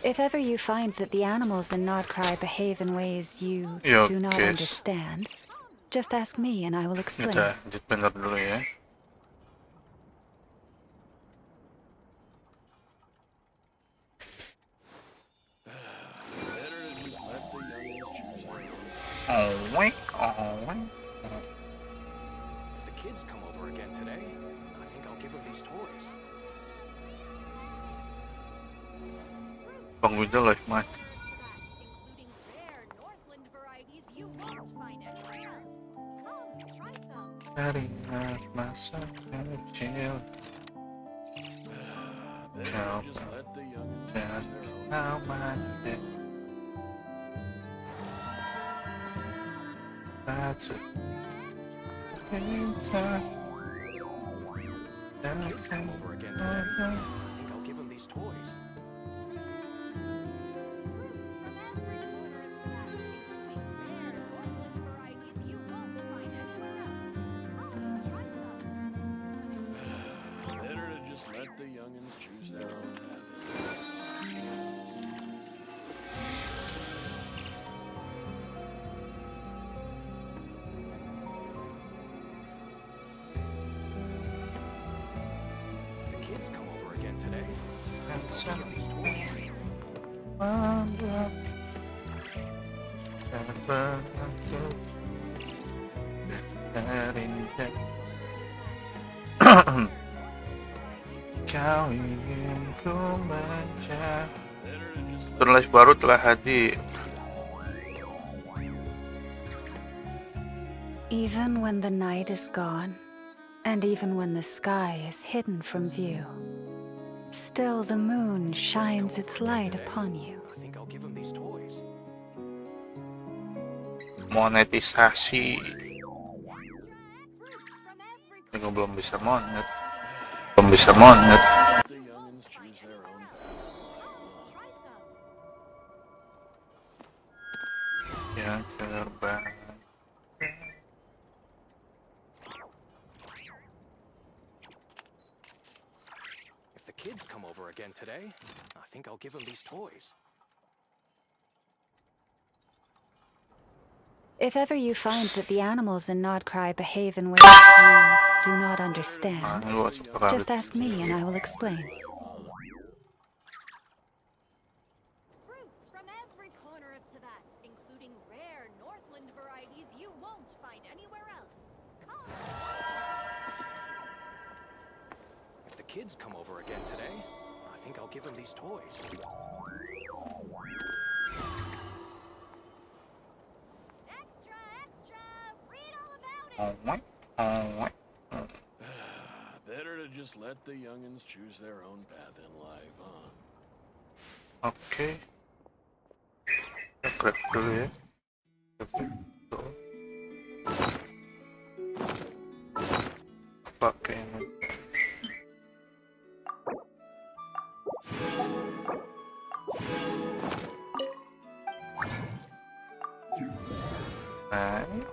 If ever you find that the animals in Nod-Krai behave in ways you Yo, do not guys. understand, just ask me and I will explain. Udah, lanjut bener dulu ya. Wink, wink. If the kids come over again today, I think I'll give them these toys. Pengguna live match. Including rare Northland varieties you won't find anywhere else. Come, try some. Dari masa kecil. Kau dan namanya. That's it. Kids come over again today. I think I'll give them these toys. Better to just let the youngins choose their own path. If the kids come over again today, I'll give them these toys. Kau ingin ku baca. Live baru telah hadir. Even when the night is gone, and even when the sky is hidden from view, still the moon shines its light upon you. I think I'll give them these toys. Monetisasi. Aku belum bisa monet. Belum bisa monet. The youngins choose their own path. Yang terbaik. If the kids come over again today, I think I'll give them these toys. If ever you find that the animals in Nod-Krai behave in ways you do not understand, just ask me and I will explain. fruits from every corner of Tibet, including rare Northland varieties you won't find anywhere else. Come. If the kids come over again today, I think I'll give them these toys. Extra, extra! Read all about it! Better to just let the youngins choose their own path in life, huh? Oke. Kita grab dulu ya. Pakai ini. Nice.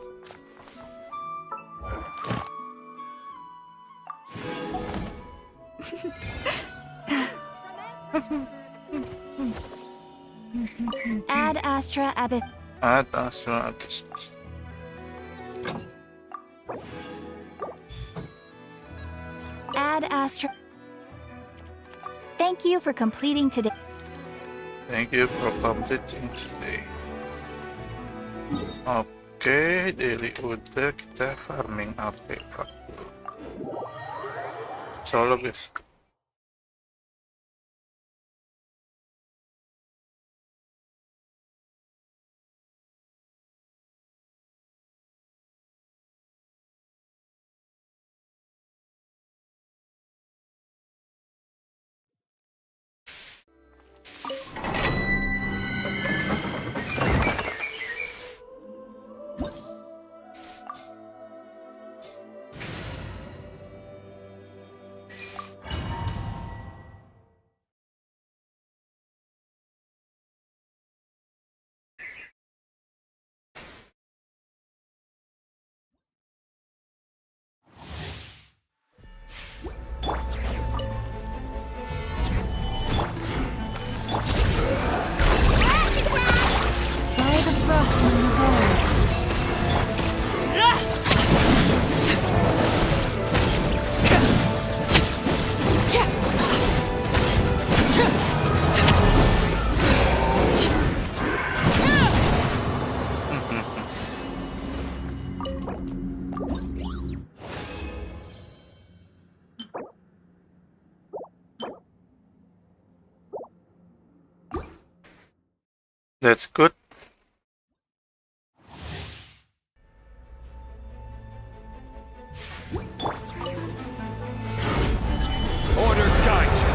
Ad Astra Abyss. Ad Astra Abyss. Ad Astra. Thank you for completing today. Thank you for completing today. Oke, daily udah, kita farming artefak dulu. Solo guys. That's good. Order guide you.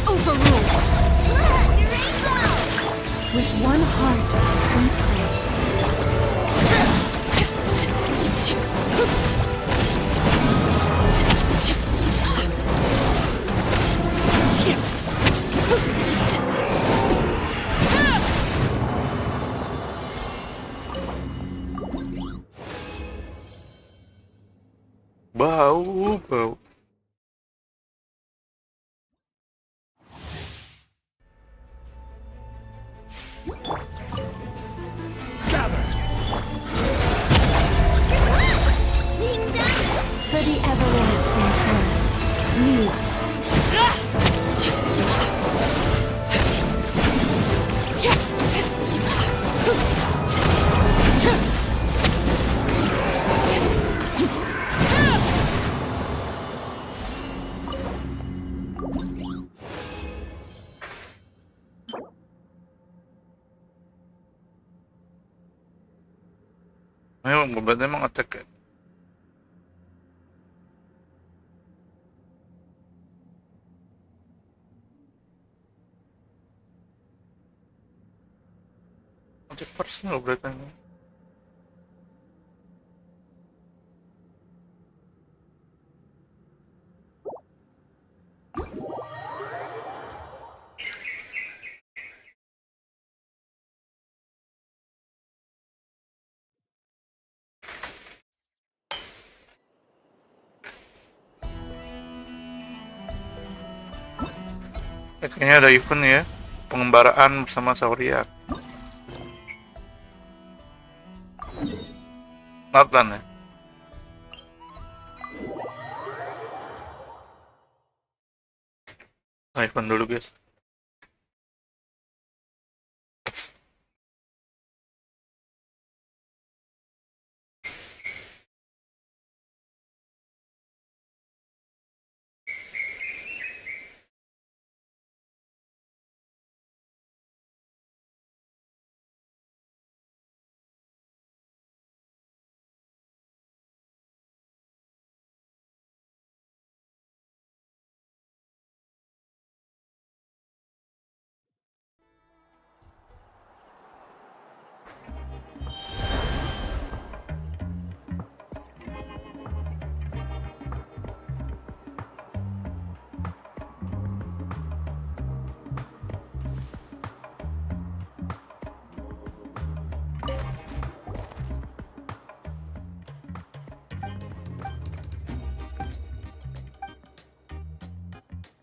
Overruled. With one heart, we pray. Bau. For the everlasting curse, me. Memang attack ya. Attack personal berarti. Kayaknya ada event ya, pengembaraan bersama Sauria. Natlan ya. Event dulu guys.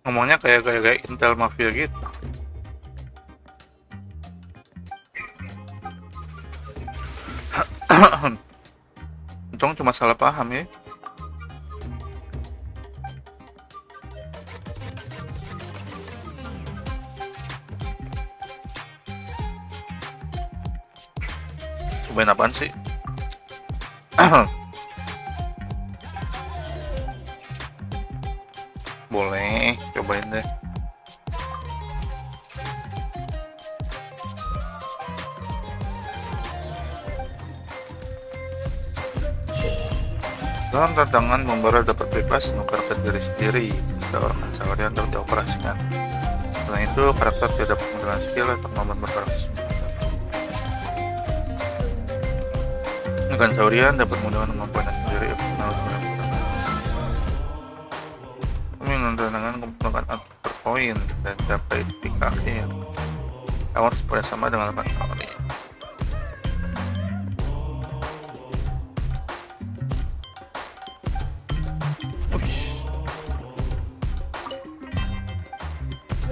Ngomongnya kayak Intel Mafia gitu. Untung cuma salah paham ya. Cobain apaan sih? Boleh, cobain deh. Dalam tantangan, membara dapat bebas menukarkan diri sendiri jika orang Sauria yang dapat dioperasikan. Selain itu, karakter tidak dapat menggunakan skill atau kemampuan berbaris. Dengan Saurian dapat menggunakan kemampuannya sendiri untuk menggunakan tantangan menggunakan per poin dan capai peak akhir. Lawan supaya sama dengan 8 kali.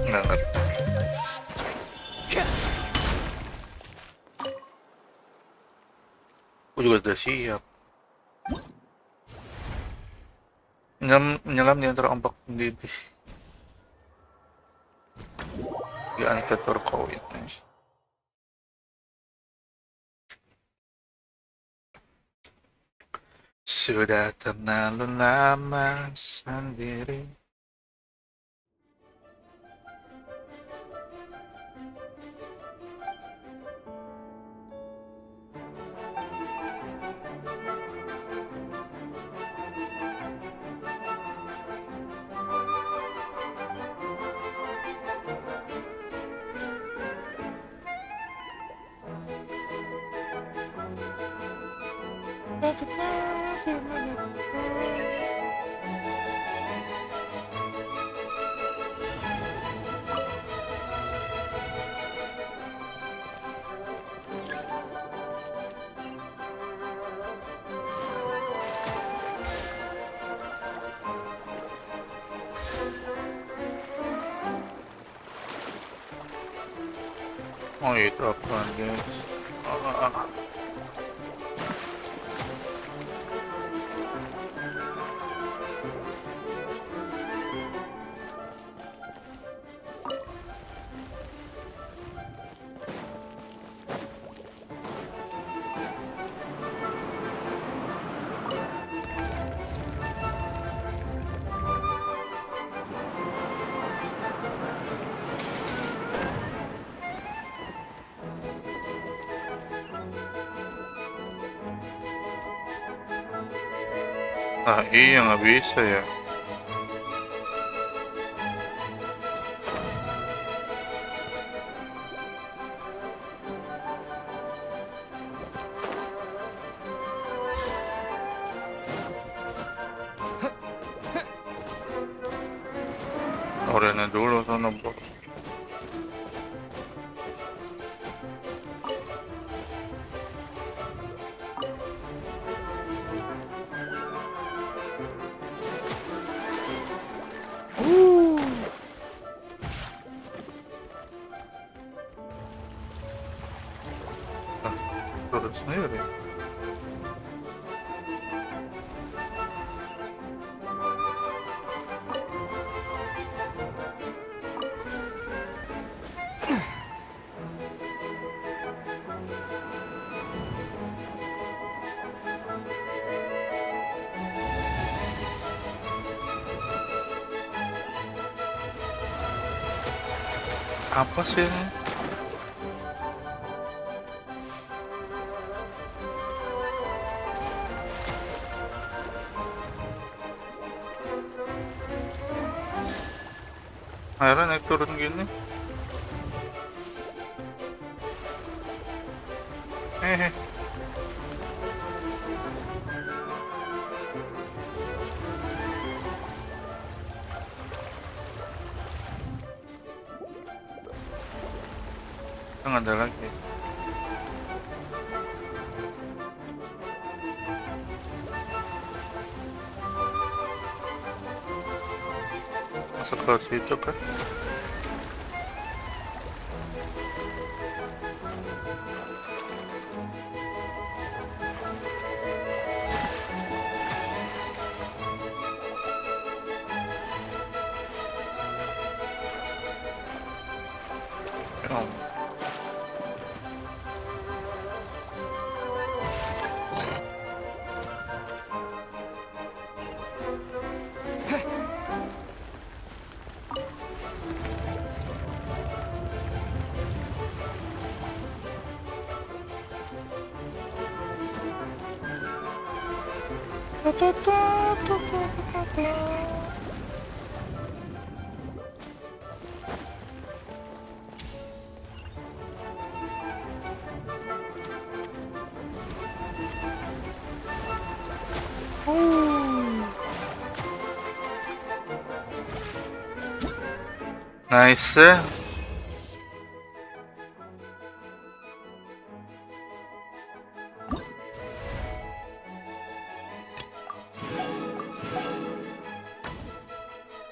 Enggak. Aku juga sudah siap. Menyelam di antara ombak mendidih. Di anketor koin. Sudah terlalu lama sendiri. Oh itu apaan guys? Ah. Ah iya nggak bisa ya. Orangnya dulu sana bro. Turun sendiri. Apa sih ini? Akhirnya naik turun gini. Hehe. Nggak ada lagi. Masuk ke situ kan? Oh. Nice.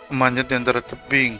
Memanjat di antara tebing.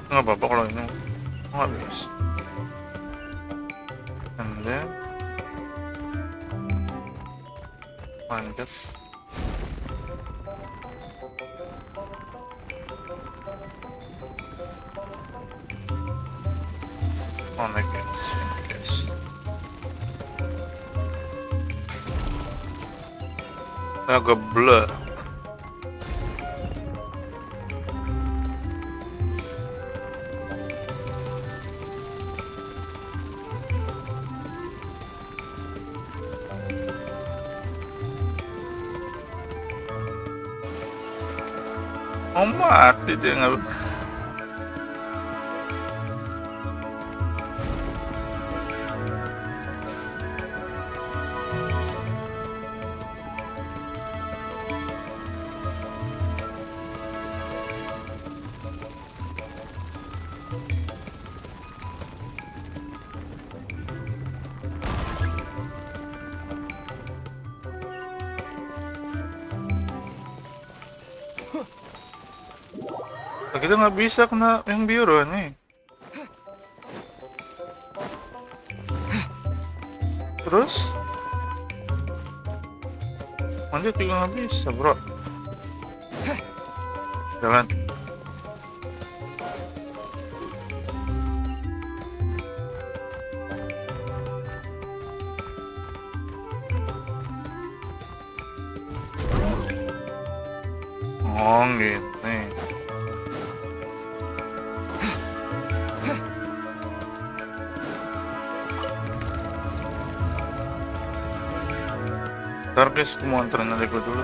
Nggak apa-apa kalau ini nggak bisa. And then lanjut. Oh my goodness, guys. Agak blur. Oh mati dia nggak. Kita nggak bisa kena yang biru nih. Terus lanjut juga nggak bisa, bro. Jalan. Oh gini. Ntar guys, mau anterin adek gue dulu.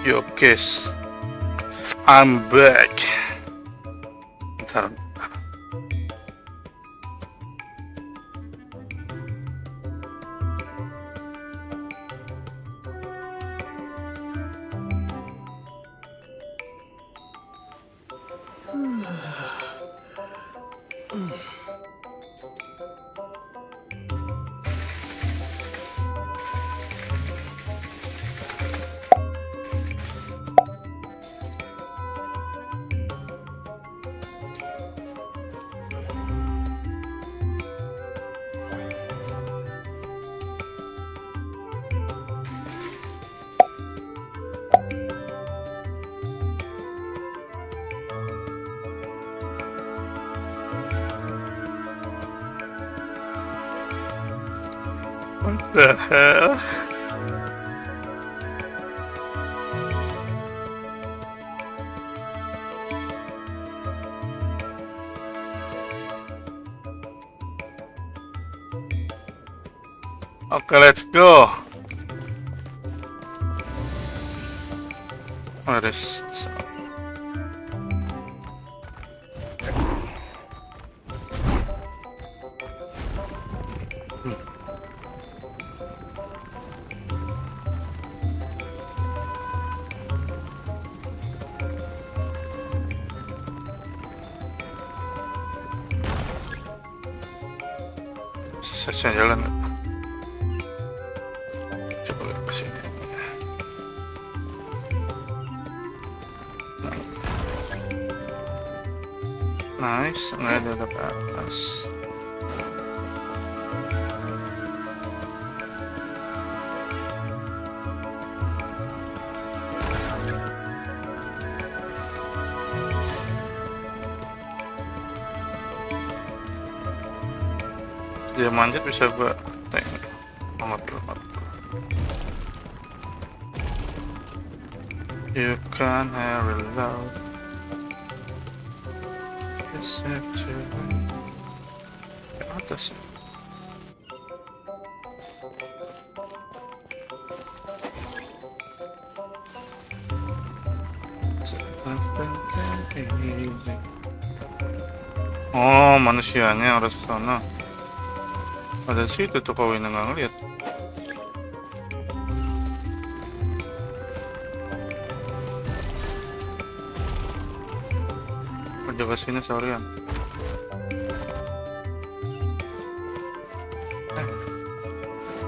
Yo guys, I'm back. Bentar. What the hell? Okay, let's go. Where is sesnya jalan? Coba lihat ke sini. Nice, nggak ada ke atas. Dia manjat bisa gua tengok nomor 8. You can have a love. It's safe to ke atas. Oh, manusianya harus ke sana. Ada situ tuh kau yang nggak ngeliat. Kerja kesini seharian.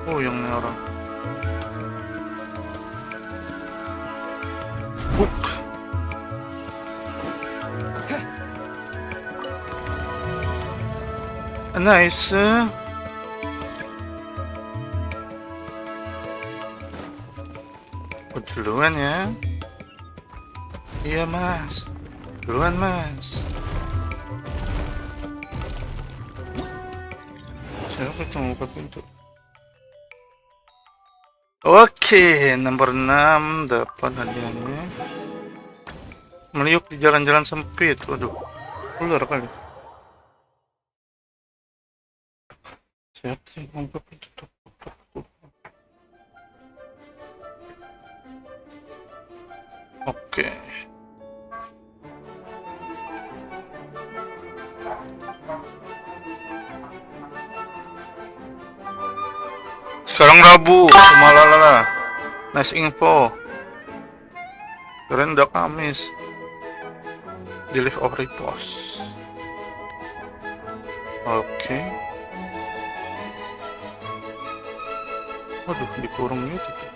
Oh, yang ini orang. Buk. Nice. Duluan ya. Iya mas, duluan mas. Siapa yang buka pintu? Oke, nomor 6 dapat hadiahnya. Meliuk di jalan-jalan sempit. Waduh, ular kali. Siapa sih yang buka pintu? Oke. Sekarang Rabu, malalala. Nice info. Keren udah Kamis. Delete of repost. Oke. Waduh, dikurung gitu tuh.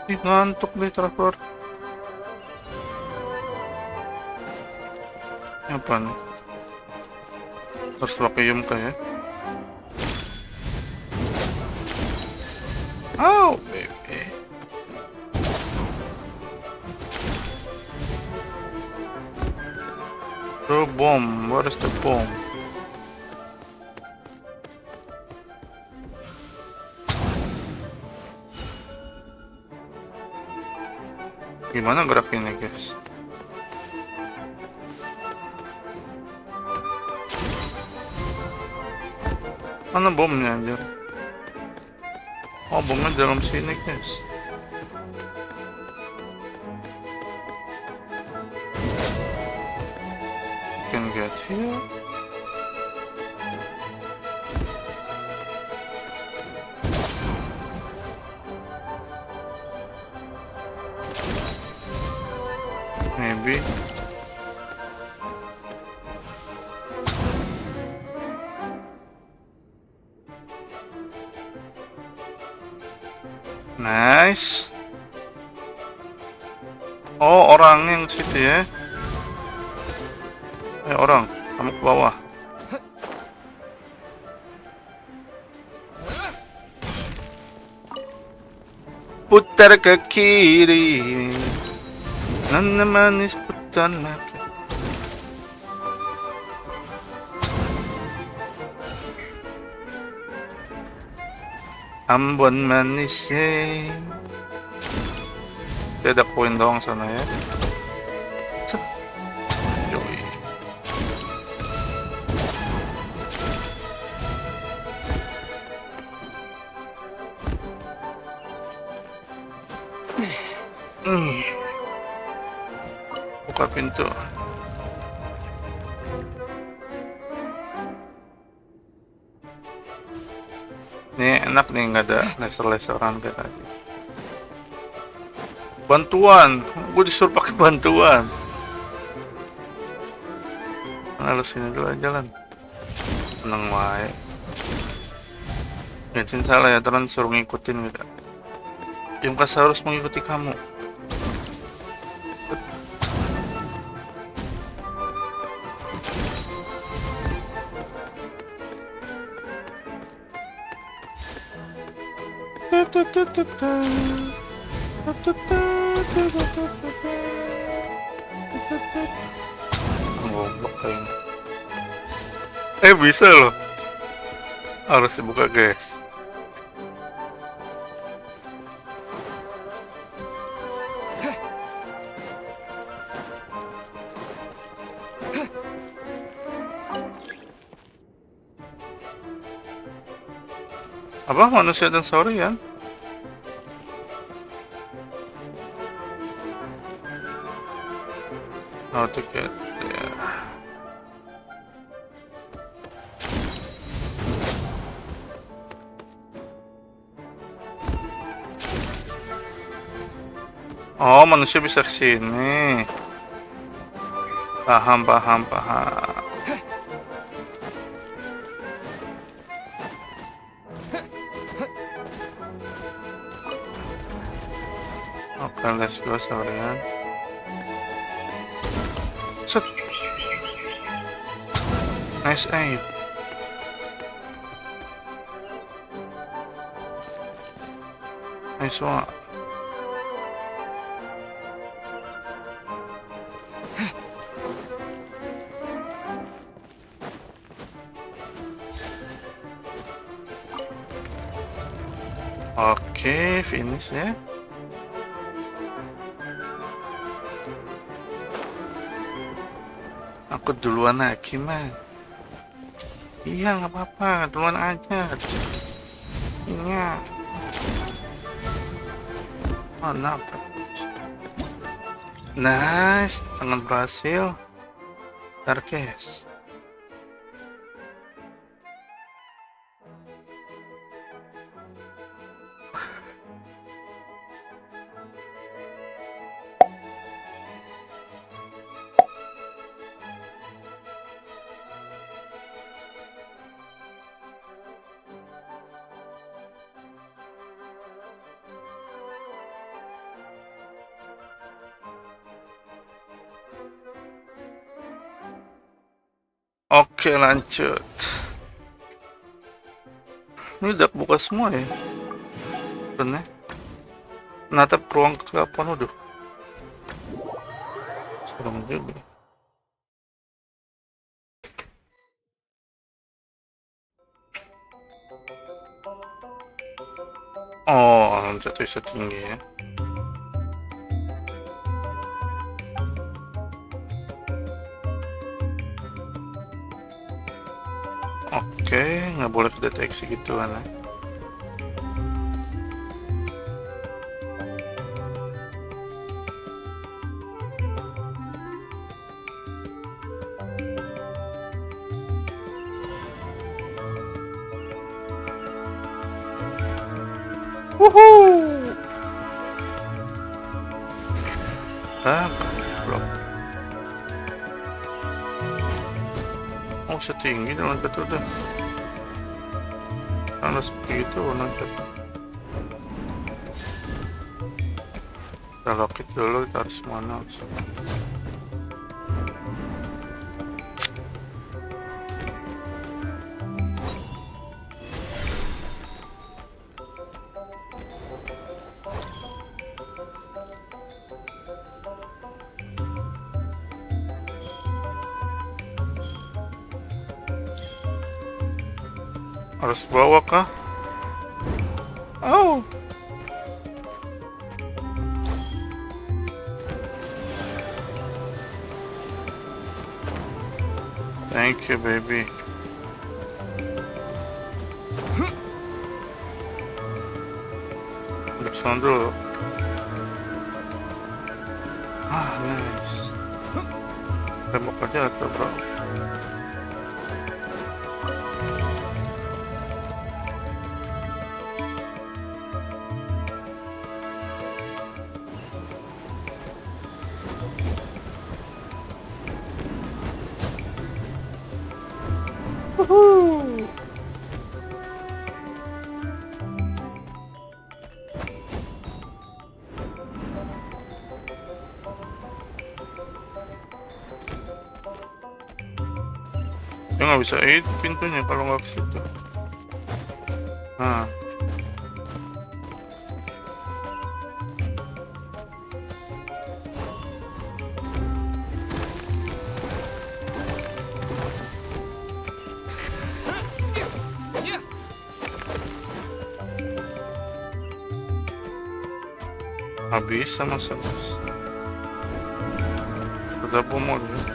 Ih, ngantuk deh traktor. Apa nih? Harus vacuum kayak. Oh, baby. Throw bomb. What is the bomb? Gimana gerakinnya guys? Mana bomnya anjir? Oh, bunga dalam sini, guys. Can get here. Maybe. Nice. Oh, orang yang situ ya. Orang, kamu ke bawah. Putar ke kiri. Nana manis putar lagi. Ambon manis. Tidak poin doang sana ya. Set. Yoi. Buka pintu. Nih enak nih, nggak ada laser-laseran kayak tadi. Bantuan, gue disuruh pakai bantuan. Lalu sini dulu aja lan. Seneng wae. Genshin salah ya, terus suruh ngikutin gitu. Yang kasar harus mengikuti kamu. Goblok kayaknya. Bisa loh. Harus dibuka, guys. Apa manusia dan saurian? How to get there. Oh, manusia bisa kesini. Paham. Oke, let's go, saurian. Set. Nice aim. Nice one. Oke, finish ya. Aku duluan lagi, man. Iya, nggak apa-apa, duluan aja. Iya. Mana? Nice, tangan berhasil. Darkes. Oke, lanjut. Ini udah buka semua ya. Bener. Natap ruang kegelapan, udah. Serem juga. Oh, jatuh bisa tinggi ya. Oke, nggak boleh kedeteksi gitu kan ya. Wuhuu. Blok. Oh, setinggi dengan betul deh. Karena seperti itu nanti. Kita lokit dulu, kita harus mana? Harus bawa kah? Oh. Thank you, baby. Sana dulu. Nice. Tembok aja tuh, bro. Dia nggak bisa edit pintunya kalau nggak ke situ. Nah. Habis sama servis. Udah pomol ya.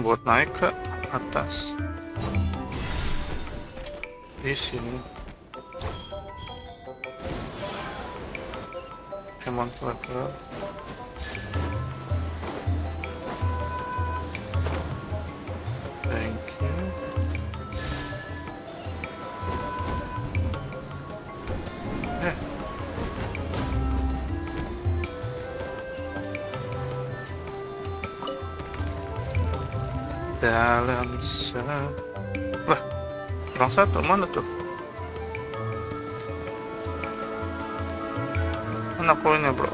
Buat naik ke atas di sini. Come on, Keluarga. Thank you. Dalam lah, kurang satu mana tuh? Mana koinnya, bro?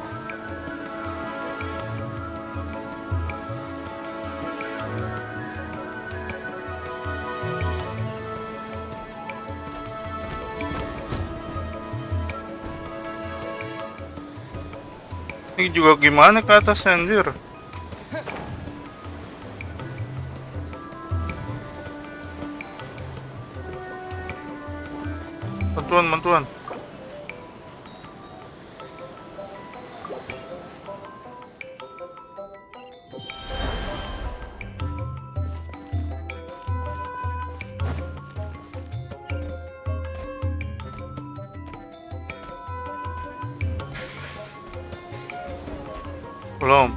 Ini juga gimana ke atas, anjir? Bantuan. Belum.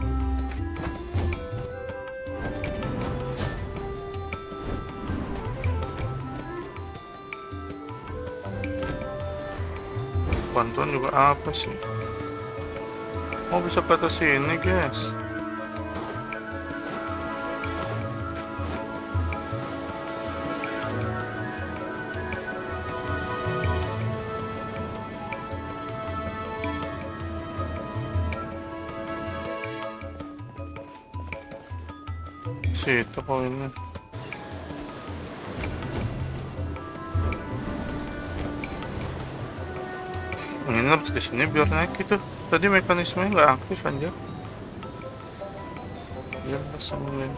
Bantuan juga apa sih? Oh, bisa ke atas sini, guys. Situ koinnya. Ini harus di sini biar naik gitu. Tadi mekanismenya nggak aktif aja. Biar bisa mulai.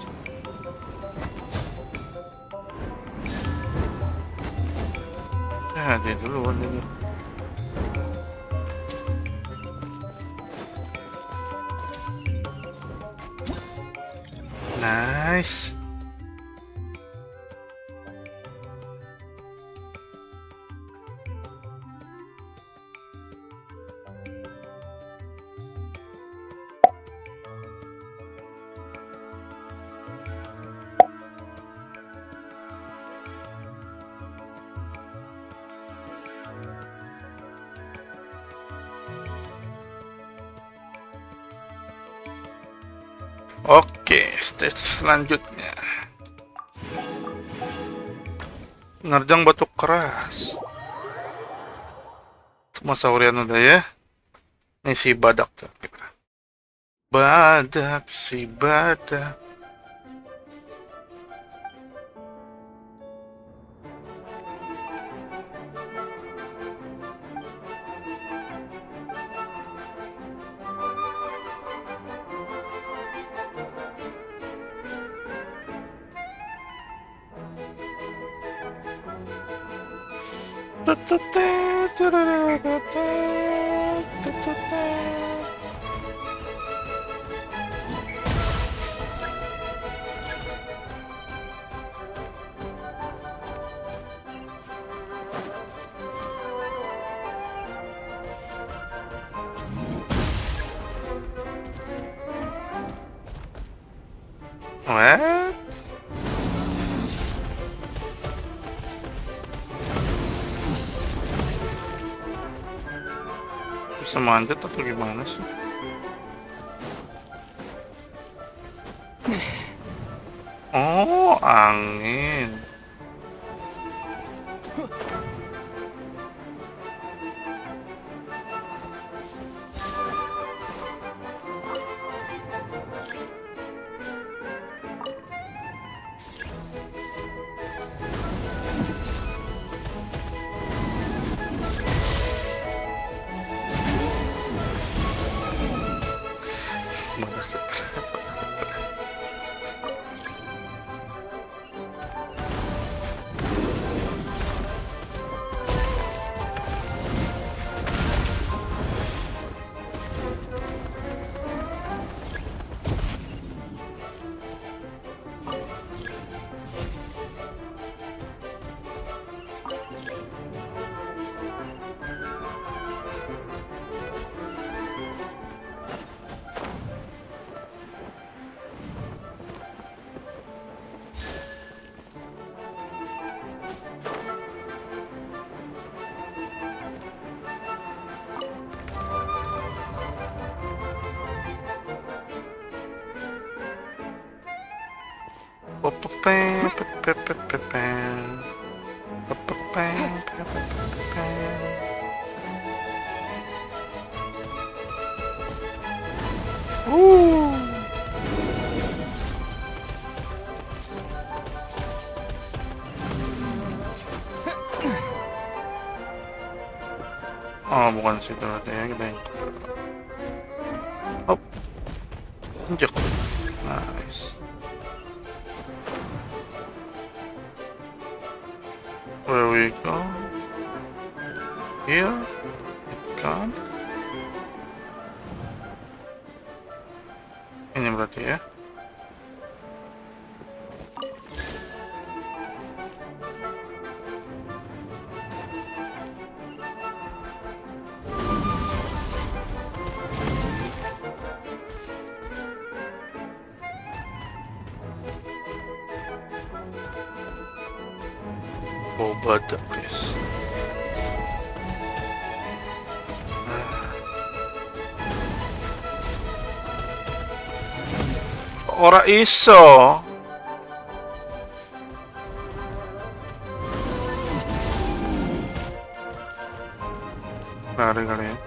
Ya, dia dulu ini. Nice. Oke, stage selanjutnya. Nerjang batu keras. Semua saurian udah ya. Ini si badak tuh. Badak, si badak. What? Bisa manjat atau gimana sih? Oh, angin. Mudah stres. Oh, bukan situ ya, kita yang hop, injek, nice. Where we go? Here, it come. Ini berarti ya. Oh, badak guys. Ora iso. Lari kali ya.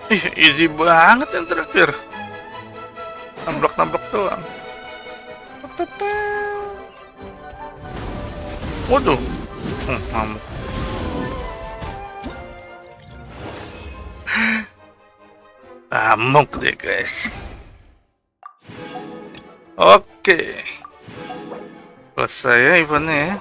Ih, easy banget yang terakhir. Nabrak-nabrak doang. Waduh. Ngamuk. Ngamuk deh guys. Oke. Selesai ya eventnya ya.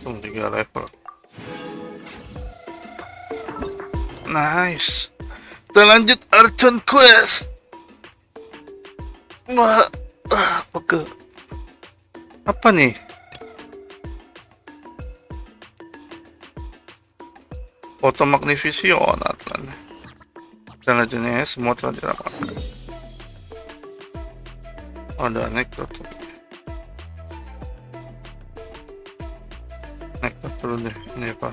Langsung 3 level. Nice. Kita lanjut Archon Quest. Wah, pegel. Apa nih? Foto Magnifision Atlan. Dan lanjutnya semua telah dirapatkan. Oh, ada anekdot. Anekdot dulu deh. Ini apa?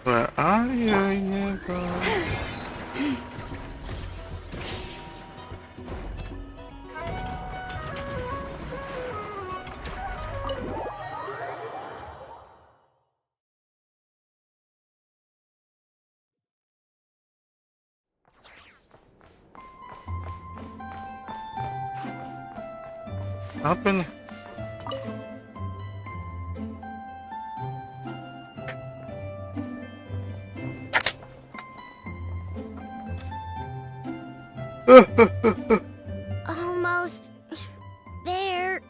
Where are you, neighbor? Apa nih? Almost there.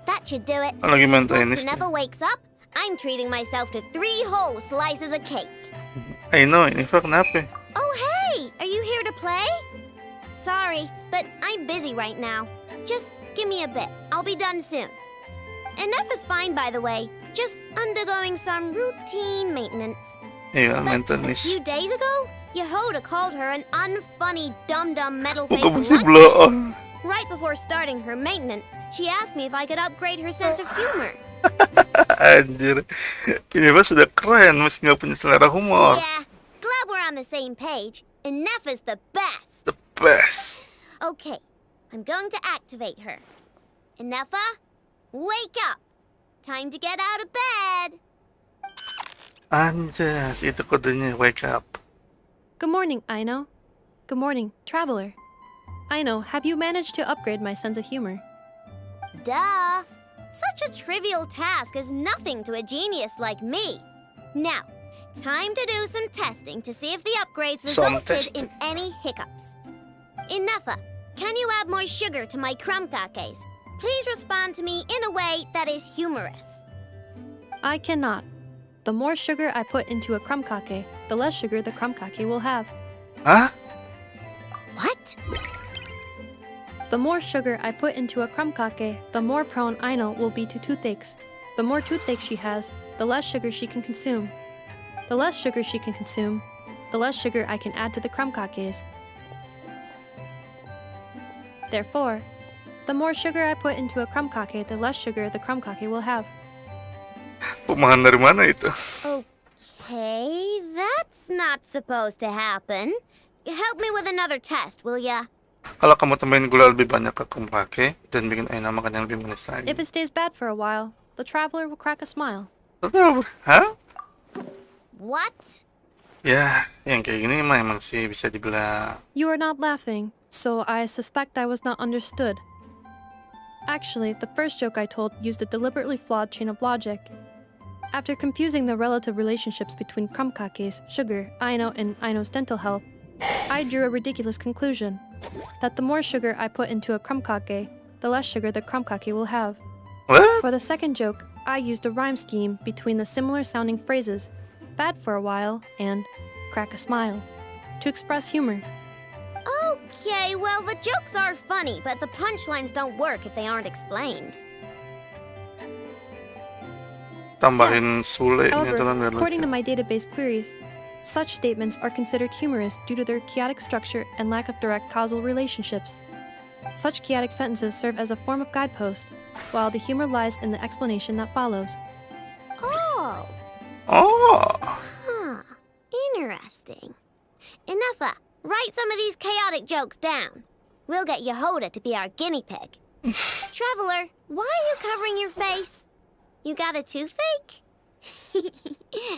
That should do it. Lagi main Once tenis nih. Never wakes up, I'm treating myself to 3 whole slices of cake. I know, ini kenapa? Oh, hey! Are you here to play? Sorry, but I'm busy right now. Just give me a bit. I'll be done soon. Enough is fine, by the way. Just undergoing some routine maintenance. Iya, main But a tenis. few days ago, Yehoda called her an unfunny, dum-dum, metal-faced Bukan masih nut. blow. Right before starting her maintenance, she asked me if I could upgrade her sense of humor. Anjir. Ini mah sudah keren, meski nggak punya selera humor. Yeah, glad we're on the same page. Enough is the best. The best. Okay, I'm going to activate her. Enougha, wake up. Time to get out of bed. Anjas, itu kodenya wake up. Good morning, Aino. Good morning, traveler. Aino, have you managed to upgrade my sense of humor? Duh. Such a trivial task is nothing to a genius like me. Now, time to do some testing to see if the upgrades Some resulted testing. in any hiccups. Enougha, can you add more sugar to my crumcakes? Please respond to me in a way that is humorous. I cannot. The more sugar I put into a crumcake, the less sugar the crumcake will have. Hah? What? The more sugar I put into a crumcake, the more prone Aino will be to toothaches. The more toothaches she has, the less sugar she can consume. The less sugar she can consume, the less sugar I can add to the crumcakes. Therefore, the more sugar I put into a crumcake, the less sugar the crumcake will have. Pemahaman dari mana itu? Okay, that's not supposed to happen. Help me with another test, will ya? Kalau kamu tambahin gula lebih banyak ke kumpake dan bikin Aina makan yang lebih manis lagi. If it stays bad for a while, the traveler will crack a smile. Hah? What? Ya, yang kayak gini mah emang sih bisa dibilang. You are not laughing, so I suspect I was not understood. Actually, the first joke I told used a deliberately flawed chain of logic. After confusing the relative relationships between crumcakes, sugar, Aino, and Aino's dental health, I drew a ridiculous conclusion. That the more sugar I put into a crumcake, the less sugar the crumcake will have. What? For the second joke, I used a rhyme scheme between the similar sounding phrases, bad for a while and crack a smile, to express humor. Okay, well, the jokes are funny, but the punchlines don't work if they aren't explained. Tambahin Sule ini tuh kan However, biar according lucu. to my database queries, such statements are considered humorous due to their chaotic structure and lack of direct causal relationships. Such chaotic sentences serve as a form of guidepost, while the humor lies in the explanation that follows. Oh, Oh, huh. Interesting. Enougha, write some of these chaotic jokes down. We'll get Yehoda to be our guinea pig. Traveler, why are you covering your face? You got a toothache?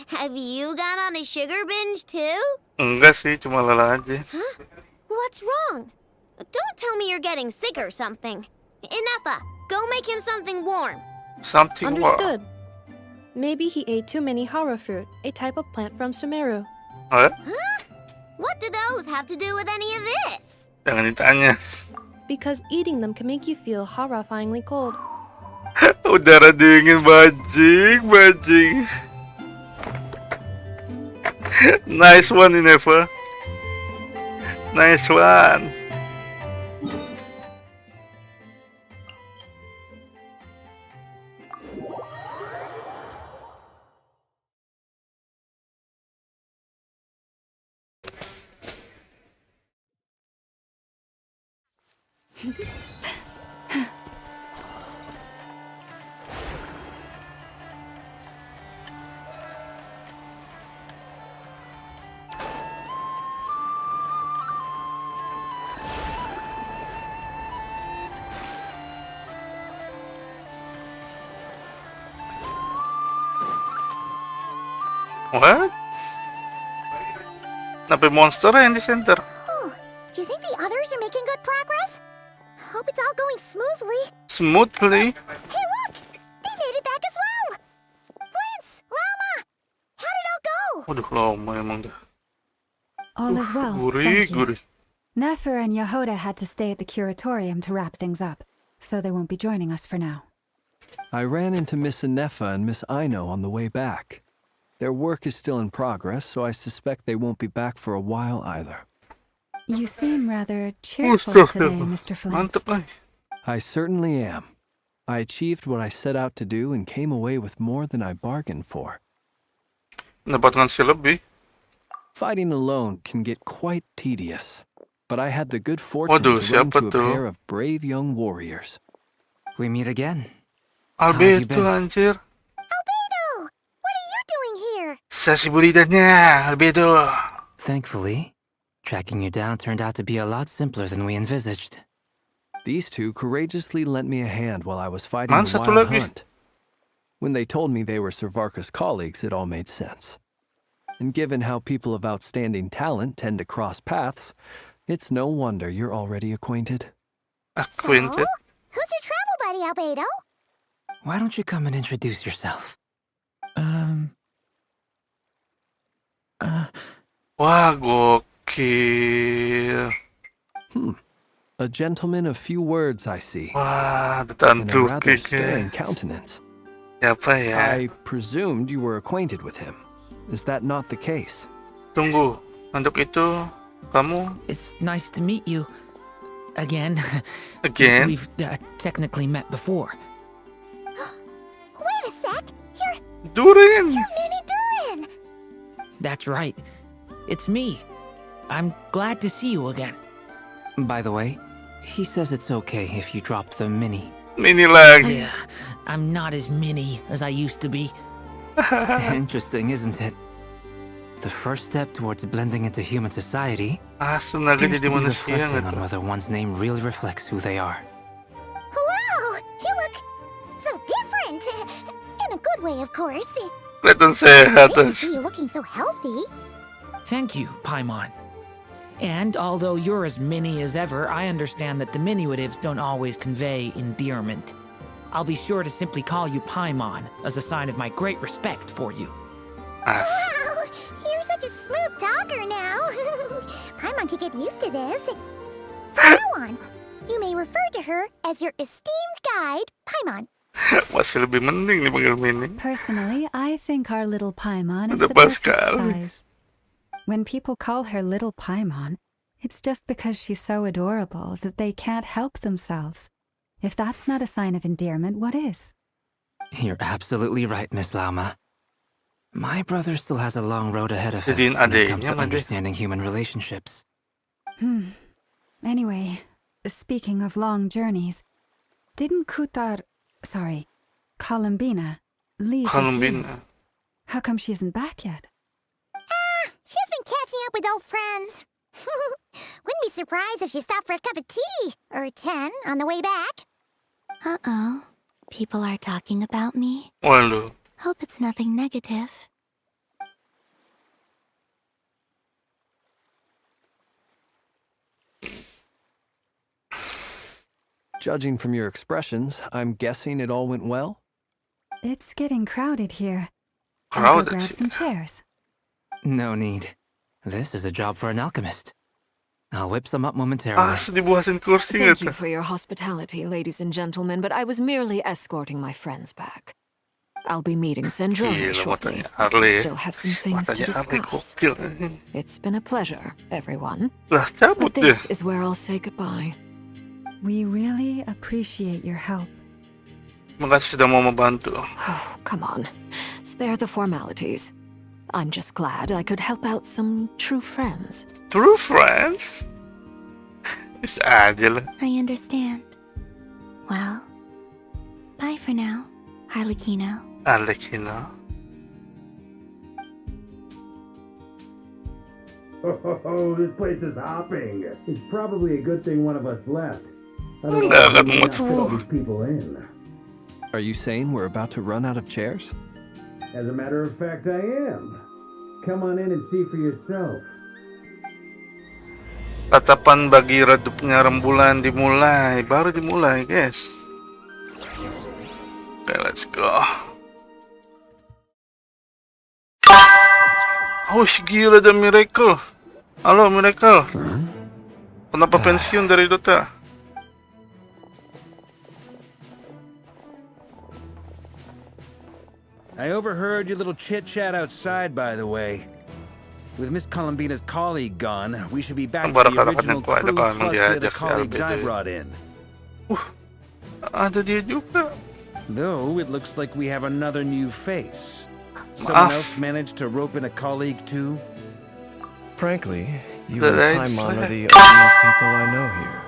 Have you gone on a sugar binge too? Enggak sih, cuma lelah aja. Huh? What's wrong? Don't tell me you're getting sick or something. Inefa, go make him something warm. Something Understood. Maybe he ate too many hara fruit, a type of plant from Sumeru. Hah? Huh? What do those have to do with any of this? Jangan ditanya. Because eating them can make you feel horrifyingly cold. Udara dingin, bajing. Nice one, Inefa. Nice one. What? Kenapa monster yang di center? Oh, do you think the others are making good progress? Hope it's all going smoothly. Smoothly? Hey, look! They made it back as well! Lance! Lama! How did it all go? Waduh, lama emang dah. All is well, Gurih, thank you. gurih. Nefer and Yehoda had to stay at the curatorium to wrap things up, so they won't be joining us for now. I ran into Miss Inefa and Miss Aino on the way back. Their work is still in progress, so I suspect they won't be back for a while either. You seem rather cheerful today, Mr. Flint. Mantap lah. I certainly am. I achieved what I set out to do and came away with more than I bargained for. Mendapatkan skill lebih. Fighting alone can get quite tedious, but I had the good fortune Waduh, to run siapa into a tuh? pair of brave young warriors. We meet again. How have you Albedo, been? anjir. Albedo! What are you doing here? Sesi bulidannya, Albedo. Thankfully, tracking you down turned out to be a lot simpler than we envisaged. These two courageously lent me a hand while I was fighting Man, the satu wild lagi. hunt. When they told me they were Sir Varka's colleagues, it all made sense. And given how people of outstanding talent tend to cross paths, it's no wonder you're already acquainted. Acquainted. Who's your travel buddy, Albedo? Why don't you come and introduce yourself? Wah, gokil. A gentleman of few words, I see. Wah, And a tentu rather staring guys. countenance. Siapa ya? I presumed you were acquainted with him. Is that not the case? Tunggu. Untuk itu, kamu It's nice to meet you. Again. again? We've technically met before. Wait a sec! You're Durin. Mini Durin! That's right. It's me. I'm glad to see you again. By the way, he says it's okay if you drop the mini. Mini lagi. Yeah, I'm not as mini as I used to be. Interesting, isn't it? The first step towards blending into human society Asem lagi appears jadi to be manusia reflecting gitu. on whether one's name really reflects who they are. Wow! You look so different! In a good way, of course. Kelihatan sehat. Great to see you looking so healthy. Thank you, Paimon. And although you're as mini as ever, I understand that diminutives don't always convey endearment. I'll be sure to simply call you Paimon as a sign of my great respect for you. As. Wow! You're such a smooth talker now. Paimon could get used to this. From now on, you may refer to her as your esteemed guide, Paimon. Masih lebih mending nih panggil Mini. Personally, I think our little Paimon is Udah the pas perfect sekali. size. When people call her little Paimon, it's just because she's so adorable that they can't help themselves. If that's not a sign of endearment, what is? You're absolutely right, Miss Lama. My brother still has a long road ahead of him Jadiin when it comes adeknya to mah dia. understanding human relationships. Anyway, speaking of long journeys, didn't Columbina leave with you? Columbina. How come she isn't back yet? She's been catching up with old friends. Wouldn't be surprised if she stopped for a cup of tea or 10 on the way back. Uh-oh. People are talking about me. Waduh. Hope it's nothing negative. Judging from your expressions, I'm guessing it all went well? It's getting crowded here. I'll go Crowded grab here. some chairs. No need. This is a job for an alchemist. I'll whip some up momentarily. Ah, sinibuhasan kursi Thank nga you to. for your hospitality, ladies and gentlemen, but I was merely escorting my friends back. I'll be meeting Sendrona Gila, shortly, matanya as we Arle. still have some things to Matanya Arle discuss. kokil. It's been a pleasure, everyone. Lah, But cabut deh. this is where I'll say goodbye. We really appreciate your help. Makasih sudah mau membantu. Oh, come on. Spare the formalities. I'm just glad I could help out some true friends. True friends? Is aja lah. I understand. Well, bye for now, Harlequino. Alex, you know. Oh, this place is hopping. It's probably a good thing one of us left. Wala ka we naman not fit all sa these people in. Are you saying we're about to run out of chairs? As a matter of fact, I am. Come on in and see for yourself. Tatapan bagi redupnya rembulan dimulai. Baru dimulai, guys. Okay, let's go. Oh, gila ada Miracle. Halo, Miracle. Kenapa pensiun dari Dota? I overheard your little chit-chat outside, by the way. With Miss Columbina's colleague gone, we should be back to the original crew plus the other colleagues I brought in. Ada dia juga. Though, it looks like we have another new face. Someone else managed to rope in a colleague too? Frankly, you Did and I Paimon are say- the only people I know here.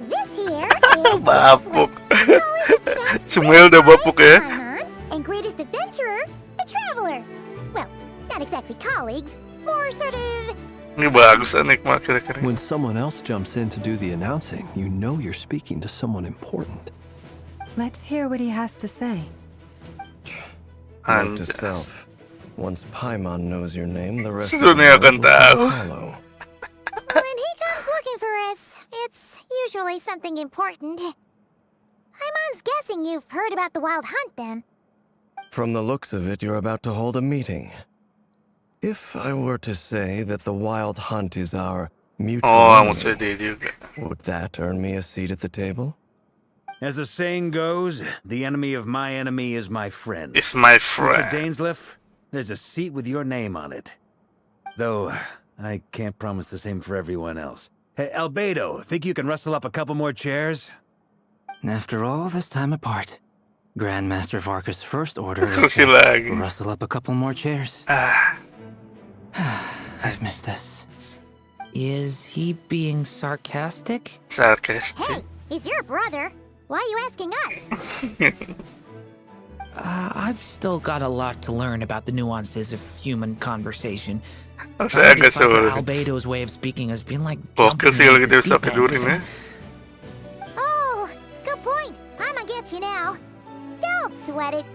This here is Bapuk. Genshin, Sumel dah bapuk ya. Paimon, and greatest adventurer, the traveler. Well, not exactly colleagues, more sort of... Ini bagus anik mah kira-kira. When someone else jumps in to do the announcing, you know you're speaking to someone important. Let's hear what he has to say. Note to Anjas. self. Once Paimon knows your name, the rest Sudah of the nih world akan will soon tahu. follow. When he comes looking for us, it's usually something important. Paimon's guessing you've heard about the Wild Hunt, then. From the looks of it, you're about to hold a meeting. If I were to say that the Wild Hunt is our mutual Oh, kamu enemy, sedih juga. would that earn me a seat at the table? As the saying goes, the enemy of my enemy is my friend. It's my Mr. friend. Dainsleif, there's a seat with your name on it. Though, I can't promise the same for everyone else. Hey, Albedo, think you can rustle up a couple more chairs? After all this time apart, Grandmaster Varka's first order is Kursi to lagi. rustle up a couple more chairs. Ah, I've missed this. Is he being sarcastic? sarcastic. Hey, he's your brother. Why are you asking us? I've still got a lot to learn about the nuances of human conversation. Saya I agak decipher sulit. Albedo's way of speaking as being like Fokus sih jumping kalau into kita the bisa deep end. tidurin ya. Oh, good point. Paimon gets you now. Don't sweat it.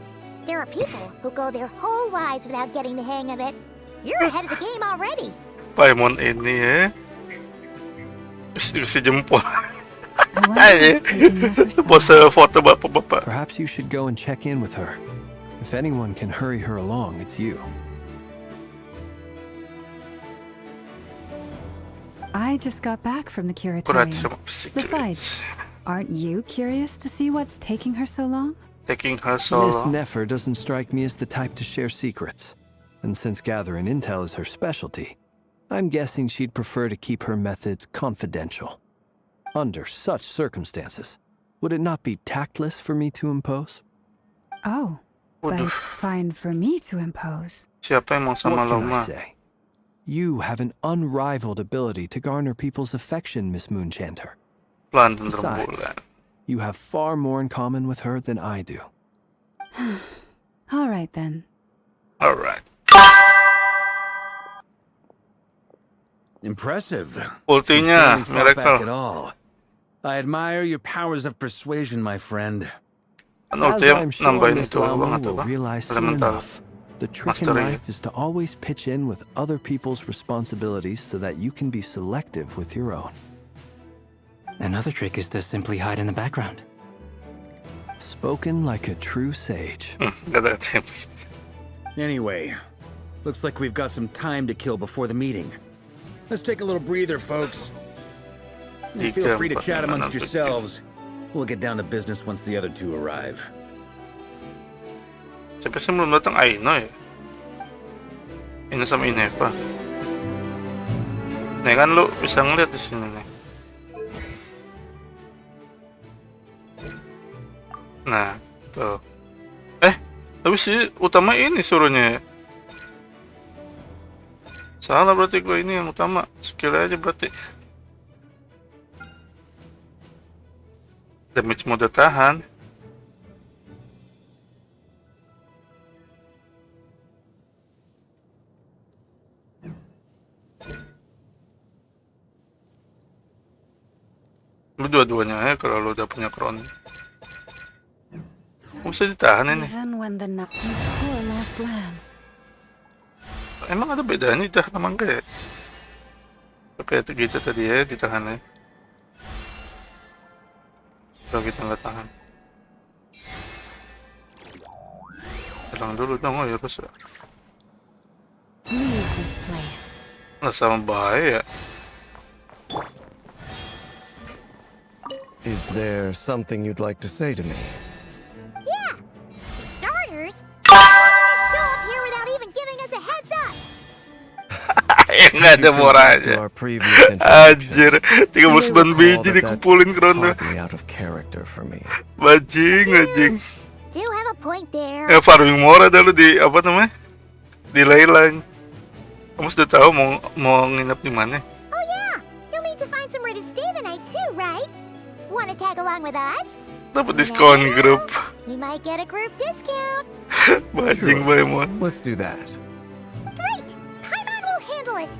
There are people who go their whole lives without getting the hang of it. You're ahead of the game already. Paimon ini ya. Bisa jempol. I wonder if he's taking her for Pose some- foto bapak-bapak. Perhaps you should go and check in with her. If anyone can hurry her along, it's you. I just got back from the Berat curatorium. sama secrets. Besides, aren't you curious to see what's taking her so long? Taking her so Miss long. Nefer doesn't strike me as the type to share secrets. And since gathering intel is her specialty, I'm guessing she'd prefer to keep her methods confidential. Under such circumstances, would it not be tactless for me to impose? Oh, but Waduh, it's fine for me to impose. siapa yang mau sama What lo can I mah? say? You have an unrivaled ability to garner people's affection, Miss Moonchanter. Pelan dan Besides, rembulan. you have far more in common with her than I do. All right then. Alright. Impressive. Ultinya, You barely fought back miracle. at all. I admire your powers of persuasion, my friend. Ang As ulti, I'm sure nambahin Miss ito. Lamu Ano to will ba? realize soon Elemental. enough, the trick in Mastery. life is to always pitch in with other people's responsibilities so that you can be selective with your own. Another trick is to simply hide in the background. Spoken like a true sage. Ganda ito. Anyway, looks like we've got some time to kill before the meeting. Let's take a little breather, folks. And feel free to chat amongst yourselves. We'll get down to business once the other two arrive. Siyempre simulat ang Aino eh. Ino sa minay pa. Nekan lo, isang lihat di sini nih. Nah, tuh. Tapi si utama ini suruhnya. Salah berarti gue ini yang utama. Skill aja berarti. Damage mode tahan. Lu dua-duanya ya kalau lu udah punya crown. Bisa ditahan ini. Even when the night, poor lost lamb. Emang ada bedanya ditahan sama enggak ya? Tapi itu gitu tadi ya, ditahan ya. Kalau kita nggak tahan. Hilang dulu dong, ya terus. Leave this place. Nggak sama bahaya. Is there something you'd like to say to me? Yeah. For starters, you just show up here without even giving us a heads up. Nggak ada moralnya. Anjir, 39 biji dikumpulin krono. Out of character for me. Bajing. Do have a point there. Farming mora dah lu di apa namanya? Di Leyland. Kamu sudah tahu mau nginep di mana? Oh yeah, you'll need to find somewhere to stay the night too, right? Want to tag along with us? Dapat diskon grup. We might get a group discount. Bajing Baemon. Let's do that. Great! Paimon will handle it.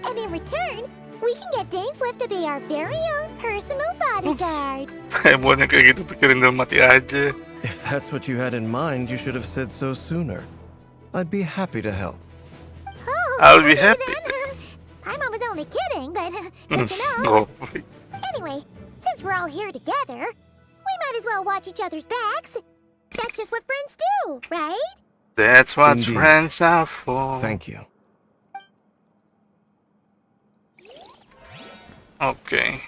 And in return, we can get Dainslift to be our very own personal bodyguard. Baemon yang kayak gitu pikirin dalam mati aja. If that's what you had in mind, you should have said so sooner. I'd be happy to help. Oh, I'll be happy. Paimon was only kidding, but good to know. Oh. Anyway, since we're all here together, we might as well watch each other's backs. That's just what friends do, right? That's what Indeed. friends are for. Thank you. Okay.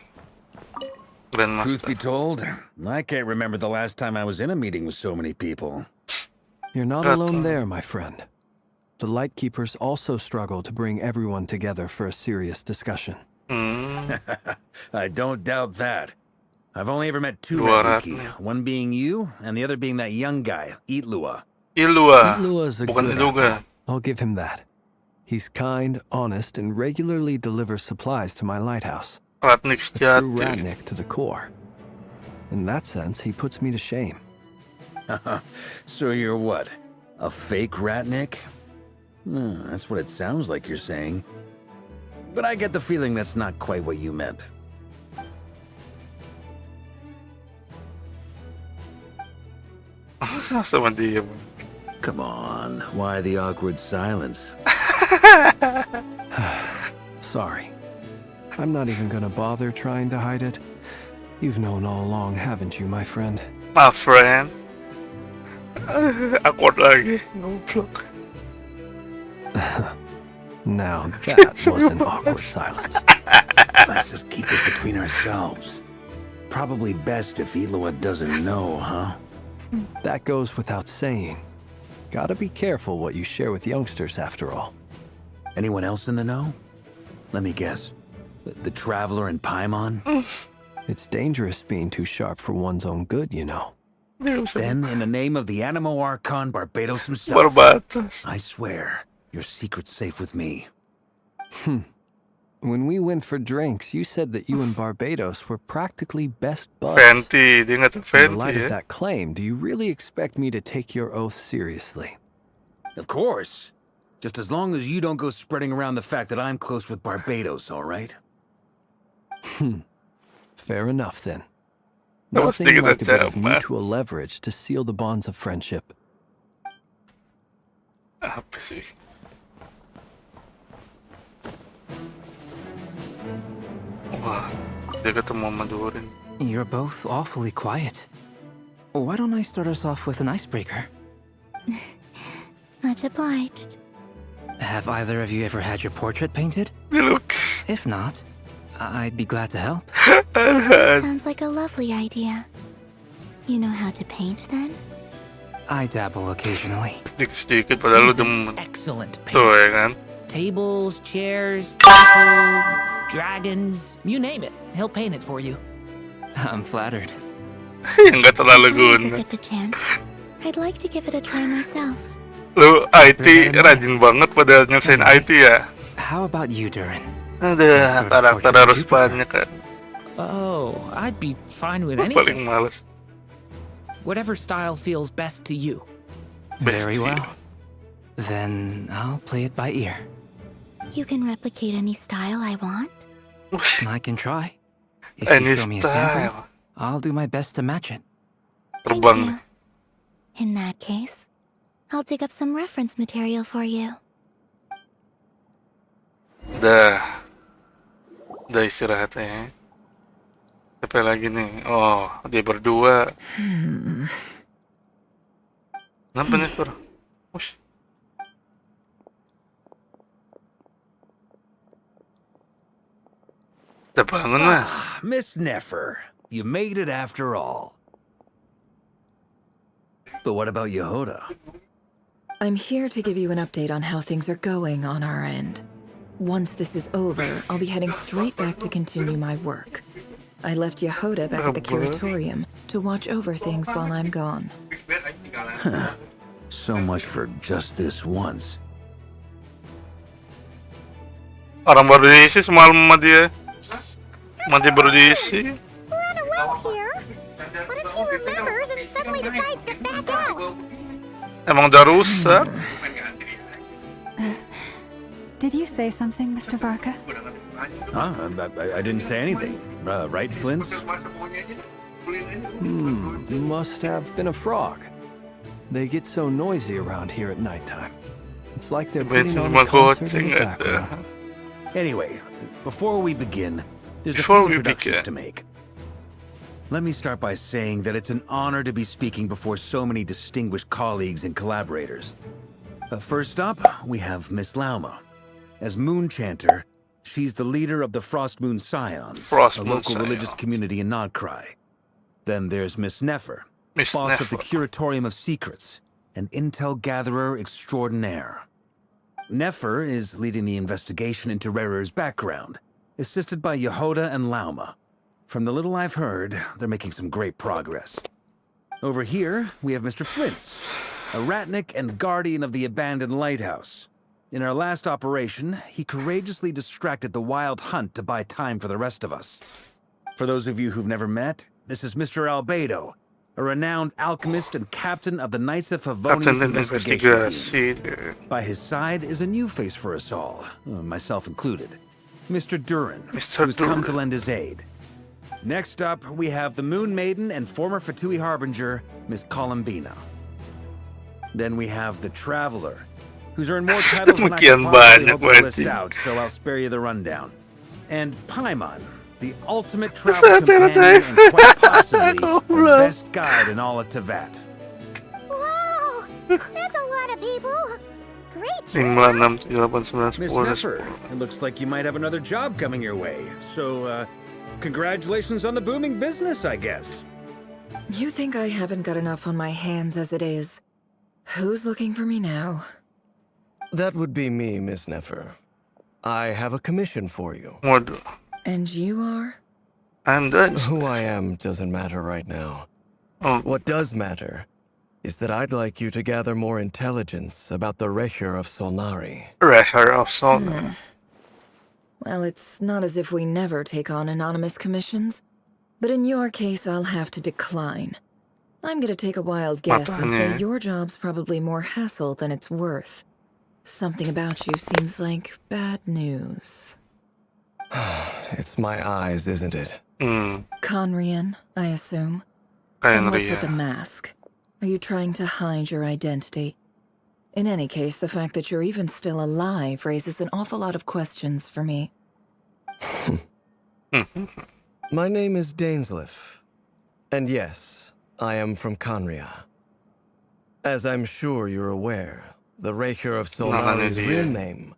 Truth Grandmaster. be told, I can't remember the last time I was in a meeting with so many people. You're not alone there, my friend. The Lightkeepers also struggle to bring everyone together for a serious discussion. I don't doubt that. I've only ever met two Dua Rafiki, one being you, and the other being that young guy, Itlua. Ilua's a Bukan good Iluga. apple. I'll give him that. He's kind, honest, and regularly delivers supplies to my lighthouse. Ratnik A true sejati. ratnik to the core. In that sense, he puts me to shame. So you're what? A fake Ratnik? That's what it sounds like you're saying. But I get the feeling that's not quite what you meant. Sama dia. Come on, why the awkward silence? Sorry. I'm not even gonna bother trying to hide it. You've known all along, haven't you, my friend? My friend. Awkward lagi. Goblok. Now that was an awkward silence. Let's just keep this between ourselves. Probably best if Itlua doesn't know, huh? That goes without saying. Gotta be careful what you share with youngsters, after all. Anyone else in the know? Let me guess. The Traveler and Paimon? It's dangerous being too sharp for one's own good, you know. Then, in the name of the Animo Archon Barbados himself, Barbados. I swear, your secret's safe with me. When we went for drinks, you said that you and Barbados were practically best buds. Fenty, dia nggak tahu In the Fenty light ya. of that claim, do you really expect me to take your oath seriously? Of course. Just as long as you don't go spreading around the fact that I'm close with Barbados, all right? Fair enough then. was Nothing thinking like a that bit of too, man. mutual leverage to seal the bonds of friendship. Apa sih? Wah, dia ketemu sama Durin. You're both awfully quiet. Why don't I start us off with an icebreaker? Much obliged. Have either of you ever had your portrait painted? Look. If not, I'd be glad to help. Sounds like a lovely idea. You know how to paint then? I dabble occasionally. Sedikit-sedikit padahal He's udah an excellent tuh painter. ya kan. Tables, chairs, people, dragons, you name it. He'll paint it for you. I'm flattered. Nggak terlalu If I guna. ever get the chance, I'd like to give it a try myself. Lu IT rajin banget padahal nyelesain IT ya. How about you, Durin? Ada karakter harus banyak kan. Oh, I'd be fine with Paling anything. males. Whatever style feels best to you. Very Best well. Then I'll play it by ear. You can replicate any style I want? I can try. If Any you show me a sample, style. I'll do my best to match it. Thank Terbang. you. In that case, I'll dig up some reference material for you. Udah istirahat ya. Siapa lagi nih? Oh, dia berdua. Kenapa nih, Pur? Ush. Udah bangun, Mas. Miss Nefer, you made it after all. But what about Yehoda? I'm here to give you an update on how things are going on our end. Once this is over, I'll be heading straight back to continue my work. I left Yehoda back at the curatorium to watch over things while I'm gone. So much for just this once. Orang baru diisi semalam sama dia. Sama dia baru diisi. We're on a roll here. What if she remembers and suddenly decides to back out? Emang udah rusak. Did you say something, Mr. Varka? Huh? I didn't say anything. Right, Flint? Must have been a frog. They get so noisy around here at nighttime. It's like they're putting on a concert in the background. Anyway, before we begin, there's a Before few we introductions begin. to make. Let me start by saying that it's an honor to be speaking before so many distinguished colleagues and collaborators. First up, we have Miss Lauma. As Moon Chanter, she's the leader of the Frost Moon Scions, Frost a Moon local religious Scions. community in Nod-Krai. Then there's Miss Nefer, Miss boss of the Nefer. Curatorium of Secrets, an intel gatherer extraordinaire. Nefer is leading the investigation into Rerer's background, assisted by Yehoda and Lauma. From the little I've heard, they're making some great progress. Over here, we have Mr. Flintz, a ratnik and guardian of the abandoned lighthouse. In our last operation, he courageously distracted the wild hunt to buy time for the rest of us. For those of you who've never met, this is Mr. Albedo, a renowned alchemist and captain of the Knights of Favonius Captain investigation team. investigasi. By his side is a new face for us all, myself included, Mr. Durin, Mr. who's come to Durin. lend his aid. Next up, we have the Moon Maiden and former Fatui Harbinger, Miss Columbina. Then we have the Traveler, who's earned more titles than I could Sekian possibly banyak hope to list wajib. out, so I'll spare you the rundown. And Paimon, the ultimate travel Hati-hati. companion and quite possibly the Allah. best guide in all of Tevat. Wow! That's a lot of people! Great 5, 6, 7, 8, 9, Miss 10, Nefer, it looks like you might have another job coming your way. So, congratulations on the booming business, I guess. You think I haven't got enough on my hands as it is? Who's looking for me now? That would be me, Miss Nefer. I have a commission for you. Waduh. And you are? I'm done. Who I am doesn't matter right now. Oh, What does matter is that I'd like you to gather more intelligence about the Recher of Solnari. Recher of Solnari. Well, it's not as if we never take on anonymous commissions. But in your case, I'll have to decline. I'm gonna take a wild guess and say Matanya. your job's probably more hassle than it's worth. Something about you seems like bad news. It's my eyes, isn't it? Conrian, I assume. And what's with the Kaenria. mask? Are you trying to hide your identity? In any case, the fact that you're even still alive raises an awful lot of questions for me. My name is Dainsleif. And yes, I am from Conria. As I'm sure you're aware, the Raker of Solnari's real name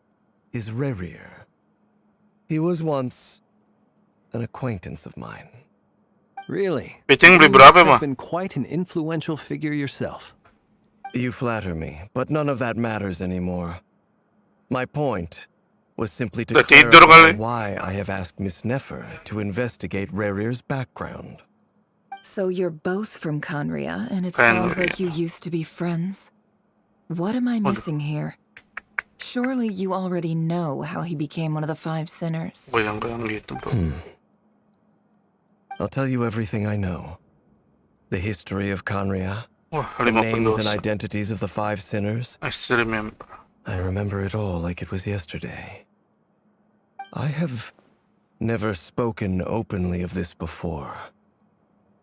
is Rerir. He was once an acquaintance of mine. Really? Pitching beli You berapa, must have mah? been quite an influential figure yourself. You flatter me, but none of that matters anymore. My point was simply to Udah tidur clarify kali. why I have asked Miss Nefer to investigate Rerir's background. So you're both from Conria, and it sounds like you used to be friends. What am I missing here? Surely you already know how he became one of the 5 sinners. Goyang-goyang gitu, bro. I'll tell you everything I know. The history of Conria, Wah, the 5 names and pendosa. identities of the 5 sinners. I still remember. I remember it all like it was yesterday. I have never spoken openly of this before.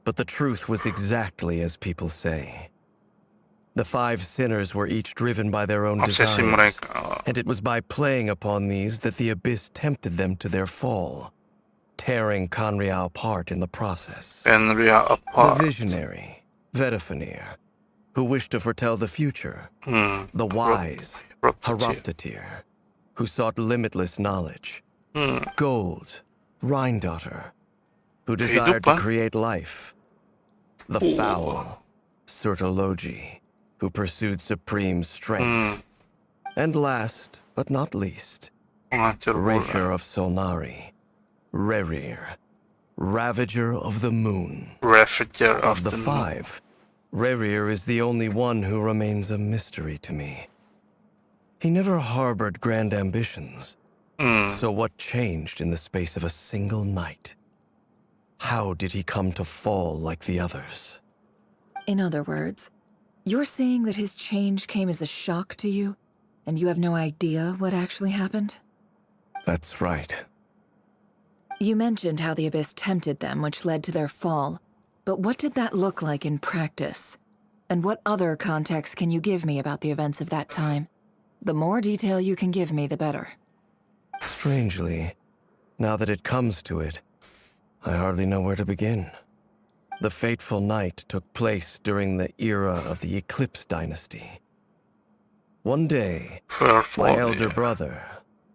But the truth was exactly as people say. The 5 sinners were each driven by their own Obsesi desires, mereka. and it was by playing upon these that the abyss tempted them to their fall, tearing Conria apart in the process. Kaenria apart. The visionary, Vedafenir, who wished to foretell the future. The wise, Haroptatir, who sought limitless knowledge. Gold, Rhindaughter, who desired to create life. The foul, Surtologi, who pursued supreme strength. And last, but not least, Raker of Solnari, Rerir, Ravager of the Moon. Ravager Of the 5, Rerir is the only one who remains a mystery to me. He never harbored grand ambitions. So what changed in the space of a single night? How did he come to fall like the others? In other words, you're saying that his change came as a shock to you, and you have no idea what actually happened? That's right. You mentioned how the abyss tempted them, which led to their fall. But what did that look like in practice? And what other context can you give me about the events of that time? The more detail you can give me, the better. Strangely, now that it comes to it, I hardly know where to begin. The fateful night took place during the era of the Eclipse Dynasty. One day, my elder brother,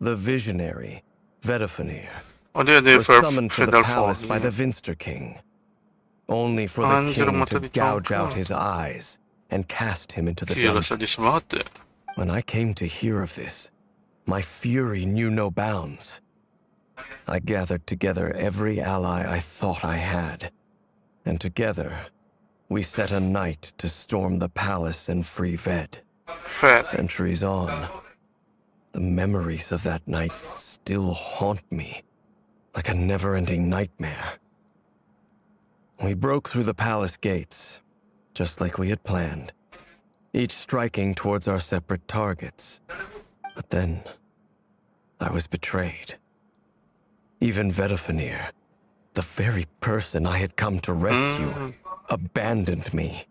the visionary, Vedafenir, was summoned to the palace by the Vinster King, only for the king to gouge out his eyes and cast him into the dungeon. When I came to hear of this, my fury knew no bounds. I gathered together every ally I thought I had, and together, we set a night to storm the palace and free Ved. Centuries on, the memories of that night still haunt me, like a never-ending nightmare. We broke through the palace gates, just like we had planned, each striking towards our separate targets. But then, I was betrayed. Even Vedafenir, the very person I had come to rescue, abandoned me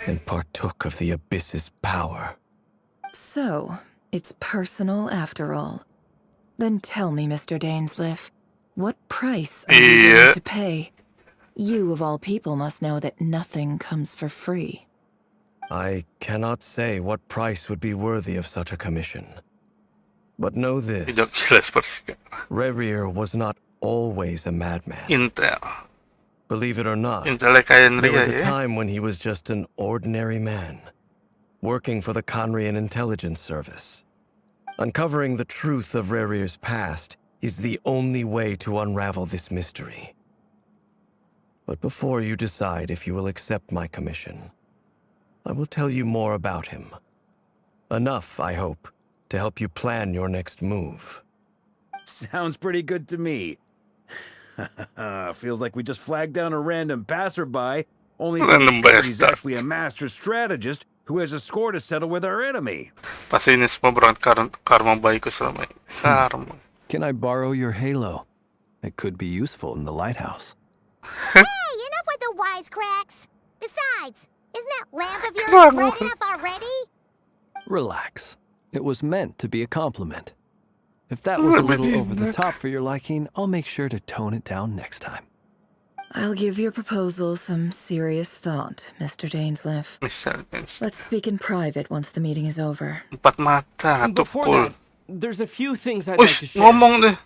and partook of the abyss's power. So, it's personal after all. Then tell me, Mr. Dainsleif, what price are you willing to pay? You, of all people, must know that nothing comes for free. I cannot say what price would be worthy of such a commission. But know this, Rerir was not always a madman. Believe it or not, there was a time when he was just an ordinary man, working for the Conrian Intelligence Service. Uncovering the truth of Rerir's past is the only way to unravel this mystery. But before you decide if you will accept my commission, I will tell you more about him. Enough, I hope, to help you plan your next move. Sounds pretty good to me. Feels like we just flagged down a random passerby, only to discover he's actually a master strategist who has a score to settle with our enemy. Pasinis mo berangkat karma baik ko sa may karma. Can I borrow your halo? It could be useful in the lighthouse. Hey, enough with the wisecracks. Besides, isn't that lamp of yours bright enough already? Relax. It was meant to be a compliment. If that was a little over the top for your liking, I'll make sure to tone it down next time. I'll give your proposal some serious thought, Mr. Dainsleif. Let's speak in private once the meeting is over. Empat mata, Before tukul. that, there's a few things I'd like to Ush, share. ngomong deh.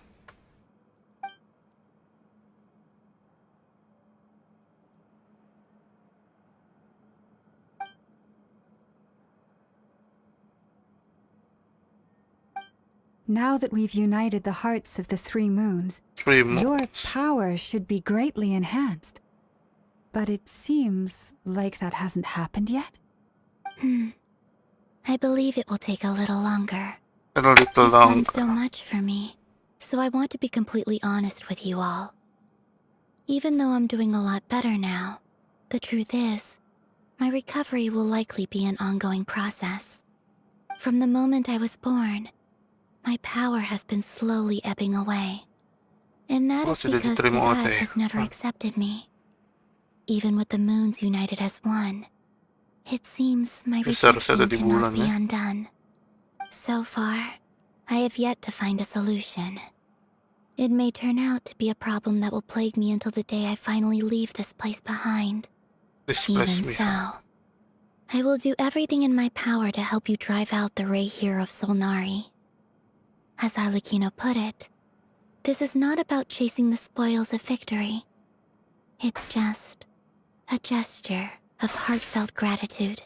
Now that we've united the hearts of the three moons, your power should be greatly enhanced. But it seems like that hasn't happened yet. I believe it will take a little longer. A little You've done longer. so much for me, so I want to be completely honest with you all. Even though I'm doing a lot better now, the truth is, my recovery will likely be an ongoing process. From the moment I was born, my power has been slowly ebbing away. And that is because Dad has never accepted me. Even with the moons united as one, it seems my rejection cannot be undone. So far, I have yet to find a solution. It may turn out to be a problem that will plague me until the day I finally leave this place behind. Even so, I will do everything in my power to help you drive out the Ray here of Solnari. As Arlecchino put it, this is not about chasing the spoils of victory. It's just a gesture of heartfelt gratitude.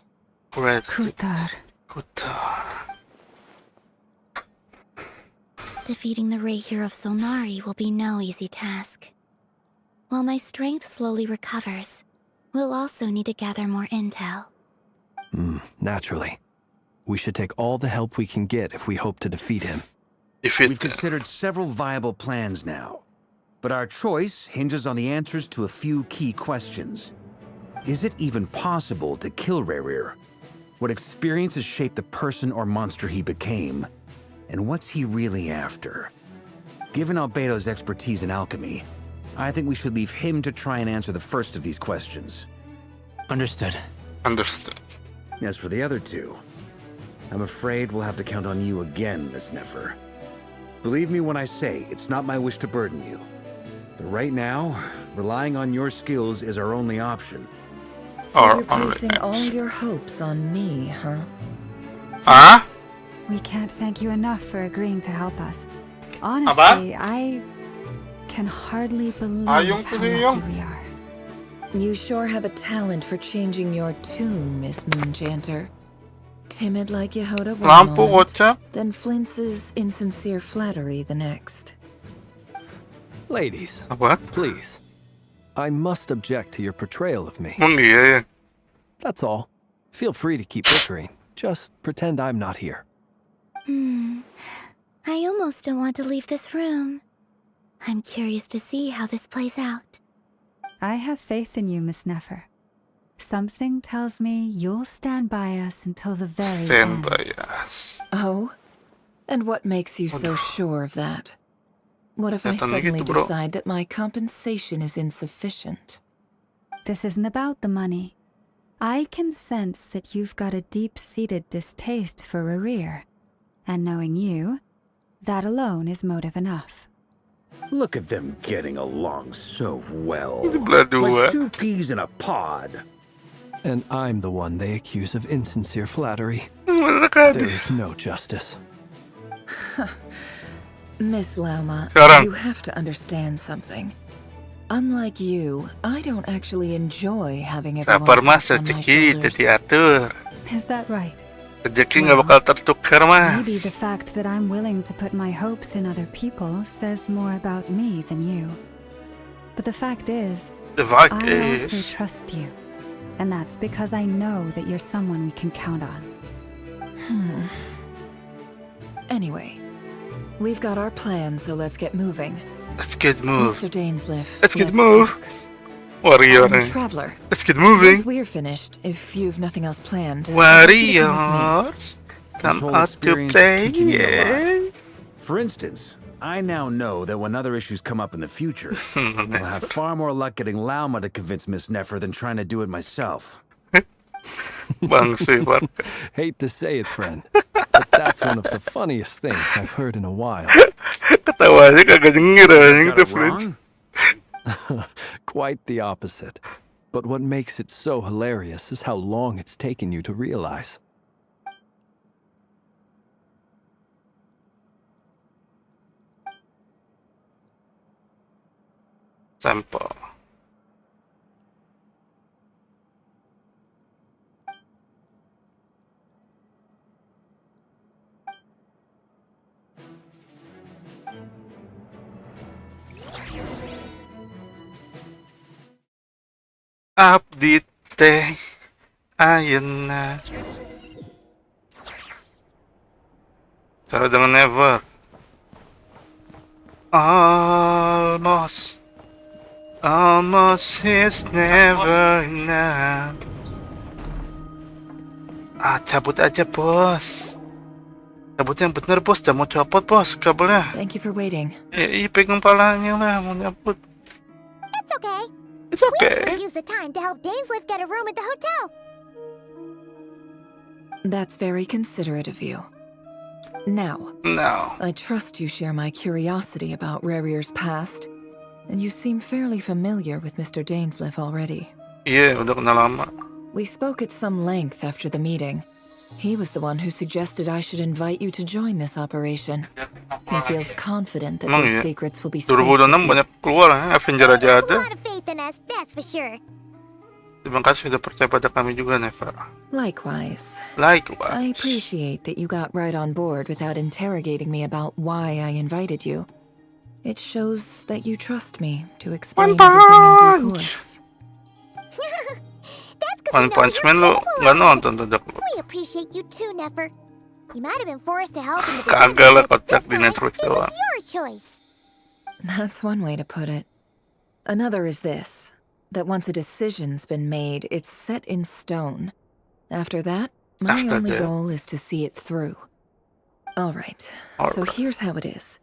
Kutar. Defeating the Ray here of Solnari will be no easy task. While my strength slowly recovers, we'll also need to gather more intel. Naturally. We should take all the help we can get if we hope to defeat him. We've considered several viable plans now, but our choice hinges on the answers to a few key questions. Is it even possible to kill Rerir? What experiences shaped the person or monster he became? And what's he really after? Given Albedo's expertise in alchemy, I think we should leave him to try and answer the first of these questions. Understood. Understood. As for the other two, I'm afraid we'll have to count on you again, Miss Nefer. Believe me when I say it's not my wish to burden you. But right now, relying on your skills is our only option. So you're placing all your hopes on me, huh? Huh? We can't thank you enough for agreeing to help us. Honestly, I can hardly believe how lucky we are. You sure have a talent for changing your tune, Miss Moonchanter. Timid like Yehoda one moment, then flinches insincere flattery the next. Ladies, please. I must object to your portrayal of me. That's all. Feel free to keep bickering. Just pretend I'm not here. I almost don't want to leave this room. I'm curious to see how this plays out. I have faith in you, Miss Nefer. Something tells me you'll stand by us until the very end. Oh? And what makes you so sure of that? What if I suddenly decide that my compensation is insufficient? This isn't about the money. I can sense that you've got a deep-seated distaste for Rerir. And knowing you, that alone is motive enough. Look at them getting along so well. Like two peas in a pod. And I'm the one they accuse of insincere flattery. There is no justice. Miss Lauma, you have to understand something. Unlike you, I don't actually enjoy having everyone on my shoulders. Is that right? Rezeki nggak bakal tertukar, Mas. Maybe the fact that I'm willing to put my hopes in other people says more about me than you. But the fact is, I also trust you. And that's because I know that you're someone we can count on. Anyway, we've got our plan, so let's get moving. Let's get moved. Mr. Dainsleif, Let's get moved. Warrior. I'm Traveler. Let's get moving. Once we're finished, if you've nothing else planned, I'd like you to come with me. Warriors, This come whole out to experience play. is teaching me a lot. Yeah. For instance, I now know that when other issues come up in the future, I'll have far more luck getting Lauma to convince Miss Nefer than trying to do it myself. Hate to say it, friend, but that's one of the funniest things I've heard in a while. Ketawanya kagak nyengir Got it wrong? Quite the opposite. But what makes it so hilarious is how long it's taken you to realize. Sample. Update teh. Ayun na. Cara dengan never. Almost is never enough. Cabut aja, bos. Cabut yang bener, bos. Jangan mau copot, bos, kabelnya. Thank you for waiting. Ya, pegang palanya lah, mau nyabut. It's okay. It's okay. We use the time to help Dainsleif get a room at the hotel. That's very considerate of you. Now, I trust you share my curiosity about Rarier's past, and you seem fairly familiar with Mr. Dainsleif already. Iya, udah kenal lama. We spoke at some length after the meeting. He was the one who suggested I should invite you to join this operation. He feels confident that these secrets will be safe. 2006 banyak keluar, Avenger aja ada. A lot of faith in us, that's for sure. Terima kasih sudah percaya pada kami juga, Never. Likewise. I appreciate that you got right on board without interrogating me about why I invited you. It shows that you trust me to explain everything in due course. One Punch Man lo nggak nonton tuh, Dok. We appreciate you too, Nefer. You might have been forced to help in the Kagak lah, kocak di Netflix It doang. was your choice. That's one way to put it. Another is this, that once a decision's been made, it's set in stone. After that, my only goal is to see it through. All right, so here's how it is.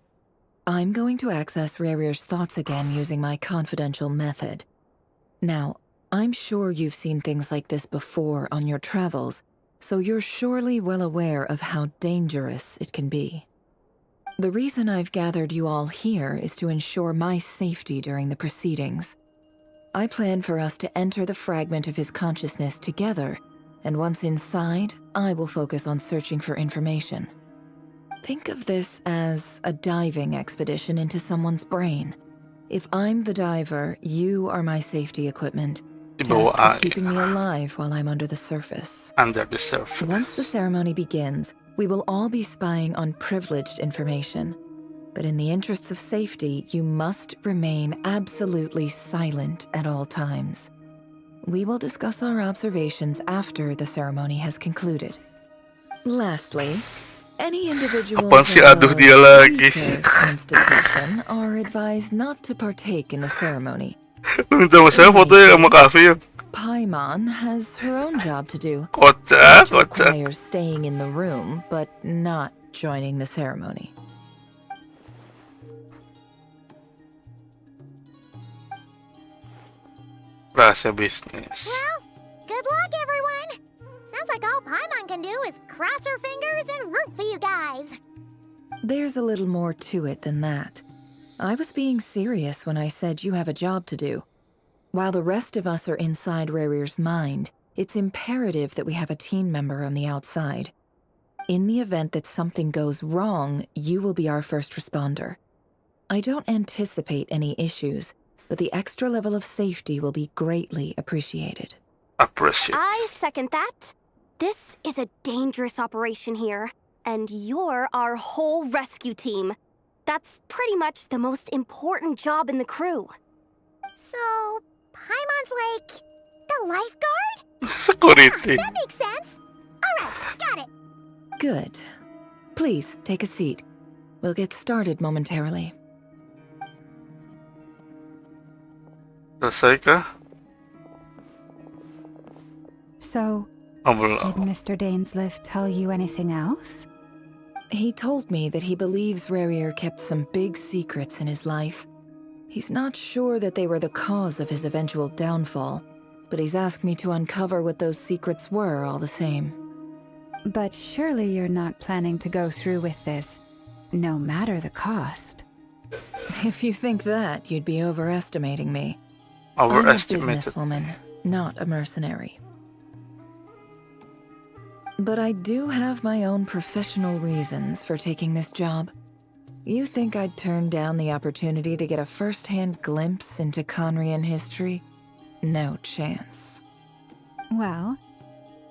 I'm going to access Rarier's thoughts again using my confidential method. Now, I'm sure you've seen things like this before on your travels, so you're surely well aware of how dangerous it can be. The reason I've gathered you all here is to ensure my safety during the proceedings. I plan for us to enter the fragment of his consciousness together, and once inside, I will focus on searching for information. Think of this as a diving expedition into someone's brain. If I'm the diver, you are my safety equipment, tasked with keeping me alive while I'm under the surface. Under the surface. Once the ceremony begins, we will all be spying on privileged information. But in the interests of safety, you must remain absolutely silent at all times. We will discuss our observations after the ceremony has concluded. Lastly, any individuals of a weaker constitution are advised not to partake in the ceremony. Paimon has her own job to do. It requires staying in the room, but not joining the ceremony. Rasa business. Well, good luck, everyone. Sounds like all Paimon can do is cross her fingers and root for you guys. There's a little more to it than that. I was being serious when I said you have a job to do. While the rest of us are inside Rarier's mind, it's imperative that we have a team member on the outside. In the event that something goes wrong, you will be our first responder. I don't anticipate any issues, but the extra level of safety will be greatly appreciated. I second that. This is a dangerous operation here, and you're our whole rescue team. That's pretty much the most important job in the crew. So, Paimon's like the lifeguard? Security. That makes sense. Alright, got it. Good. Please, take a seat. We'll get started momentarily. Selesai kah? So, belum. did Mr. Dainsliff tell you anything else? He told me that he believes Rarier kept some big secrets in his life. He's not sure that they were the cause of his eventual downfall, but he's asked me to uncover what those secrets were all the same. But surely you're not planning to go through with this, no matter the cost. If you think that, you'd be overestimating me. Overestimated. I'm a businesswoman, not a mercenary. But I do have my own professional reasons for taking this job. You think I'd turn down the opportunity to get a first-hand glimpse into Conrian history? No chance. Well,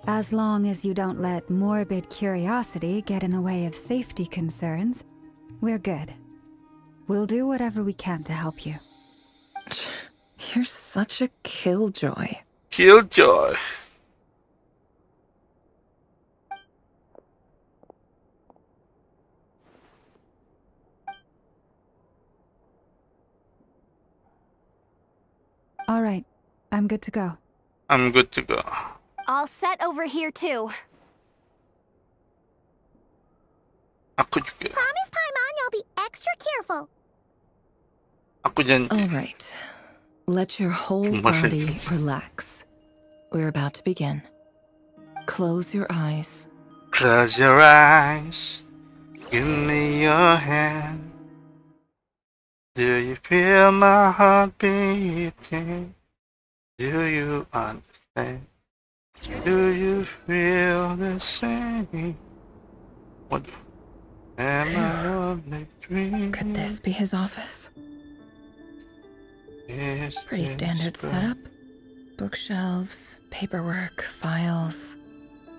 as long as you don't let morbid curiosity get in the way of safety concerns, we're good. We'll do whatever we can to help you. You're such a killjoy. Killjoy. All right, I'm good to go. I'm good to go. All set over here too. Aku juga. Promise, Paimon, you'll be extra careful. Aku janji. All right. Let your whole body relax. We're about to begin. Close your eyes. Close your eyes. Give me your hand. Do you feel my heart beating? Do you understand? Do you feel the same? What am I only dreaming? Could this be his office? Pretty standard setup. Bookshelves, paperwork, files.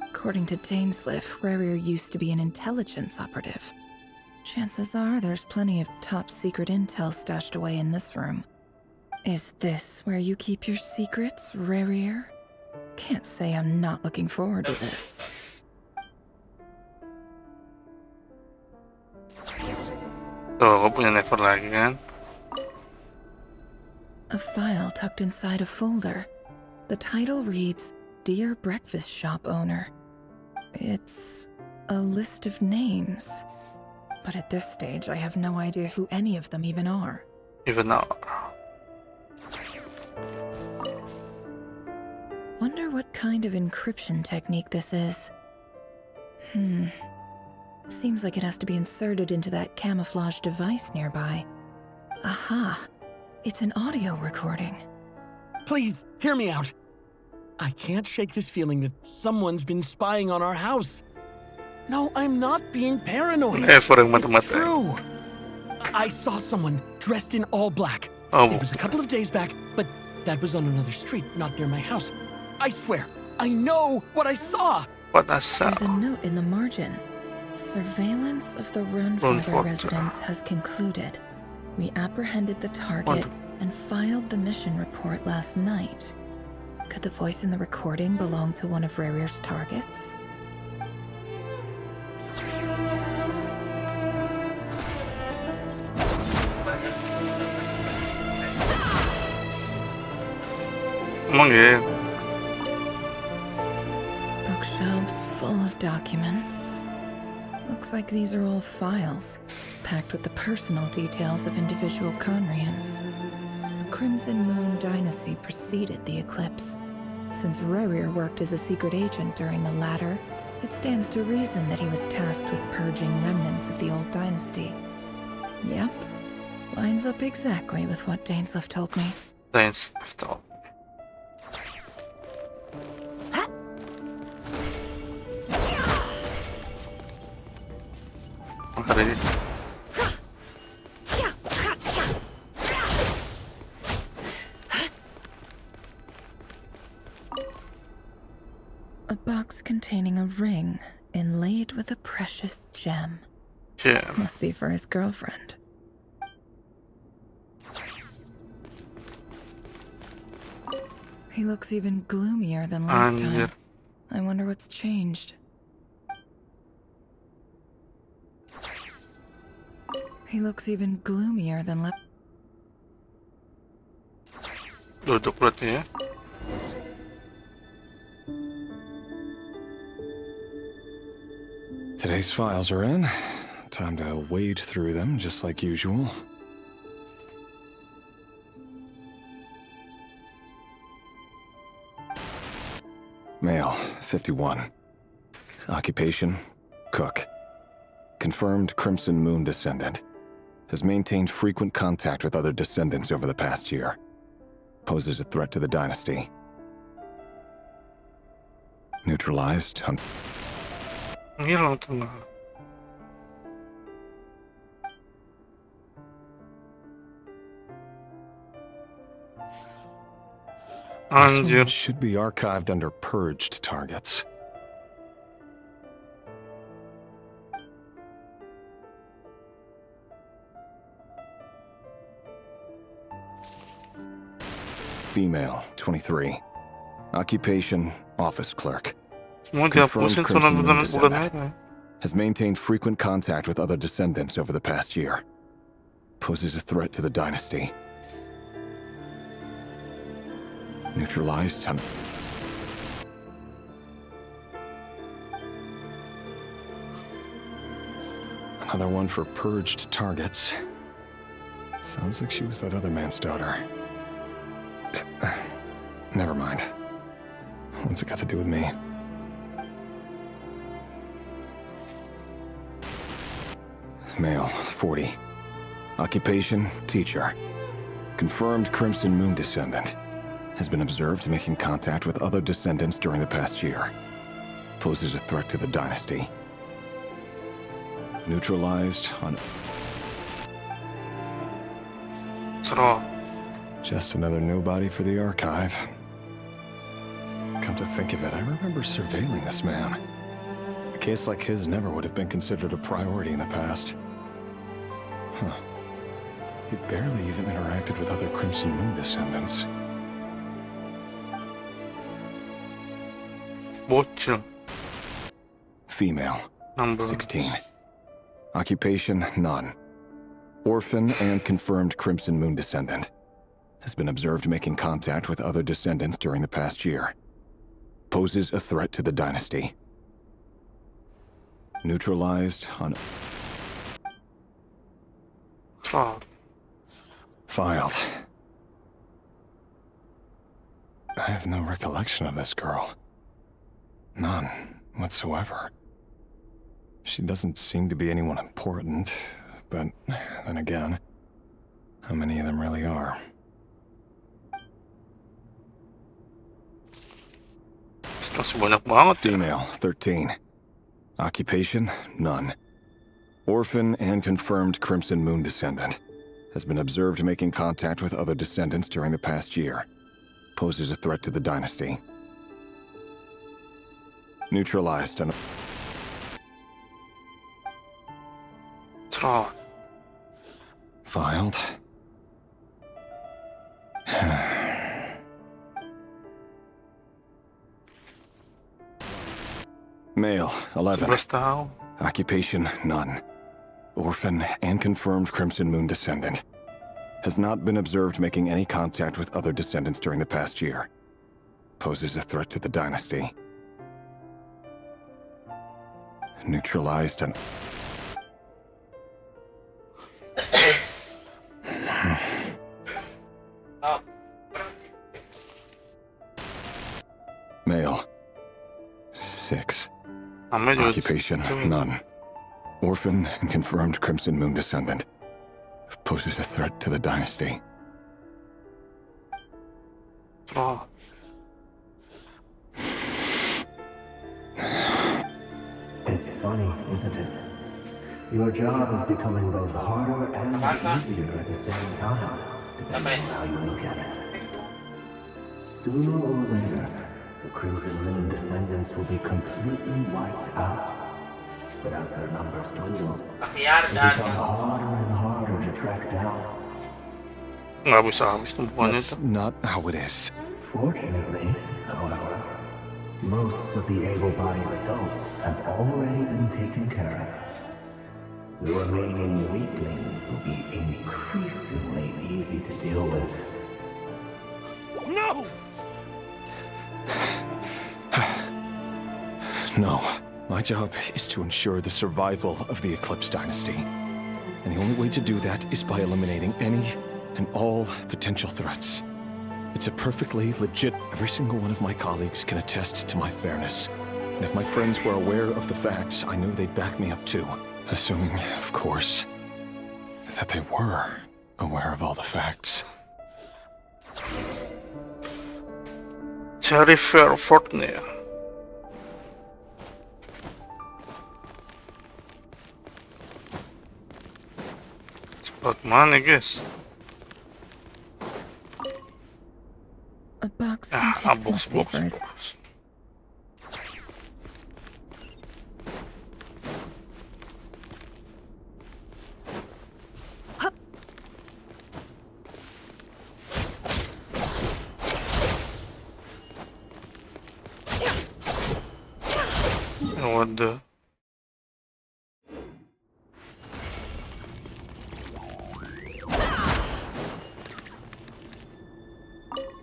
According to Dainsliff, Rarier used to be an intelligence operative. Chances are there's plenty of top-secret intel stashed away in this room. Is this where you keep your secrets, Rarier? Can't say I'm not looking forward to this. Tuh, aku punya never lagi kan? A file tucked inside a folder. The title reads, Dear Breakfast Shop Owner. It's a list of names. But at this stage, I have no idea who any of them even are. Even now. Wonder what kind of encryption technique this is. Seems like it has to be inserted into that camouflage device nearby. Aha! It's an audio recording. Please, hear me out. I can't shake this feeling that someone's been spying on our house. No, I'm not being paranoid. It's true. I saw someone dressed in all black. It was a couple of days back, but that was on another street, not near my house. I swear, I know what I saw. What I saw. There's a note in the margin. Surveillance of the Runfather residence has concluded. We apprehended the target and filed the mission report last night. Could the voice in the recording belong to one of Rarier's targets? Bookshelves full of documents. Looks like these are all files, packed with the personal details of individual Conrians. The Crimson Moon dynasty preceded the eclipse. Since Rarier worked as a secret agent during the latter, it stands to reason that he was tasked with purging remnants of the old dynasty. Yep, lines up exactly with what Dainsliff told me. Dainsliff told me. A box containing a ring inlaid with a precious gem. Must be for his girlfriend. He looks even gloomier than last time. I wonder what's changed. He looks even gloomier than Duduk berarti ya. Today's files are in. Time to wade through them just like usual. Male, 51. Occupation, cook. Confirmed Crimson Moon descendant. Has maintained frequent contact with other descendants over the past year. Poses a threat to the dynasty. Neutralized. This one should be archived under purged targets. Female, 23. Occupation, office clerk. Confirmed Crimson Moon descendant. Has maintained frequent contact with other descendants over the past year. Poses a threat to the dynasty. Neutralized. Another one for purged targets. Sounds like she was that other man's daughter. Never mind. What's it got to do with me? Male, 40. Occupation, teacher. Confirmed Crimson Moon descendant. Has been observed making contact with other descendants during the past year. Poses a threat to the dynasty. Neutralized on... Just another nobody for the archive. Come to think of it, I remember surveilling this man. A case like his never would have been considered a priority in the past. Huh. He barely even interacted with other Crimson Moon descendants. Female, 16. Occupation, none. Orphan and confirmed Crimson Moon descendant. Has been observed making contact with other descendants during the past year. Poses a threat to the dynasty. Neutralized on... Filed. I have no recollection of this girl. None whatsoever. She doesn't seem to be anyone important, but then again, how many of them really are? Female, 13. Occupation, none. Orphan and confirmed Crimson Moon descendant. Has been observed making contact with other descendants during the past year. Poses a threat to the dynasty. Neutralized on... Filed. Male, 11. Occupation, none. Orphan and confirmed Crimson Moon descendant. Has not been observed making any contact with other descendants during the past year. Poses a threat to the dynasty. Neutralized and... Male, 6. Occupation, none. Orphan and confirmed Crimson Moon descendant. Poses a threat to the dynasty. It's funny, isn't it? Your job is becoming both harder and easier at the same time, depending on how you look at it. Sooner or later, the Crimson Moon descendants will be completely wiped out. But as their numbers dwindle, they become harder and harder to track down. That's not how it is. Fortunately, however, most of the able-bodied adults have already been taken care of. The remaining weaklings will be increasingly easy to deal with. No! No. My job is to ensure the survival of the Eclipse Dynasty. And the only way to do that is by eliminating any and all potential threats. It's a perfectly legit... Every single one of my colleagues can attest to my fairness. And if my friends were aware of the facts, I know they'd back me up too. Assuming, of course, that they were aware of all the facts. Cari Fairfortnya. Spot mana, guys? A box box. What the?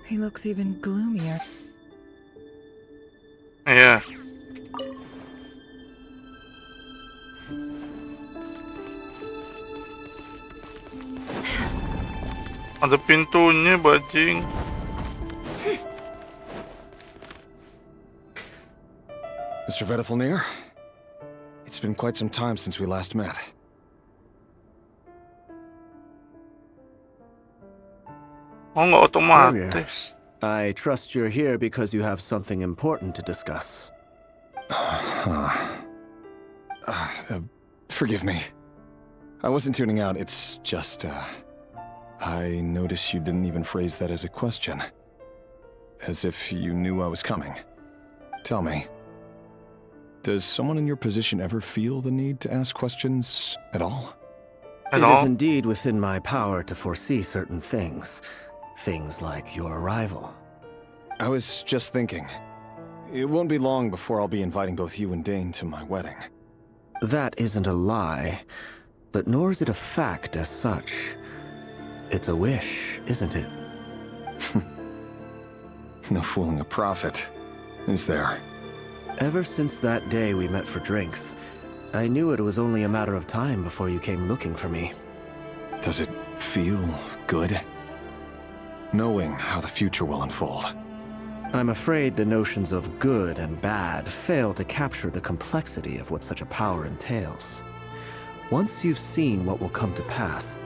He looks even gloomier. Yeah. Ada pintunya, bajing. Mr. Vedifalnir, it's been quite some time since we last met. Oh, nggak otomatis. I trust you're here because you have something important to discuss. Forgive me. I wasn't tuning out, it's just, I noticed you didn't even phrase that as a question. As if you knew I was coming. Tell me, does someone in your position ever feel the need to ask questions at all? It is indeed within my power to foresee certain things. Things like your arrival. I was just thinking. It won't be long before I'll be inviting both you and Dane to my wedding. That isn't a lie, but nor is it a fact as such. It's a wish, isn't it? No fooling a prophet, is there? Ever since that day we met for drinks, I knew it was only a matter of time before you came looking for me. Does it feel good? Knowing how the future will unfold. I'm afraid the notions of good and bad fail to capture the complexity of what such a power entails. Once you've seen what will come to pass,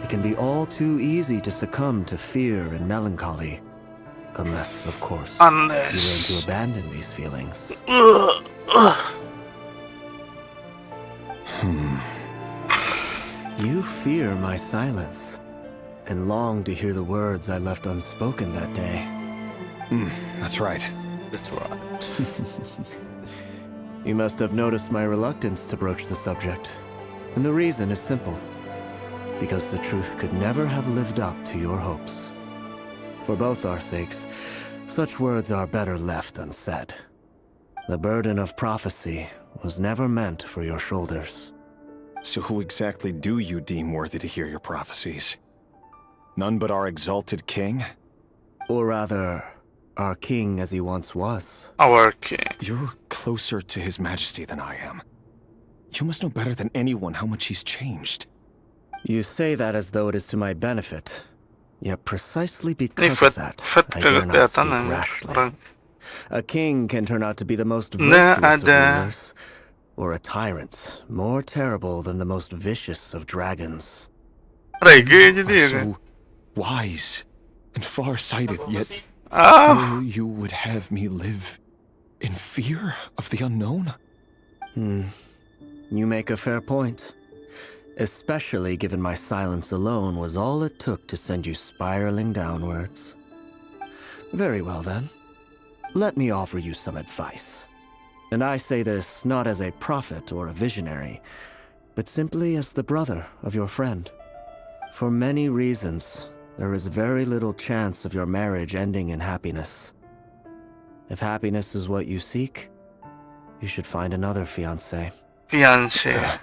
it can be all too easy to succumb to fear and melancholy. Unless, of course, you learn to abandon these feelings. You fear my silence, and long to hear the words I left unspoken that day. That's right. That's right. You must have noticed my reluctance to broach the subject, and the reason is simple. Because the truth could never have lived up to your hopes. For both our sakes, such words are better left unsaid. The burden of prophecy was never meant for your shoulders. So who exactly do you deem worthy to hear your prophecies? None but our exalted king? Or rather, our king as he once was. Our king. You're closer to his majesty than I am. You must know better than anyone how much he's changed. You say that as though it is to my benefit. Yet precisely because of that, I dare not speak rashly. A king can turn out to be the most virtuous of rulers, or a tyrant more terrible than the most vicious of dragons. So wise and far-sighted, yet still you would have me live in fear of the unknown? You make a fair point. Especially given my silence alone was all it took to send you spiraling downwards. Very well then. Let me offer you some advice. And I say this not as a prophet or a visionary, but simply as the brother of your friend. For many reasons, there is very little chance of your marriage ending in happiness. If happiness is what you seek, you should find another fiancé. Fiancé.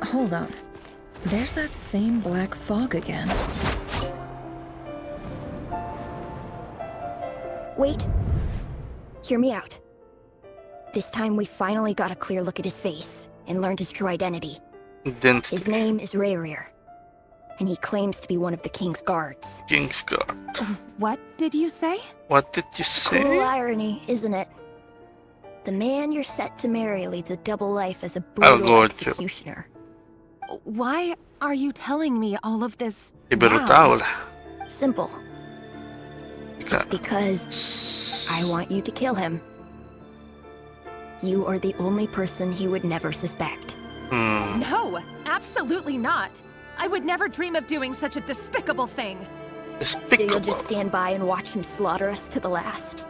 Hold on. There's that same black fog again. Wait, Hear me out. This time we finally got a clear look at his face and learned his true identity. His name is Rayrir, and he claims to be one of the King's guards. King's guard. What did you say? What did you say? Cruel irony, isn't it? The man you're set to marry leads a double life as a brutal executioner. Why are you telling me all of this now? Simple. It's because I want you to kill him. You are the only person he would never suspect. No, absolutely not. I would never dream of doing such a despicable thing. So you'll just stand by and watch him slaughter us to the last?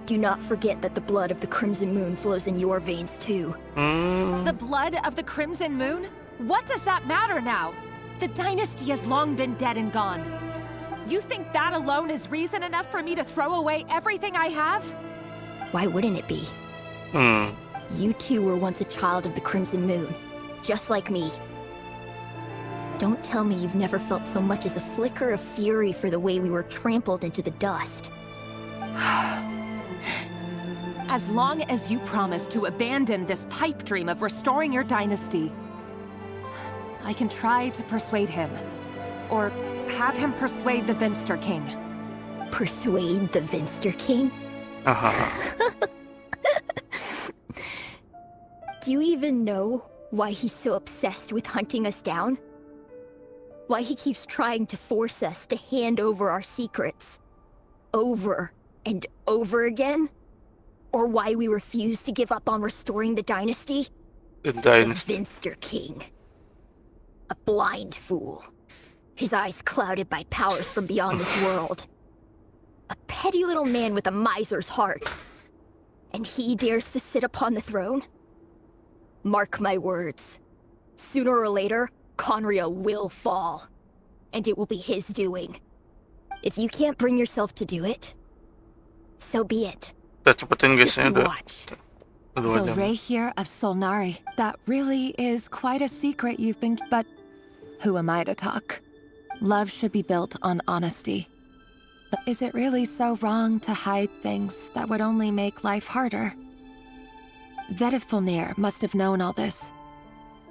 Do not forget that the blood of the Crimson Moon flows in your veins too. The blood of the Crimson Moon? What does that matter now? The dynasty has long been dead and gone. You think that alone is reason enough for me to throw away everything I have? Why wouldn't it be? You two were once a child of the Crimson Moon, just like me. Don't tell me you've never felt so much as a flicker of fury for the way we were trampled into the dust. As long as you promise to abandon this pipe dream of restoring your dynasty, I can try to persuade him. Or have him persuade the Vinster King. Persuade the Vinster King? Do you even know why he's so obsessed with hunting us down? Why he keeps trying to force us to hand over our secrets over and over again? Or why we refuse to give up on restoring the dynasty? The dynasty. The Vinster King. A blind fool. His eyes clouded by powers from beyond this world. A petty little man with a miser's heart. And he dares to sit upon the throne? Mark my words. Sooner or later, Conria will fall. And it will be his doing. If you can't bring yourself to do it, so be it. Just watch. The Rayrir of Solnari. That really is quite a secret you've been... But who am I to talk? Love should be built on honesty. But is it really so wrong to hide things that would only make life harder? Vedifulnir must have known all this.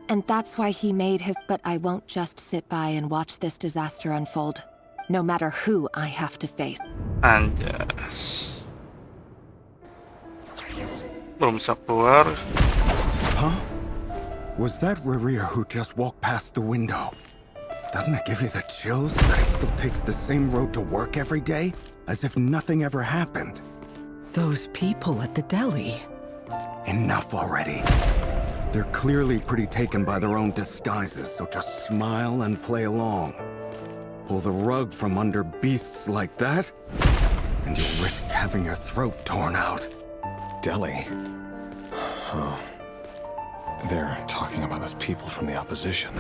And that's why he made his... But I won't just sit by and watch this disaster unfold. No matter who I have to face. And belum bisa keluar. Huh? Was that Rayrir who just walked past the window? Doesn't it give you the chills that he still takes the same road to work every day? As if nothing ever happened. Those people at the deli. Enough already. They're clearly pretty taken by their own disguises, so just smile and play along. Pull the rug from under beasts like that, and you risk having your throat torn out. Deli? Oh. They're talking about those people from the opposition.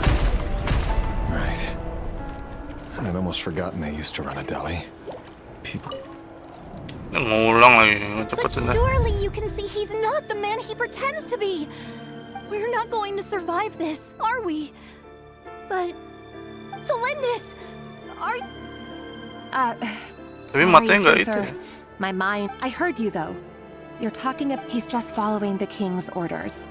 Right. I'd almost forgotten they used to run a deli. People... But surely you can see he's not the man he pretends to be! We're not going to survive this, are we? But... Felindis! Sorry, Uther. My mind... I heard you, though. You're talking of... He's just following the King's orders.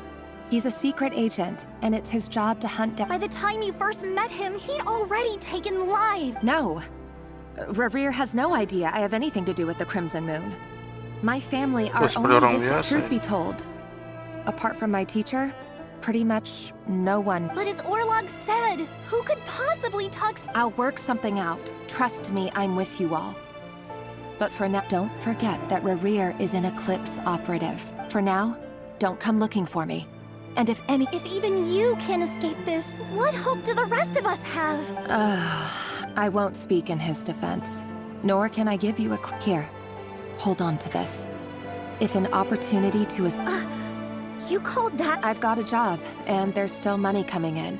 He's a secret agent, and it's his job to hunt down... By the time you first met him, he'd already taken lives! No. Rayrir has no idea I have anything to do with the Crimson Moon. My family are only distant, truth be told. Apart from my teacher, pretty much no one. But as Orlog said, who could possibly talk... I'll work something out. Trust me, I'm with you all. But for now, don't forget that Rayrir is an Eclipse operative. For now, don't come looking for me. And if even you can't escape this, what hope do the rest of us have? I won't speak in his defense. Nor can I give you a Here, hold on to this. If an opportunity to you called that... I've got a job, and there's still money coming in.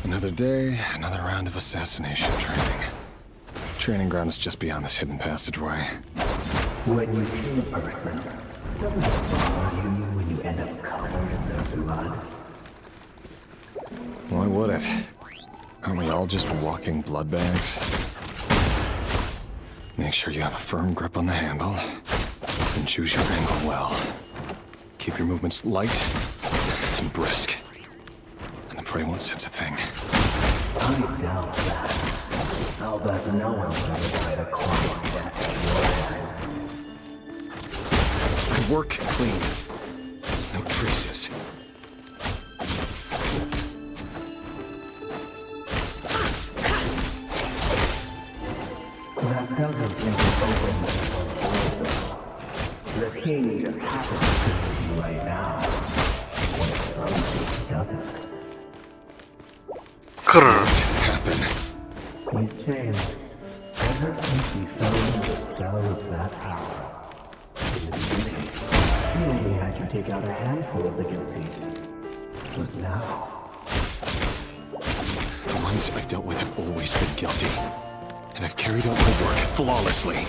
Another day, another round of assassination training. Training ground is just beyond this hidden passageway. When you kill a person, Doesn't it bother you when you end up covered in their blood? Why would it? Aren't we all just walking blood bags? Make sure you have a firm grip on the handle, and choose your angle well. Keep your movements light and brisk, and the prey won't sense a thing. I doubt that. I'll bet no one's gonna try to climb that I work clean. No traces. That doesn't make it open the door. The king just happens to be you right now. What if something doesn't? Correct. Happen. He's changed. Ever since he fell into the spell of that hour. In the beginning, he only had you take out a handful of the guilty. But now... The ones I've dealt with have always been guilty. And I've carried out my work flawlessly.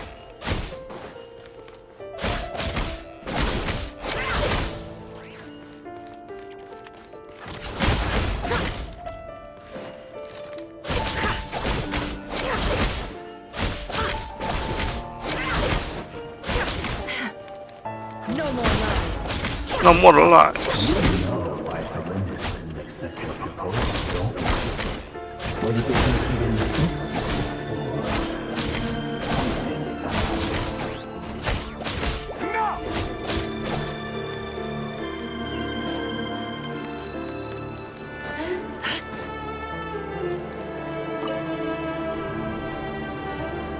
No more lies. You know why Horrendous didn't accept your proposal, don't you? Was it because he didn't think of it?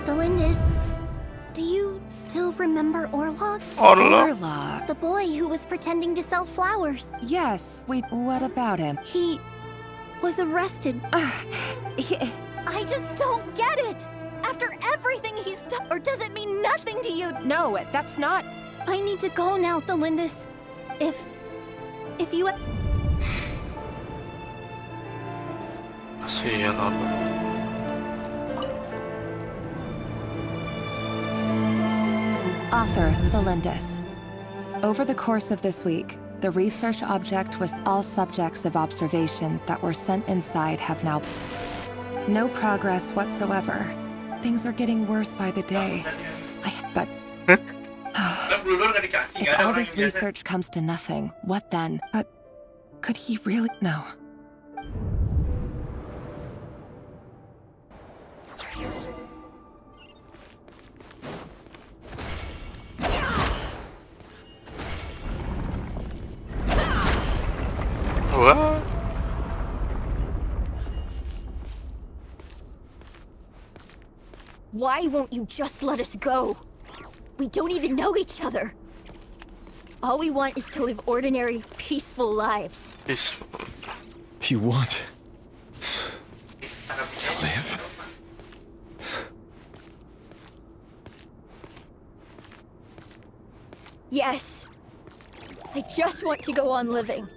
Delindis, do you still remember Orlog? Orlog? The boy who was pretending to sell flowers. Yes, what about him? He was arrested. I just don't get it! After everything he's done, or does it mean nothing to you? No, that's not... I need to go now, Delindis. If you... See you, Nod. Author, Zelindis. Over the course of this week, the research object was all subjects of observation that were sent inside have now... No progress whatsoever. Things are getting worse by the day. But... If all this research comes to nothing, what then? But... Could he really... No. What? Why won't you just let us go? We don't even know each other. All we want is to live ordinary, peaceful lives. Peaceful. You want to live? Yes. I just want to go on living.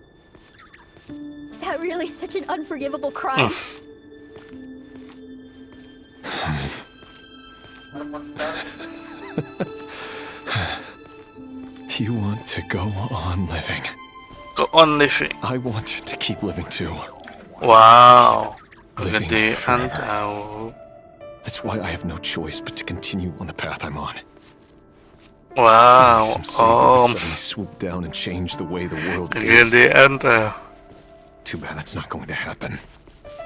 Is that really such an unforgivable crime? You want to go on living. Go on living. I want to keep living too. Wow. Living forever. That's why I have no choice but to continue on the path I'm on. Wow. Suddenly swoop down and change the way the world is. In the end, too bad that's not going to happen.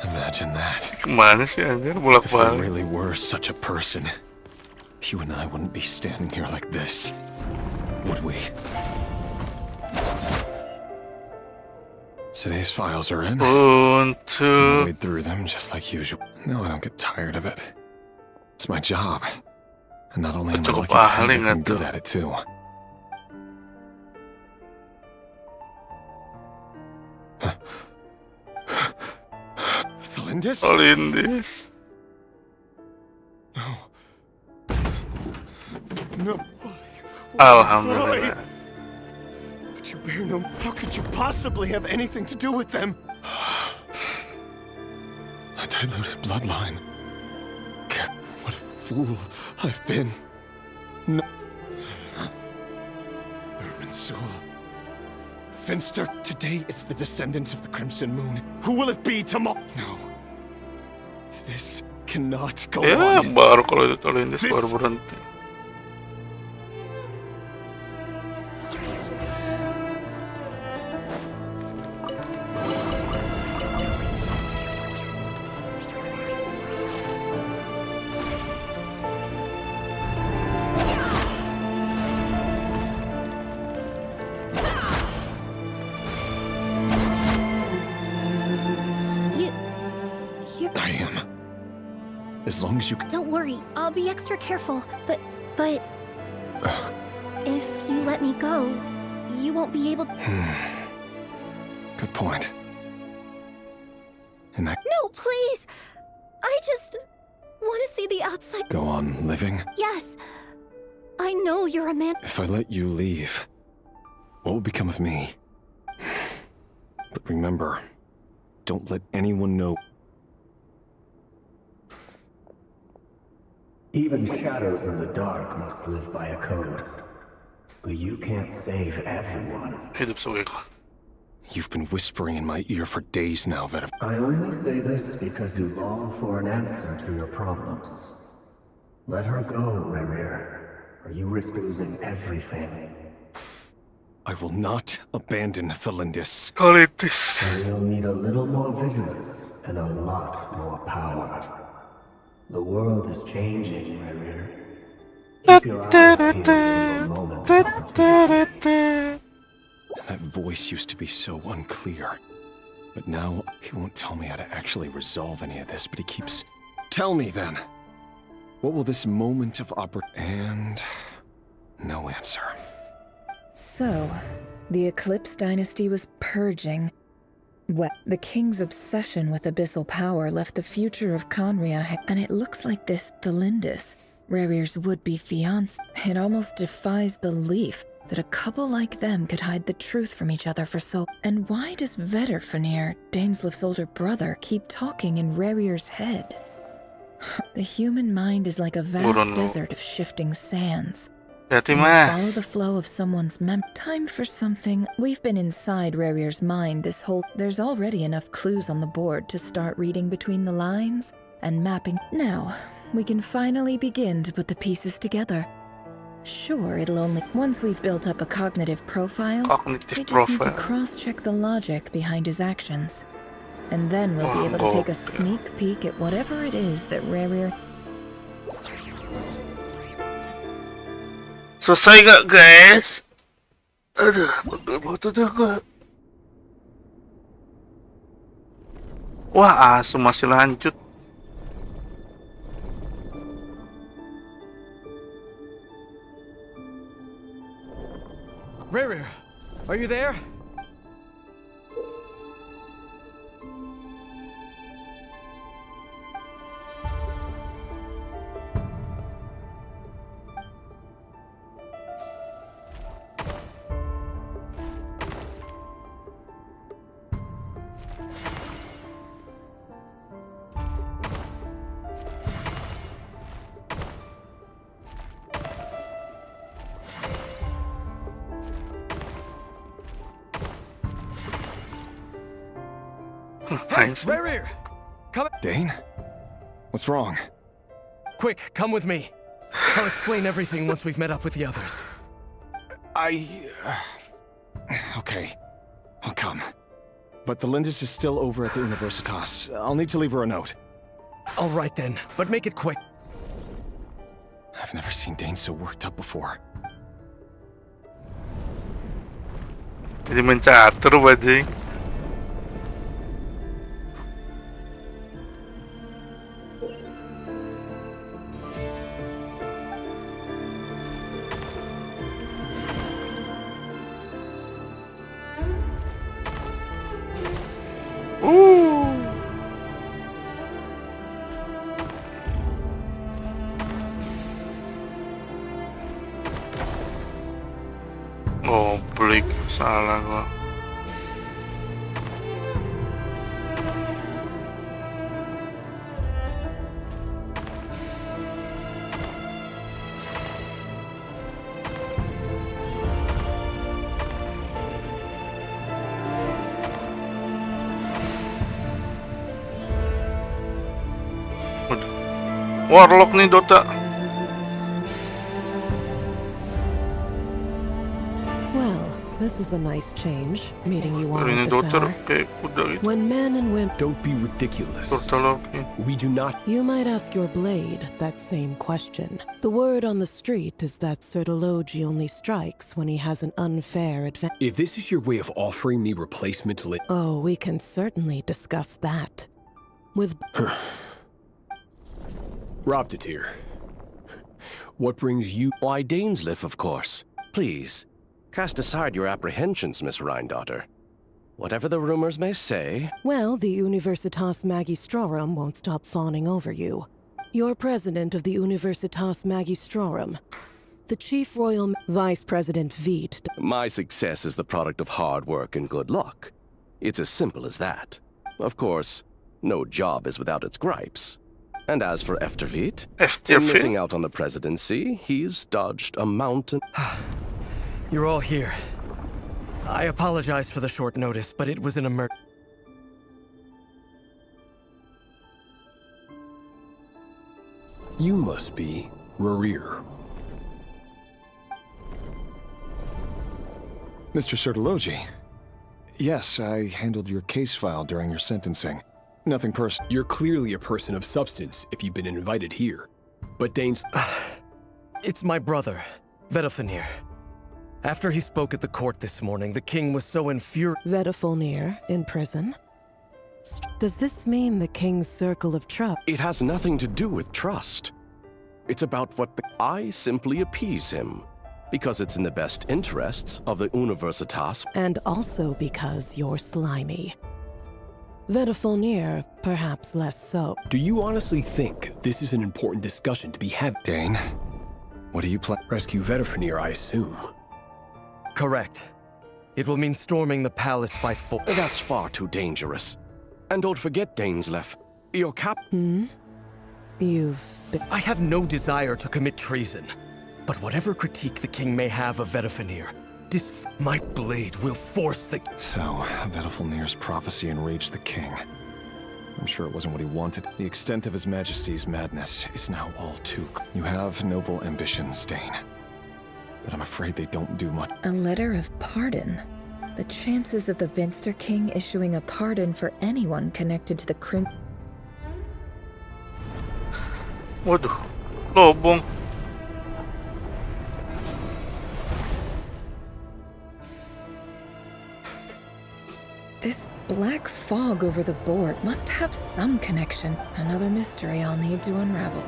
Imagine that. Kemana sih anjir bolak If there balik? really were such a person, you and I wouldn't be standing here like this, would we? Today's files are in. One, two. Wade through them just like usual. No, I don't get tired of it. It's my job. And not only am I lucky to have it, I'm good at it too. Zelindis? Zelindis. No. No. Alhamdulillah. But you bear no... How could you possibly have anything to do with them? A diluted bloodline. What a fool I've been. No. They're Sul. Finster, today it's the descendants of the Crimson Moon. Who will it be tomorrow? No. This cannot go Ya, on. baru kalau ditulis baru berhenti. I am. As long as you can. Don't worry, I'll be extra careful. But if you let me go, you won't be able. Good point. And that. No, please. I just want to see the outside. Go on living? Yes. I know you're a man. If I let you leave, what will become of me? But remember, don't let anyone know. Even shadows in the dark must live by a code. But you can't save everyone. Hidup sebagai kau. You've been whispering in my ear for days now, Veta. I only say this because you long for an answer to your problems. Let her go, Rerir, or you risk losing everything. I will not abandon Thelindis. And you'll need a little more vigilance and a lot more power. The world is changing, Rerir. Keep your eyes peeled for your moment of opportunity. That voice used to be so unclear. But now, he won't tell me how to actually resolve any of this, but he keeps... Tell me, then! What will this moment of And... no answer. So, the Eclipse dynasty was purging. Well, the king's obsession with abyssal power left the future of Conria, and it looks like this Thelindis, Rerir's would-be fiancé. It almost defies belief that a couple like them could hide the truth from each other for so. And why does Vedderfanir, Daneslif's older brother, keep talking in Rerir's head? The human mind is like a vast desert of shifting sands. Follow the flow of someone's time for something. We've been inside Rerir's mind this whole. There's already enough clues on the board to start reading between the lines and mapping. Now, we can finally begin to put the pieces together. Sure, it'll only. Once we've built up a cognitive profile, we just need to cross-check the logic behind his actions. And then we'll be able to take a sneak peek at whatever it is that Rerir. Selesai gak guys? Aduh, betul-betul gue. Wah, asu masih lanjut. Rerir, are you there? Nice. Rerir! Come. Dane? What's wrong? Quick, come with me. I'll explain everything once we've met up with the others. Okay. I'll come. But the Lindis is still over at the Universitas. I'll need to leave her a note. All right then, but make it quick. I've never seen Dane so worked up before. Jadi mencatur bajing. Oh, break, salah gua. Warlock nih Dota. Well, this is a nice change, meeting you all Ini at this Dota hour. kayak kuda gitu. When men and women... Don't be ridiculous. We do not... You might ask your blade that same question. The word on the street is that Sir Delogi only strikes when he has an unfair advantage. If this is your way of offering me replacement... Oh, we can certainly discuss that. With... Robtatir. What brings you... Why, Dainsliff, of course. Please, cast aside your apprehensions, Miss Rhindaughter. Whatever the rumors may say... Well, the Universitas Magistrorum won't stop fawning over you. You're president of the Universitas Magistrorum. The Chief Royal Vice President Veet... My success is the product of hard work and good luck. It's as simple as that. Of course, no job is without its gripes. And as for Efterveet, in missing out on the presidency, he's dodged a mountain... You're all here. I apologize for the short notice, but it was an You must be Rarir. Mr. Sertologi. Yes, I handled your case file during your sentencing. Nothing personal. You're clearly a person of substance if you've been invited here. But Dane's... It's my brother, Vedafenir. After he spoke at the court this morning, the king was so infuriated... Vedafenir in prison? Does this mean the king's circle of trust? It has nothing to do with trust. It's about what I simply appease him. Because it's in the best interests of the Universitas. And also because you're slimy. Vedafenir, perhaps less so. Do you honestly think this is an important discussion to be having? Dane, what do you plan? Rescue Vedafenir, I assume. Correct. It will mean storming the palace by force. That's far too dangerous. And don't forget, Dainsleff, your You've been... I have no desire to commit treason. But whatever critique the king may have of Vedafenir, my blade will force the... So, Vedafenir's prophecy enraged the king. I'm sure it wasn't what he wanted. The extent of His Majesty's madness is now all too clear. You have noble ambitions, Dane. But I'm afraid they don't do much. A letter of pardon? The chances of the Vinster King issuing a pardon for anyone connected to the Waduh, lobong. This black fog over the board must have some connection. Another mystery I'll need to unravel.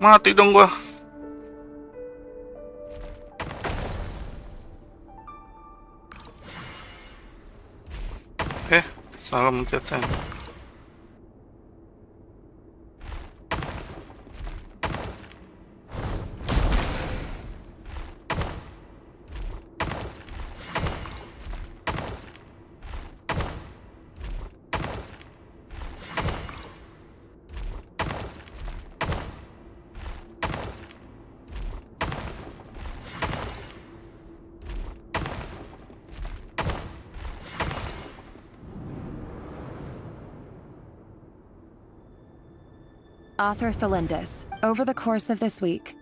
Mati dong gua. Salah mencetnya. Author Thelindis, over the course of this week,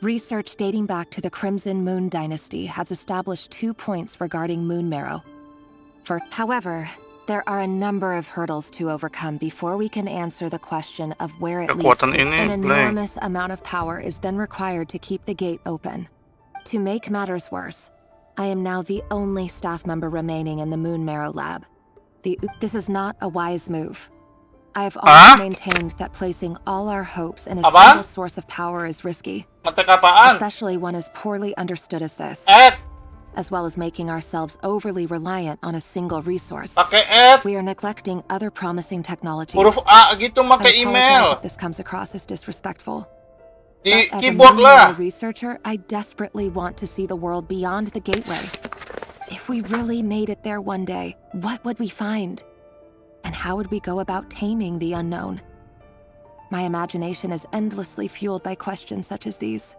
research dating back to the Crimson Moon Dynasty has established 2 points regarding moon marrow. However, there are a number of hurdles to overcome before we can answer the question of where it leads to. An enormous amount of power is then required to keep the gate open. To make matters worse, I am now the only staff member remaining in the moon marrow lab. This is not a wise move. I have always maintained that placing all our hopes in a single source of power is risky, especially one as poorly understood as this, as well as making ourselves overly reliant on a single resource. We are neglecting other promising technologies. Huruf A gitu make I apologize email. if this comes across as disrespectful. But as a Keyboard lah. Moon researcher, I desperately want to see the world beyond the gateway. If we really made it there one day, what would we find? And how would we go about taming the unknown? My imagination is endlessly fueled by questions such as these.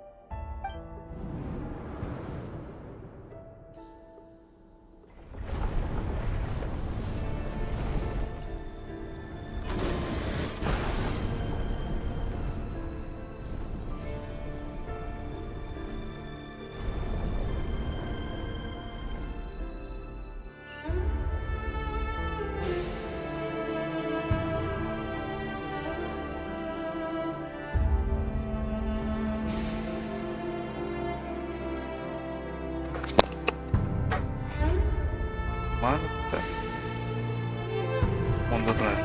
Mantap. Mundur lah.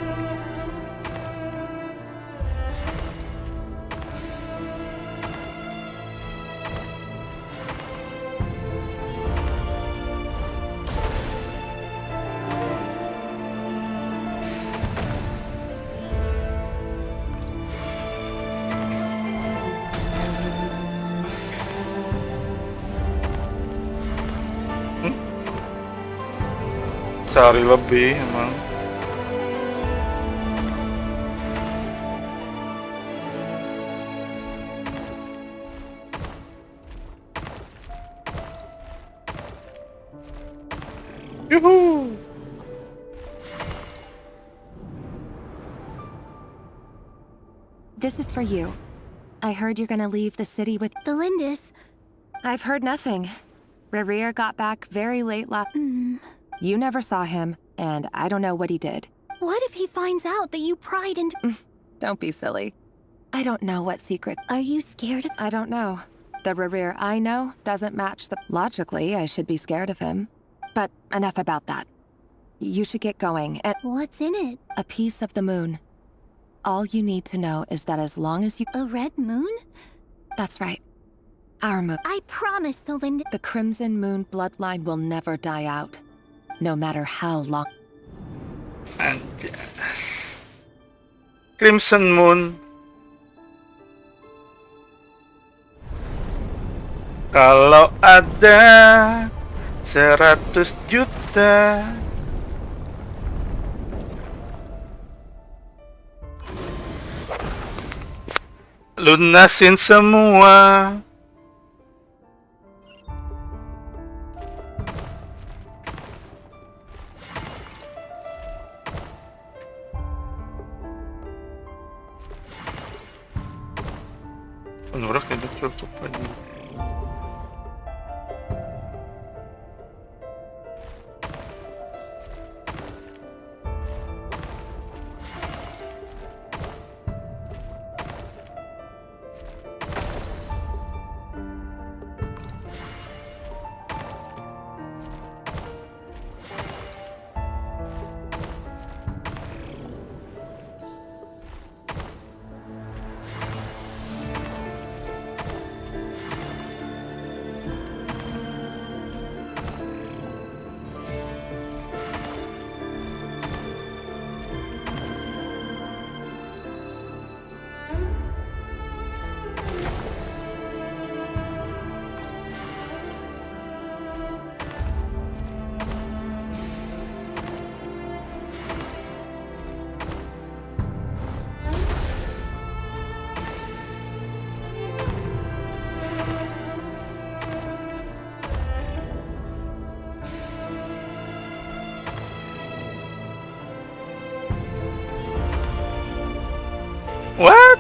Sehari lebih emang. Yuhu. This is for you. I heard you're gonna leave the city with the Lindis. I've heard nothing. Rerir got back very late last. You never saw him, and I don't know what he did. What if he finds out that you pried into... Don't be silly. I don't know what secret. Are you scared of... I don't know. The Rerir I know doesn't match the... Logically, I should be scared of him. But enough about that. You should get going, and... What's in it? A piece of the moon. All you need to know is that as long as you... A red moon? That's right. Our moon. I promise the Lindis... The Crimson Moon bloodline will never die out. No matter how long. Crimson Moon. Kalau ada 100 juta. Lunasin semua. Menurut itu cukup aja. What?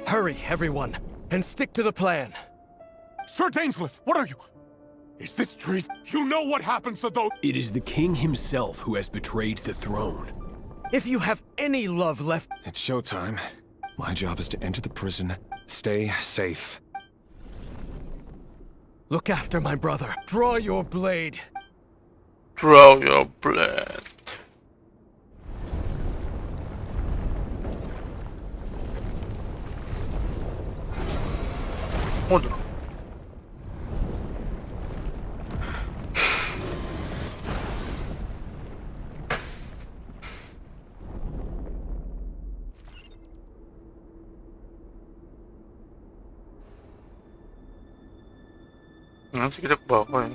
Hurry, everyone, and stick to the plan. Sir Dainsleif, what are you? Is this treason? You know what happens to those— It is the king himself who has betrayed the throne. If you have any love left— It's showtime. My job is to enter the prison, stay safe. Look after my brother. Draw your blade. Draw your blood. Udah. Nanti kita ke bawah ya.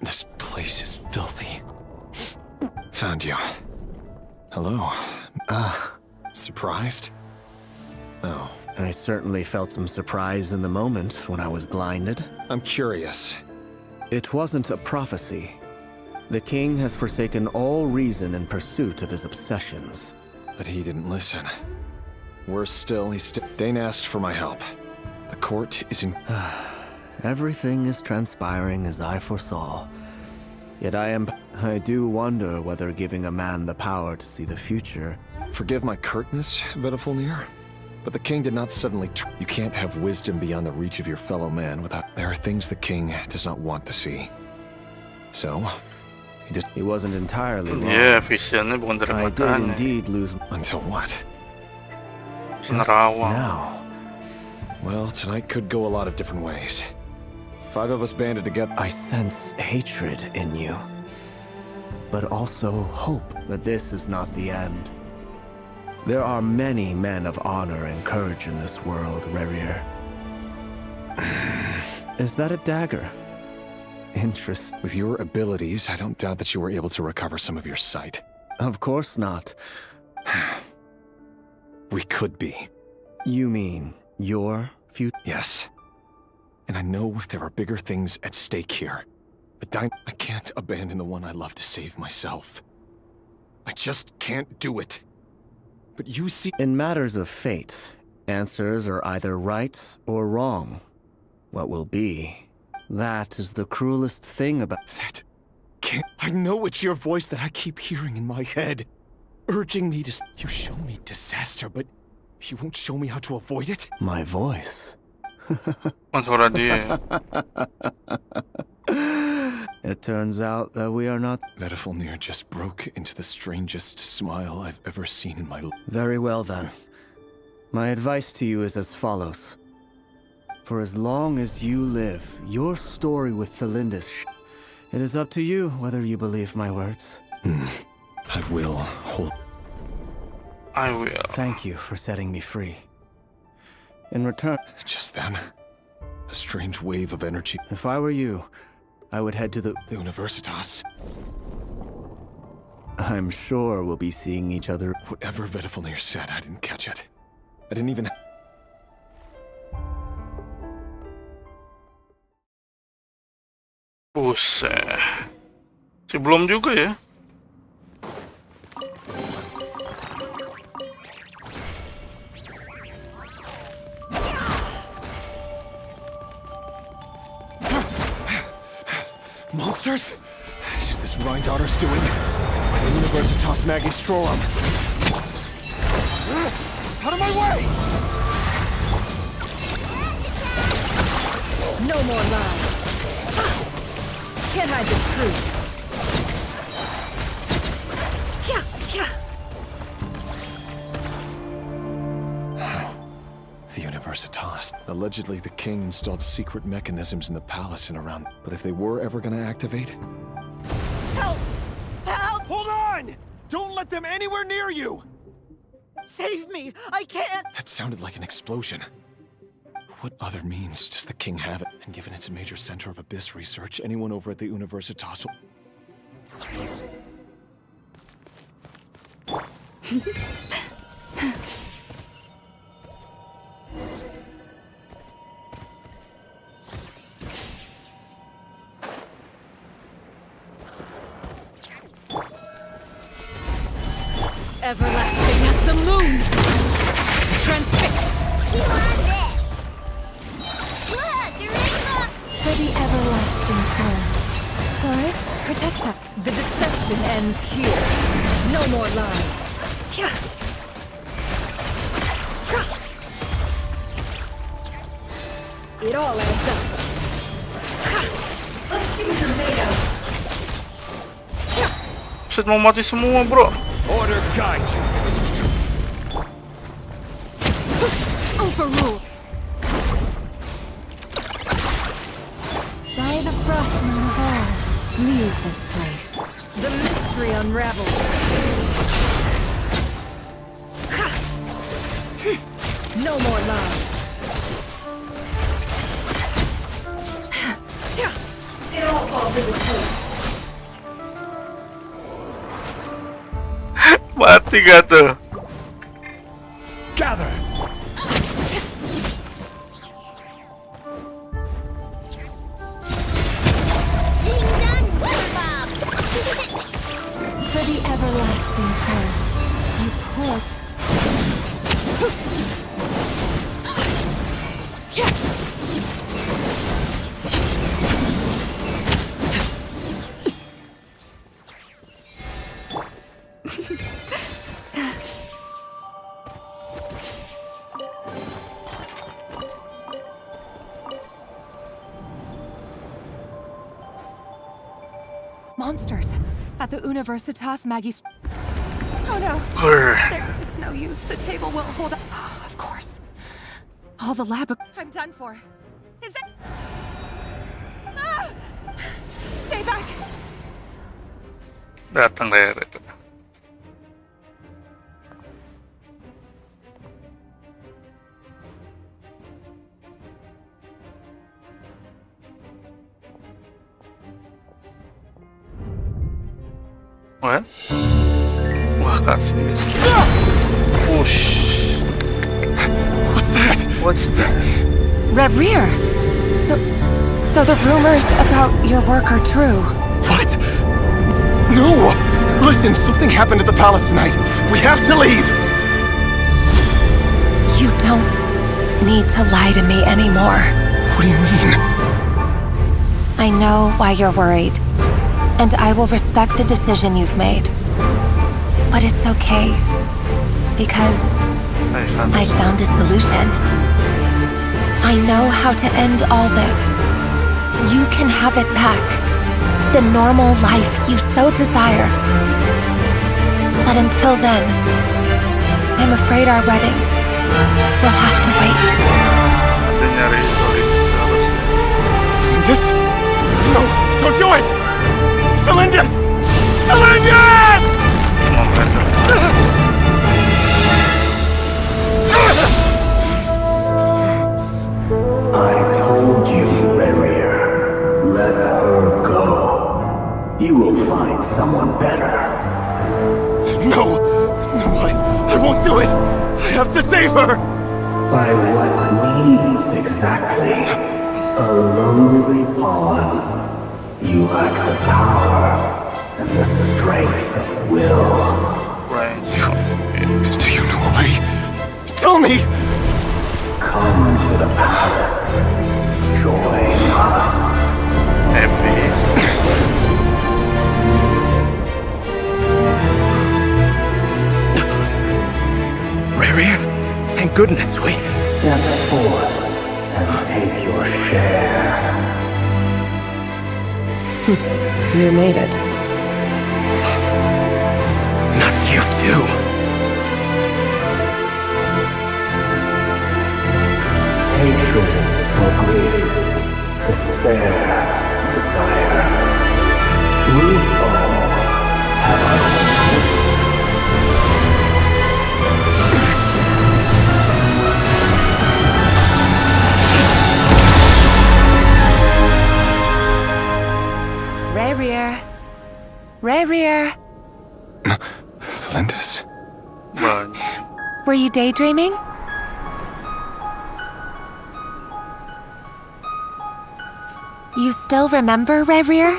This place is filthy. Found you. Hello. Surprised? Oh. I certainly felt some surprise in the moment when I was blinded. I'm curious. It wasn't a prophecy. The king has forsaken all reason in pursuit of his obsessions. But he didn't listen. Worse still, Dane asked for my help. The court is in... Everything is transpiring as I foresaw. Yet I do wonder whether giving a man the power to see the future... Forgive my curtness, Vedifulnir, but the king did not suddenly... You can't have wisdom beyond the reach of your fellow man without... There are things the king does not want to see. So, he wasn't entirely wrong. Yeah, visionnya bukan dari I did matanya. indeed lose... Until what? Just now. Well, tonight could go a lot of different ways. 5 of us banded together. I sense hatred in you, but also hope that this is not the end. There are many men of honor and courage in this world, Rerir. Is that a dagger? Interest. With your abilities, I don't doubt that you were able to recover some of your sight. Of course not. We could be. You mean your future? Yes. And I know there are bigger things at stake here. But I can't abandon the one I love to save myself. I just can't do it. But you see... In matters of fate, answers are either right or wrong. What will be, that is the cruelest thing about... That can't... I know it's your voice that I keep hearing in my head. Urging me to... You show me disaster, but you won't show me how to avoid it? My voice? It turns out that we are not... Vedifulnir just broke into the strangest smile I've ever seen in my life. Very well then. My advice to you is as follows. For as long as you live, your story with Thelindis... It is up to you whether you believe my words. I will hold... I will. Thank you for setting me free. In return... Just then, a strange wave of energy... If I were you, I would head to the Universitas. I'm sure we'll be seeing each other... Whatever Vedifulnir said, I didn't catch it. I didn't even... Buset. Belum juga ya. Monsters? Is this Rhine daughter's doing? By the Universitas Magistrorum. Out of my way! No more lies. Can't hide the truth. The Universitas. Allegedly, the king installed secret mechanisms in the palace and around. But if they were ever gonna activate... Help! Don't let them anywhere near you! Save me! I can't! That sounded like an explosion. What other means does the king have? And given it's a major center of abyss research, anyone over at the Universitas will... Everlasting as the moon! Transfix! For the everlasting curse. Forest, protect us. The deception ends here. No more lies. It all adds up. Let's see what you're made of. Shit, mau mati semua, bro. Order guide you. Overrule. By the frost moon of all, leave this place. The mystery unravels. No more lies. It all falls into place. Mati gak tuh? Gather. For the everlasting curse, you poor... Monsters at the Universitas Magis. Oh no! It's no use. The table won't hold up. Of course. All the lab. I'm done for. Is it? Ah! Stay back. Datang layar itu. What? Wah, kasih miskin. Whoosh. What's that? What's that? Red Rear. So the rumors about your work are true. What? No! Listen, something happened at the palace tonight. We have to leave! You don't need to lie to me anymore. What do you mean? I know why you're worried, and I will respect the decision you've made. But it's okay, because I found a solution. I know how to end all this. You can have it back. The normal life you so desire. But until then, I'm afraid our wedding will have to wait. Celindus? No, don't do it! Celindus! Celindus! I told you, Rarier. Let her go. You will find someone better. No! No, I won't do it! I have to save her! By what means exactly? A lonely pawn. You lack the power and the strength of will. Do you know a way? Tell me! Come to the palace. Join us. Rarier, thank goodness we... Step forth and take your share. You made it. Not you too. Hatred or grief, despair, desire. We all have our own. Were you daydreaming? You still remember, Rerir?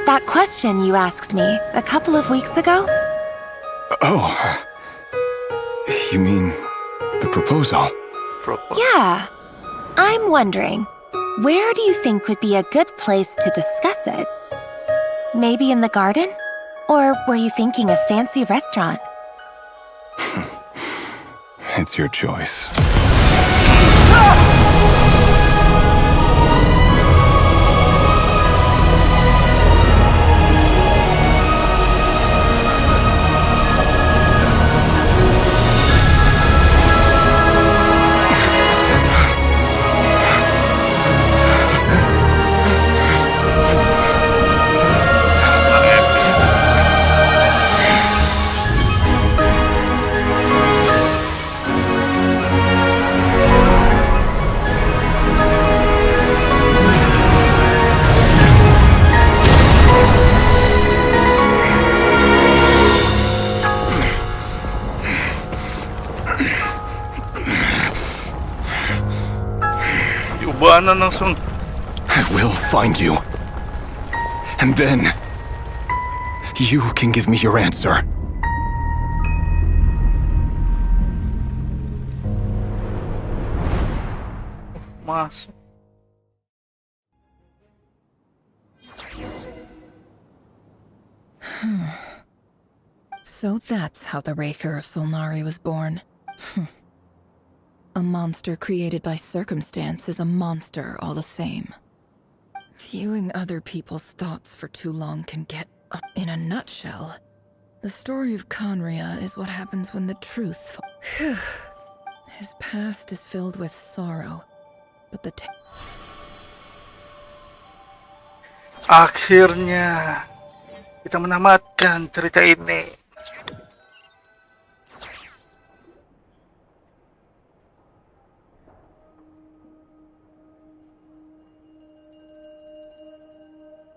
That question you asked me a couple of weeks ago? Oh. You mean the proposal? Yeah. I'm wondering, where do you think would be a good place to discuss it? Maybe in the garden? Or were you thinking a fancy restaurant? It's your choice. I will find you. And then, you can give me your answer. Mas. So that's how the Raker of Solnari was born. A monster created by circumstance is a monster all the same. Viewing other people's thoughts for too long can get... In a nutshell, the story of Conria is what happens when the truth... His past is filled with sorrow, but the... Akhirnya, kita menamatkan cerita ini.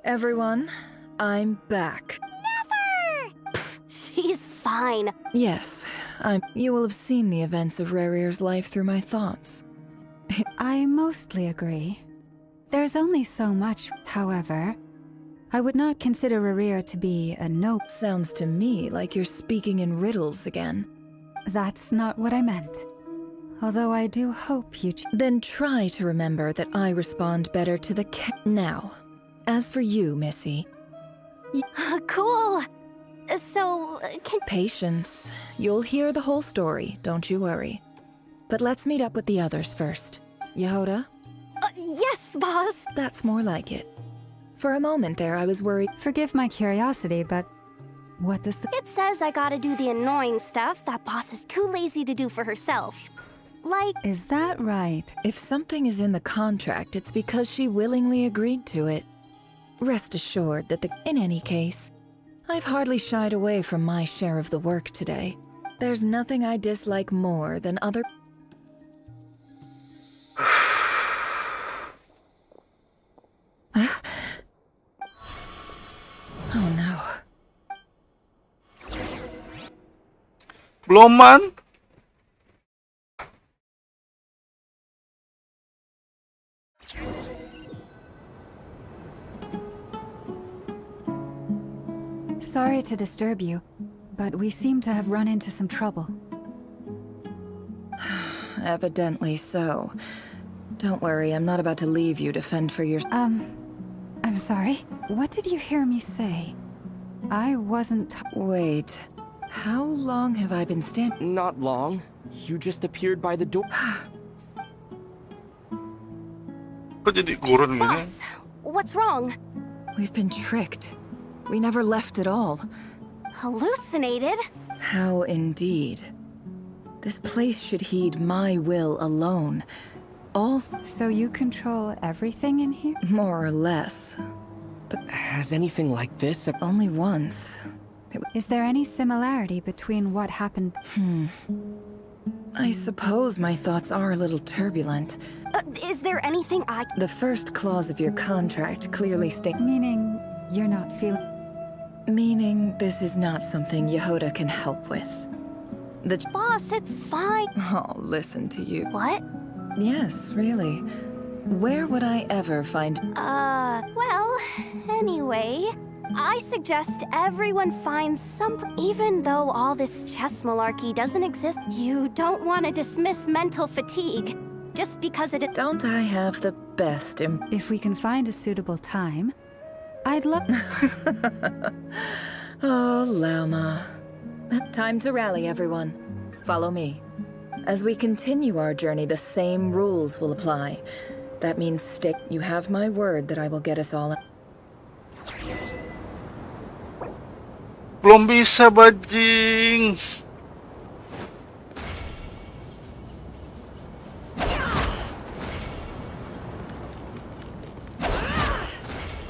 Everyone, I'm back. Never! She's fine. Yes, you will have seen the events of Rerir's life through my thoughts. I mostly agree. There's only so much, however. I would not consider Rerir to be a nope. Sounds to me like you're speaking in riddles again. That's not what I meant. Although I do hope you... Then try to remember that I respond better to the now. As for you, Missy... Cool! So, Patience. You'll hear the whole story, don't you worry. But let's meet up with the others first. Yehoda? Yes, boss! That's more like it. For a moment there, I was worried... Forgive my curiosity, but... What does the... It says I gotta do the annoying stuff that boss is too lazy to do for herself. Like... Is that right? If something is in the contract, it's because she willingly agreed to it. Rest assured that in any case, I've hardly shied away from my share of the work today. There's nothing I dislike more than other... Oh no. Belum man? Sorry to disturb you, but we seem to have run into some trouble. Evidently so. Don't worry, I'm not about to leave you to fend for your... I'm sorry? What did you hear me say? I wasn't... Wait. How long have I been standing? Not long. You just appeared by the door. Boss, what's wrong? We've been tricked. We never left at all. Hallucinated? How indeed. This place should heed my will alone. So you control everything in here? More or less. But has anything like this... Only once. Is there any similarity between what happened? I suppose my thoughts are a little turbulent. Is there anything I... The first clause of your contract clearly states... Meaning, you're not feeling... Meaning, this is not something Yehoda can help with. Boss, it's fine. Oh, listen to you. What? Yes, really. Where would I ever find... Well, anyway, I suggest everyone finds some... Even though all this chess malarkey doesn't exist, you don't want to dismiss mental fatigue just because it... Don't I have the best If we can find a suitable time, I'd love... Oh, Lama. Time to rally, everyone. Follow me. As we continue our journey, the same rules will apply. That means stick. You have my word that I will get us all... Belum bisa, bajing.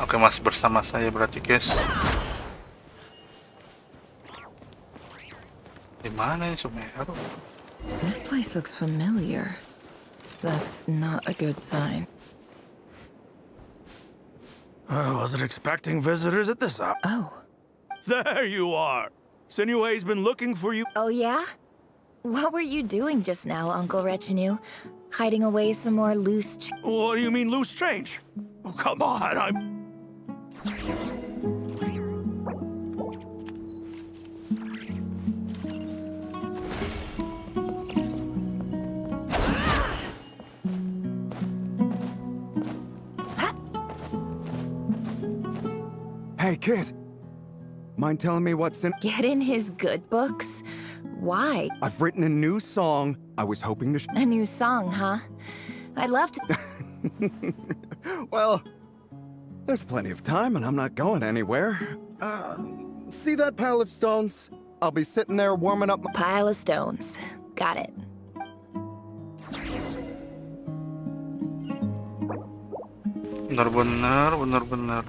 Oke, masih bersama saya berarti, guys. Di mana ini Sumeru? This place looks familiar. That's not a good sign. I wasn't expecting visitors at this hour. Oh. There you are. Sinue's been looking for you. Oh, yeah? What were you doing just now, Uncle Retinue? Hiding away some more loose... What do you mean, loose change? Oh, come on, I'm... Hey, kid. Mind telling me what's in... Get in his good books? Why? I've written a new song. I was hoping to... A new song, huh? I'd love to... Well, there's plenty of time and I'm not going anywhere. See that pile of stones? I'll be sitting there warming up my... Pile of stones. Got it. Benar-benar.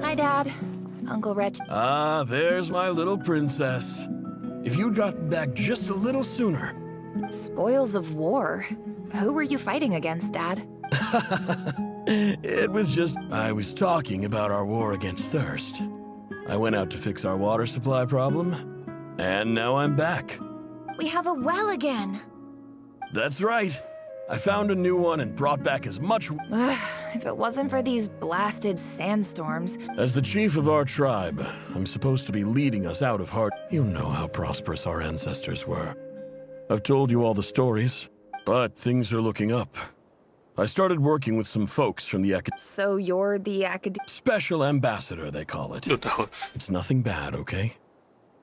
Hi, Dad. Uncle Reg. Ah, there's my little princess. If you'd gotten back just a little sooner. Spoils of war. Who were you fighting against, Dad? It was just... I was talking about our war against thirst. I went out to fix our water supply problem, and now I'm back. We have a well again. That's right. I found a new one and brought back as much... If it wasn't for these blasted sandstorms... As the chief of our tribe, I'm supposed to be leading us out of hard... You know how prosperous our ancestors were. I've told you all the stories, but things are looking up. I started working with some folks from the So you're the Special ambassador, they call it. It's nothing bad, okay?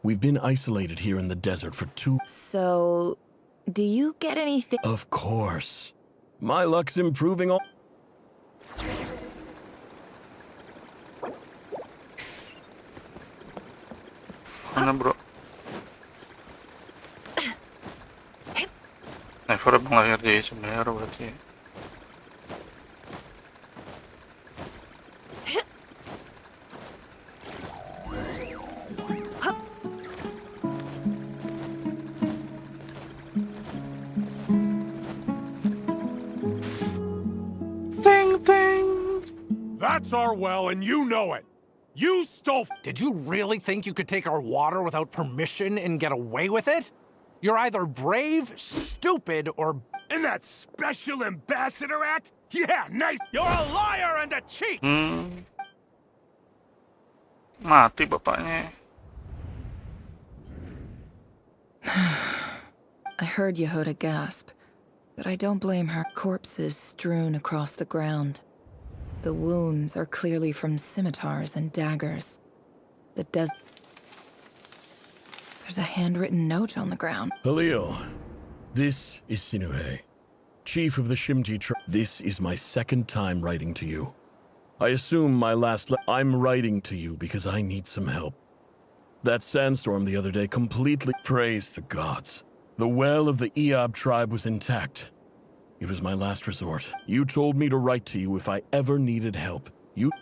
We've been isolated here in the desert for 2... So... do you get anything... Of course. My luck's improving all... Mana, bro? Never abang lahir di Sumeru berarti. Ding, ding! That's our well, and you know it. You stole... Did you really think you could take our water without permission and get away with it? You're either brave, stupid, or... In that Special Ambassador Act? Yeah, nice! You're a liar and a cheat! Mati bapaknya. I heard Yehoda gasp, but I don't blame her. Corpses strewn across the ground. The wounds are clearly from scimitars and daggers. There's a handwritten note on the ground. Halil, this is Sinue, chief of the Shimti tribe. This is my second time writing to you. I assume my last I'm writing to you because I need some help. That sandstorm the other day completely... Praise the gods. The well of the Eob tribe was intact. It was my last resort. You told me to write to you if I ever needed help.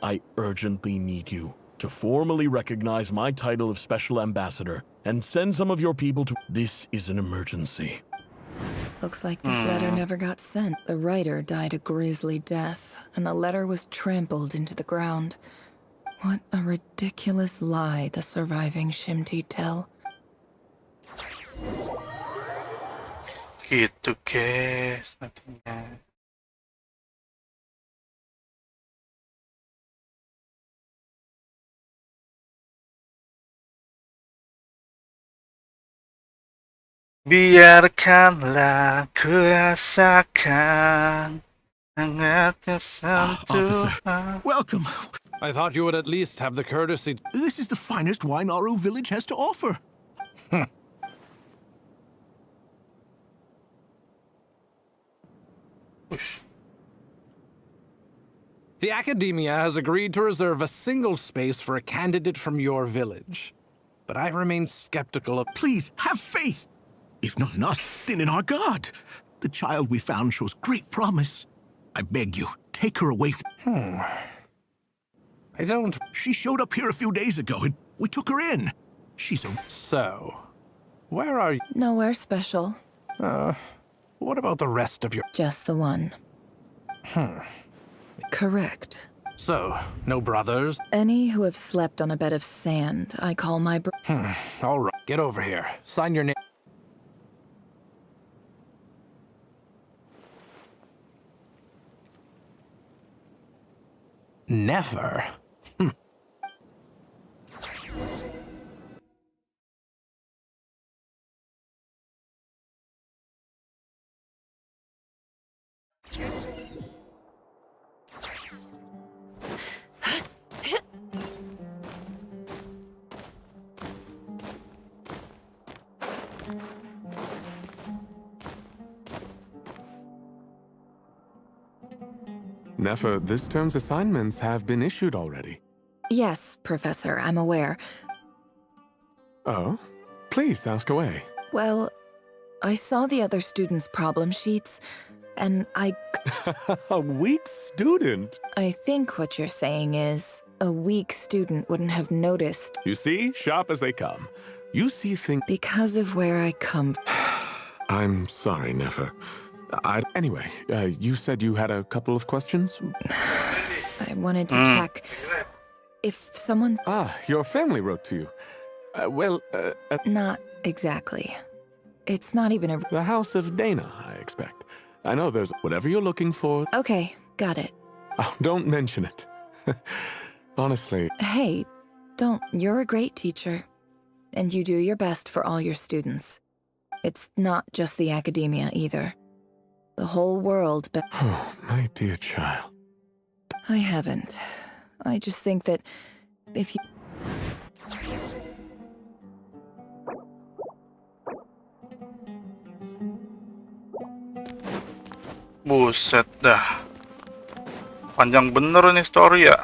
I urgently need you. to formally recognize my title of Special Ambassador and send some of your people to... This is an emergency. Looks like this letter never got sent. The writer died a grisly death, and the letter was trampled into the ground. What a ridiculous lie the surviving Shimti tell. Gitu guys, nantinya. Biarkanlah ku rasakan hangatnya sentuhan. Welcome. I thought you would at least have the courtesy. This is the finest wine Aru village has to offer. The Academia has agreed to reserve a single space for a candidate from your village. But I remain skeptical of... Please, have faith! If not in us, then in our god. The child we found shows great promise. I beg you, take her away from... I don't... She showed up here a few days ago, and we took her in. She's a... So, where are you? Nowhere special. What about the rest of your... Just the one. Correct. So, no brothers? Any who have slept on a bed of sand, I call my All right, get over here. Sign your name. Never. Nefer, this term's assignments have been issued already. Yes, Professor, I'm aware. Oh? Please, ask away. Well, I saw the other students' problem sheets, and A weak student? I think what you're saying is, a weak student wouldn't have noticed. You see? Sharp as they come. You see things... Because of where I come... I'm sorry, Nefer. Anyway, you said you had a couple of questions? I wanted to check if someone... Your family wrote to you. Not exactly. It's not even a... The House of Dana, I expect. I know there's whatever you're looking for. Okay, got it. Oh, don't mention it. Honestly. Hey, don't. You're a great teacher. And you do your best for all your students. It's not just the academia, either. The whole world, but... Oh, my dear child. I haven't. I just think that if you... Buset dah. Panjang bener nih story ya.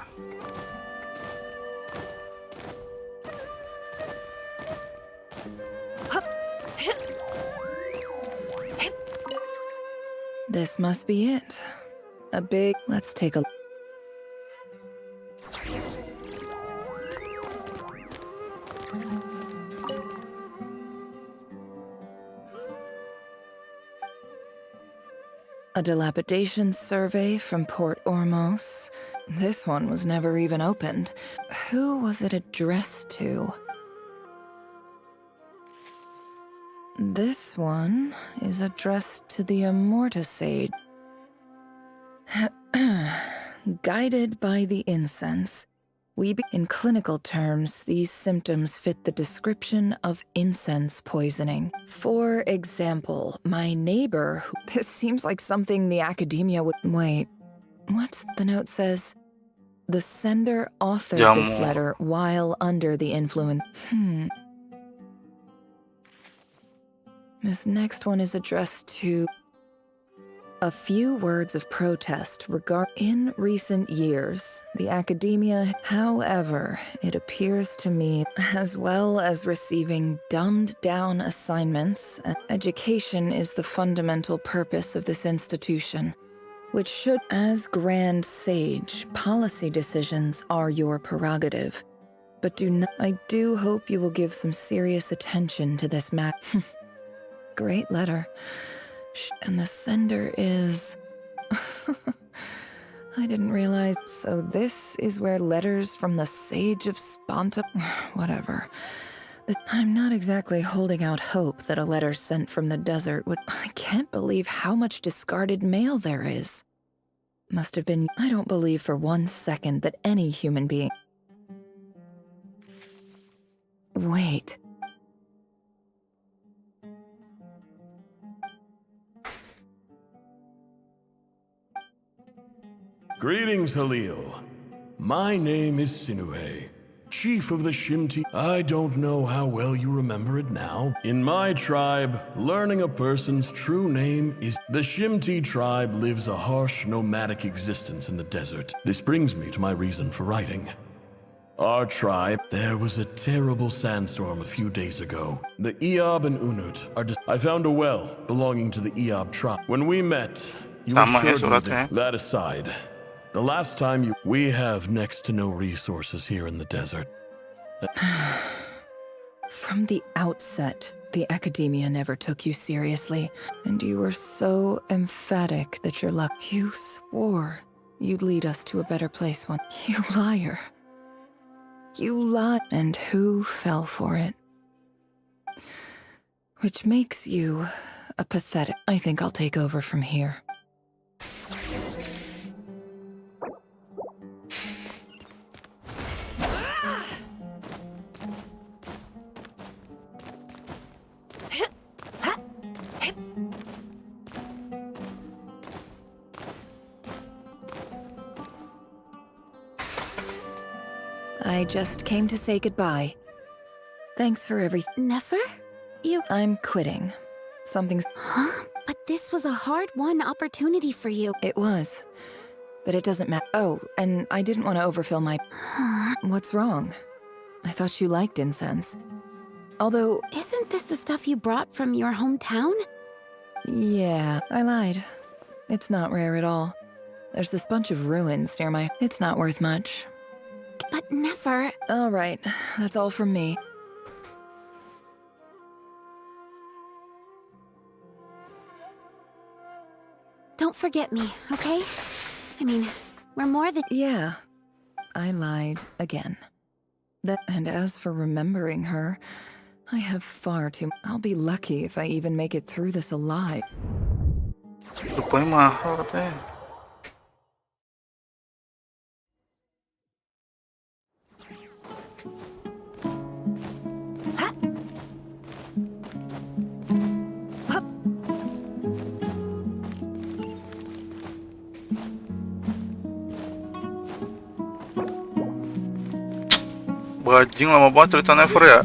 This must be it. A big... Let's take a... A dilapidation survey from Port Ormos. This one was never even opened. Who was it addressed to? This one is addressed to the Immortisade. Guided by the incense, in clinical terms, these symptoms fit the description of incense poisoning. For example, my neighbor, this seems like something the academia would... Wait, what? The note says, the sender authored this letter while under the influence... This next one is addressed to... A few words of protest in recent years, the academia, however, it appears to me, as well as receiving dumbed-down assignments, education is the fundamental purpose of this institution, which should, as Grand Sage, policy decisions are your prerogative. but do not. I do hope you will give some serious attention to this map. Great letter. And the sender is... I didn't realize. So this is where letters from the Sage of Sponta... Whatever. I'm not exactly holding out hope that a letter sent from the desert would... I can't believe how much discarded mail there is. Must have been... I don't believe for 1 second that any human being... Wait. Greetings, Halil. My name is Sinuhe, chief of the Shimti. I don't know how well you remember it now. In my tribe, learning a person's true name is... The Shimti tribe lives a harsh, nomadic existence in the desert. This brings me to my reason for writing. Our tribe, there was a terrible sandstorm a few days ago. The Eob and Unut are I found a well belonging to the Eob tribe. When we met, you assured me that aside, the last time we have next to no resources here in the desert. From the outset, the academia never took you seriously, and you were so emphatic that your luck... You swore you'd lead us to a better place one. You liar. You lied, and who fell for it? Which makes you a pathetic... I think I'll take over from here. I just came to say goodbye. Thanks for everything. Never? I'm quitting. Something's... Huh? But this was a hard-won opportunity for you. It was. But it doesn't matter. Oh, and I didn't want to overfill my... What's wrong? I thought you liked incense. Although... Isn't this the stuff you brought from your hometown? Yeah, I lied. It's not rare at all. There's this bunch of ruins near my... It's not worth much. But never... All right, that's all from me. Don't forget me, okay? I mean, we're more than... Yeah, I lied again. And as for remembering her, I have far too... I'll be lucky if I even make it through this alive. Lupa yang mahal katanya. Bajing lama banget cerita Never ya.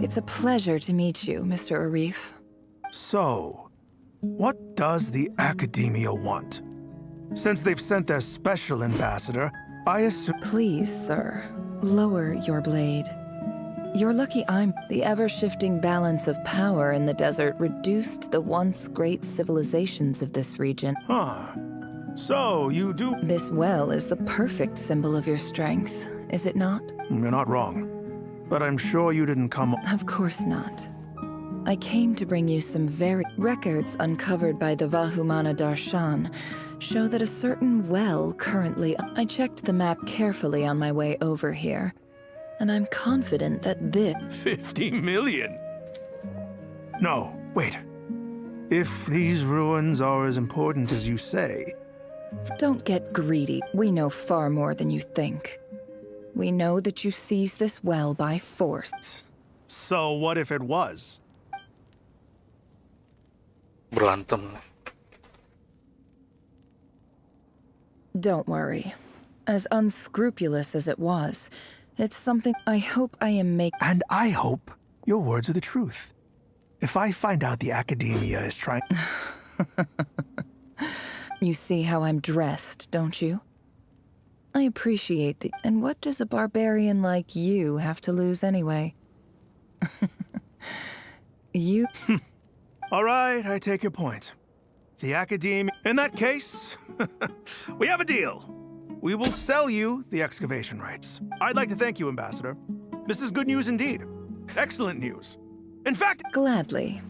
It's a pleasure to meet you, Mr. Arif. So, what does the Academia want? Since they've sent their special ambassador, I assume... Please, sir, lower your blade. You're lucky the ever-shifting balance of power in the desert reduced the once great civilizations of this region. Huh. So, you do... This well is the perfect symbol of your strength, is it not? You're not wrong. But I'm sure you didn't come... Of course not. I came to bring you some records uncovered by the Vahumana Darshan show that a certain well currently... I checked the map carefully on my way over here, and I'm confident that this... 50 million? No, wait. If these ruins are as important as you say... Don't get greedy. We know far more than you think. We know that you seized this well by force. So what if it was? Berantem. Don't worry. As unscrupulous as it was, It's something I hope I am making. And I hope your words are the truth. If I find out the academia is trying... You see how I'm dressed, don't you? I appreciate the... And what does a barbarian like you have to lose anyway? You... All right, I take your point. The academia... In that case, we have a deal. We will sell you the excavation rights. I'd like to thank you, Ambassador. This is good news indeed. Excellent news. In fact... Gladly.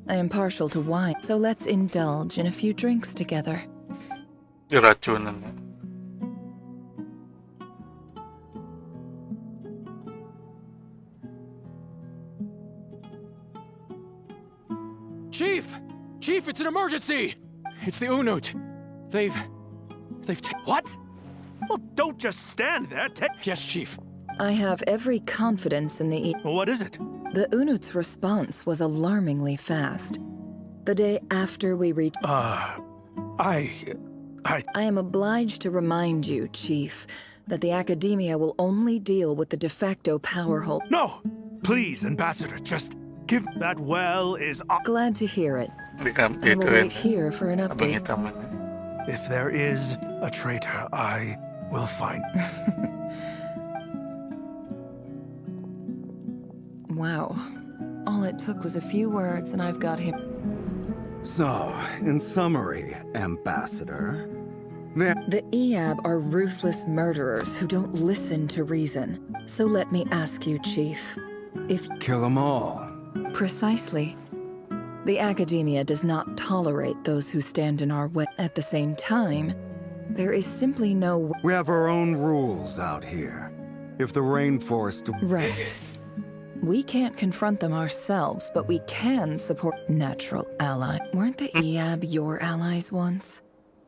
I am partial to wine, so let's indulge in a few drinks together. Diracunan niya. Chief! Chief, it's an emergency! It's the Unut. They've What? Well, don't just stand there. Yes, Chief. I have every confidence in the... What is it? The Unut's response was alarmingly fast. The day after we reached... I am obliged to remind you, Chief, that the Academia will only deal with the de facto power hold. No! Please, Ambassador, just give... That well is... Glad to hear it. I will wait here for an update. If there is a traitor, I will find... Wow. All it took was a few words and I've got him. So, in summary, Ambassador, the Eab are ruthless murderers who don't listen to reason. So let me ask you, Chief, if... Kill them all. Precisely. The Academia does not tolerate those who stand in our way. At the same time, there is simply no... We have our own rules out here. If the rainforest... Right. We can't confront them ourselves, but we can support natural ally. Weren't the Eab your allies once?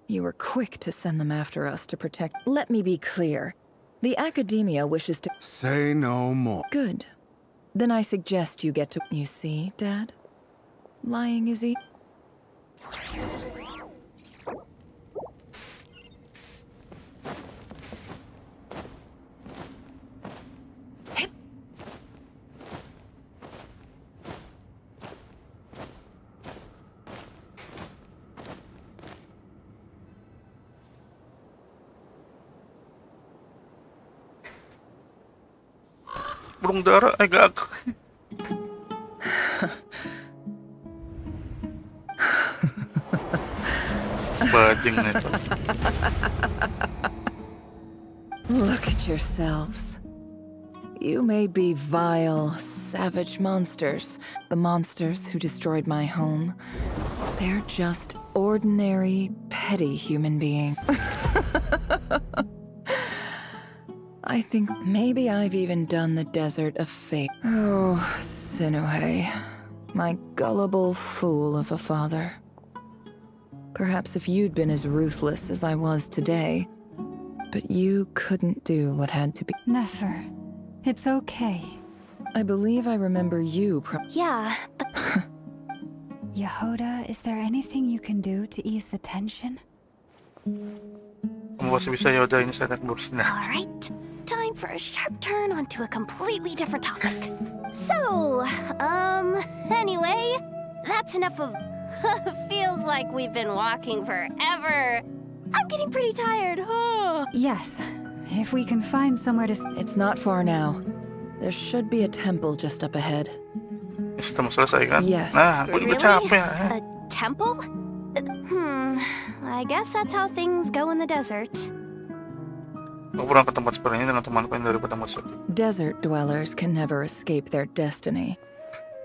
You were quick to send them after us to protect... Let me be clear. The Academia wishes to... Say no more. Good. Then I suggest you get to... You see, Dad? Lying is easy. Burung dara, ay gag. Bajing nito. Look at yourselves. You may be vile, savage monsters. The monsters who destroyed my home. They're just ordinary, petty human beings. I think maybe I've even done the desert a favor. Oh, Sinuhe, my gullible fool of a father. Perhaps if you'd been as ruthless as I was today, but you couldn't do what had to be. Never. It's okay. I believe I remember you Yeah, but... Yehoda, is there anything you can do to ease the tension? Alright, time for a sharp turn onto a completely different topic. So, anyway, that's enough of... Feels like we've been walking forever. I'm getting pretty tired. Yes, if we can find somewhere to... It's not far now. There should be a temple just up ahead. Yes. Really? A temple? I guess that's how things go in the desert. Desert dwellers can never escape their destiny.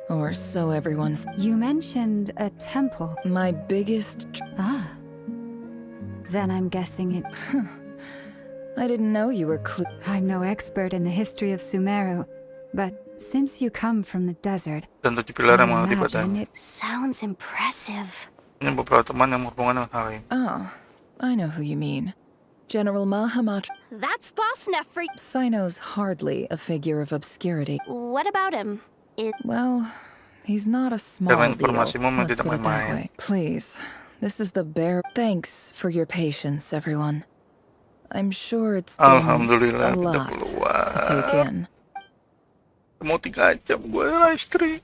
Or so everyone's... You mentioned a temple. My biggest... Then I'm guessing it... I didn't know you were I'm no expert in the history of Sumeru, but since you come from the desert, I imagine it... Sounds impressive. Oh, I know who you mean. General Mahamatra... That's Boss Nefri. Sino's hardly a figure of obscurity. What about him? Well, he's not a small deal. Let's put it that way. Please, this is the bare... Thanks for your patience, everyone. I'm sure it's been Alhamdulillah a tidak lot keluar. to take in. Mau 3 jam gue live stream.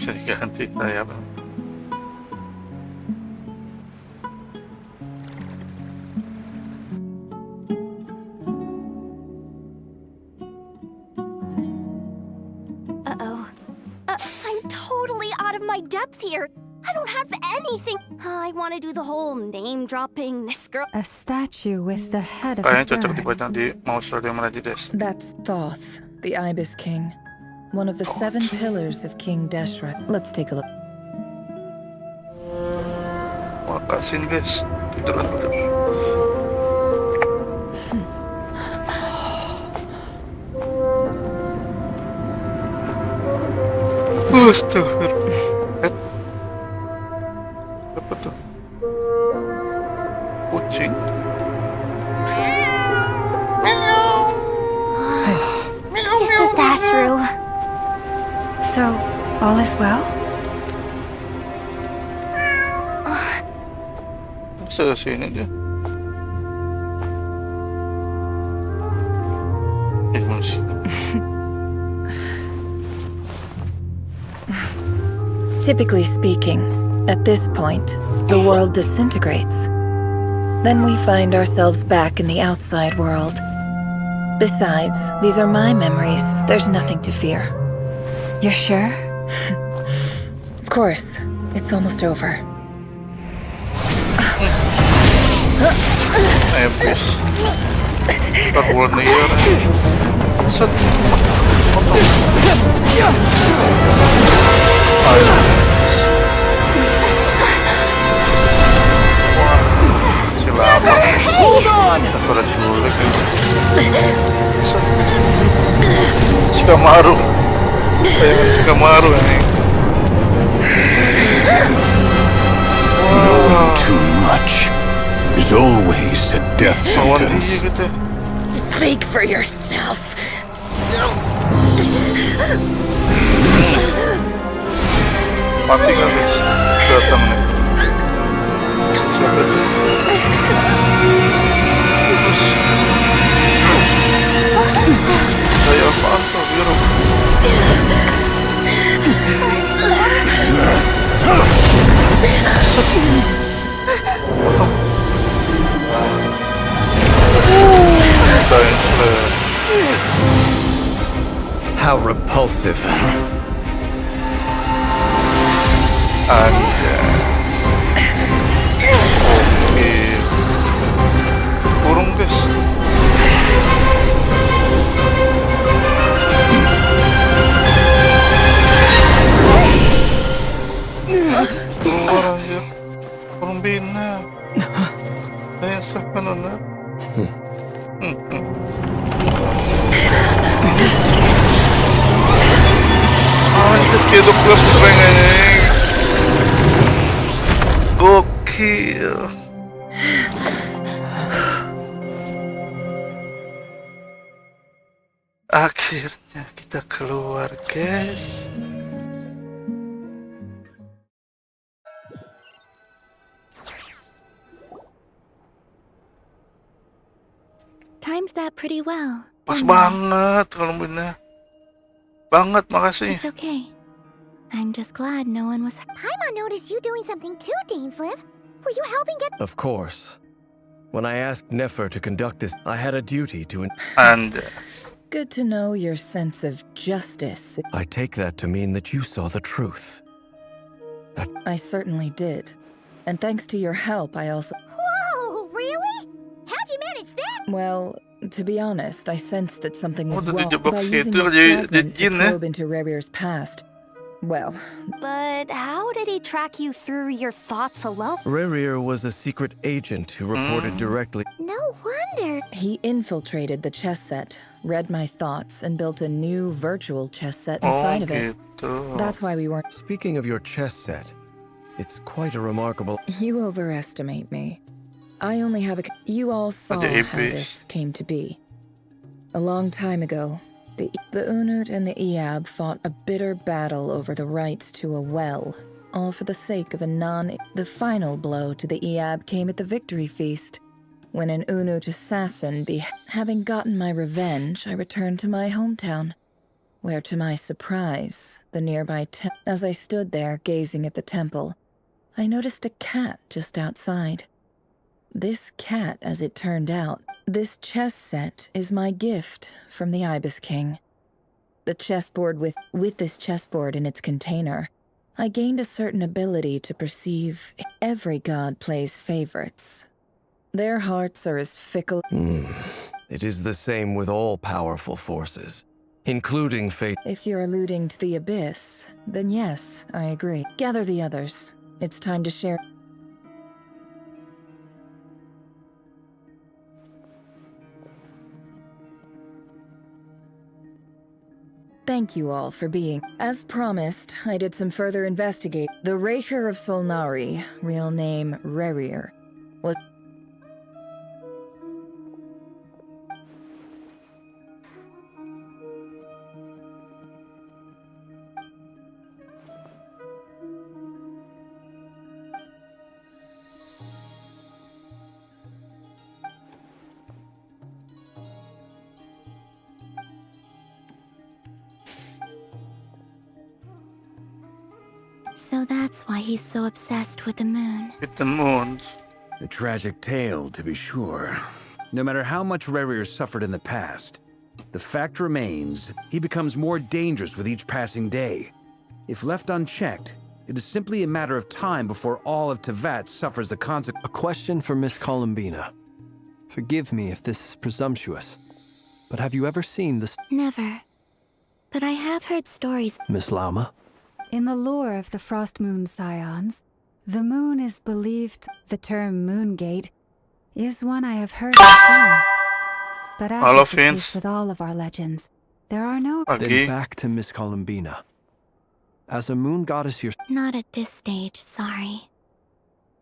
Bisa diganti saya bang. I'm totally out of my depth here. I don't have anything. I want to do the whole name dropping this girl. A statue with the head of Kayaknya a cocok bird. dipajang di mausoleum yang mana di des. That's Thoth, the Ibis King. One of the 7 pillars of King Deshret. Let's take a look. Makasih guys. Tiduran udah. Astagfirullah. Apa tuh? Kucing. It's just Ashru. So, all is well? Masa sini dia? Manusia. Typically speaking, at this point, the world disintegrates. Then we find ourselves back in the outside world. Besides, these are my memories. There's nothing to fear. You're sure? Of course. It's almost over. I have this. Terbuat nih set. Hold on! Pada culik set. Shikamaru. Kayak Shikamaru ini. Knowing too much is always a death sentence. Speak for yourself. Mati gak guys? Datang nih. Siapa itu? Terus kayak apaan tuh biru? How repulsive. Anjas. Oke. Kurung guys. Keluar aja. Kurung bina. Kaya slap ka nun na. Anjas kayak Dokter Strange anjing. Gokil. Akhirnya kita keluar, guys. Timed that pretty well. Pas banget kalau bener. Banget, makasih. It's okay. I'm just glad no one was. Paimon noticed you doing something too, Dainslev. Were you helping get? Of course. When I asked Nefer to conduct this, I had a duty to. And Good to know your sense of justice. I take that to mean that you saw the truth. I certainly did. And thanks to your help, I also. Whoa, really? How'd you manage that? Well, to be honest, I sensed that something was udah wrong dijebak by using situ this jadi fragment to jin ya. probe into Rerir's past. Well... But how did he track you through your thoughts alone? Rerir was a secret agent who reported directly. No wonder. He infiltrated the chess set, read my thoughts, and built a new virtual chess set inside of it. That's why we weren't... Speaking of your chess set, it's quite a remarkable... You overestimate me. I only have a... You all saw how this came to be. A long time ago, the Unut and the Iab fought a bitter battle over the rights to a well, all for the sake of a The final blow to the Iab came at the victory feast, when an Unut assassin Having gotten my revenge, I returned to my hometown, where to my surprise, the nearby As I stood there gazing at the temple, I noticed a cat just outside. This cat, as it turned out, this chess set is my gift from the Ibis King. The chessboard with this chessboard in its container, I gained a certain ability to perceive every god plays favorites. Their hearts are as fickle... It is the same with all powerful forces, including fate. If you're alluding to the Abyss, then yes, I agree. Gather the others. It's time to share... Thank you all for being... As promised, I did some further investigate. The Raker of Solnari, real name Rerir, was... So that's why he's so obsessed with the moon. With the moons. A tragic tale, to be sure. No matter how much Rerir suffered in the past, the fact remains he becomes more dangerous with each passing day. If left unchecked, it is simply a matter of time before all of Tevat suffers the consequences. A question for Miss Columbina. Forgive me if this is presumptuous, but have you ever seen this? Never. But I have heard stories. Miss Lauma? In the lore of the Frost Moon Scions, the moon is believed... The term Moongate is one I have heard before. But as is the case with all of our legends, there are no... Then back to Miss Columbina. As a moon goddess yourself... Not at this stage, sorry.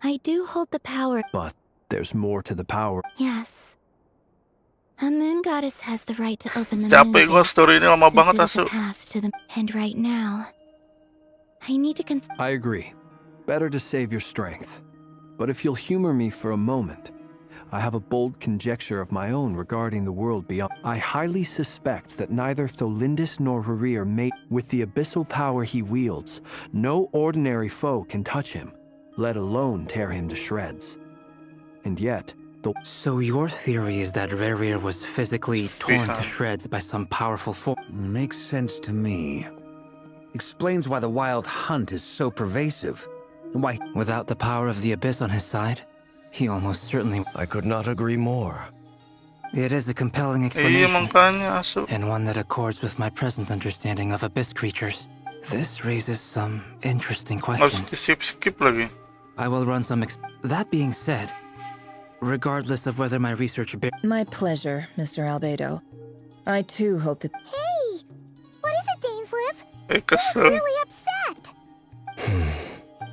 I do hold the power... But there's more to the power. Yes. A moon goddess has the right to open the Capek moon gua story ini lama banget the asu. path to the... And right now, I need to I agree. Better to save your strength. But if you'll humor me for a moment, I have a bold conjecture of my own regarding the world beyond. I highly suspect that neither Tholindis nor Rerir may... With the abyssal power he wields, no ordinary foe can touch him, let alone tear him to shreds. And yet, So your theory is that Rerir was physically torn to shreds by some powerful force? Makes sense to me. Explains why the wild hunt is so pervasive, and why... Without the power of the Abyss on his side, he almost certainly... I could not agree more. It is a compelling explanation, and one that accords with my present understanding of Abyss creatures. This raises some interesting questions. Skip lagi. I will run some... That being said, regardless of whether my research... My pleasure, Mr. Albedo. I too hope that... Hey! What is it, Dainsleif? You're really upset!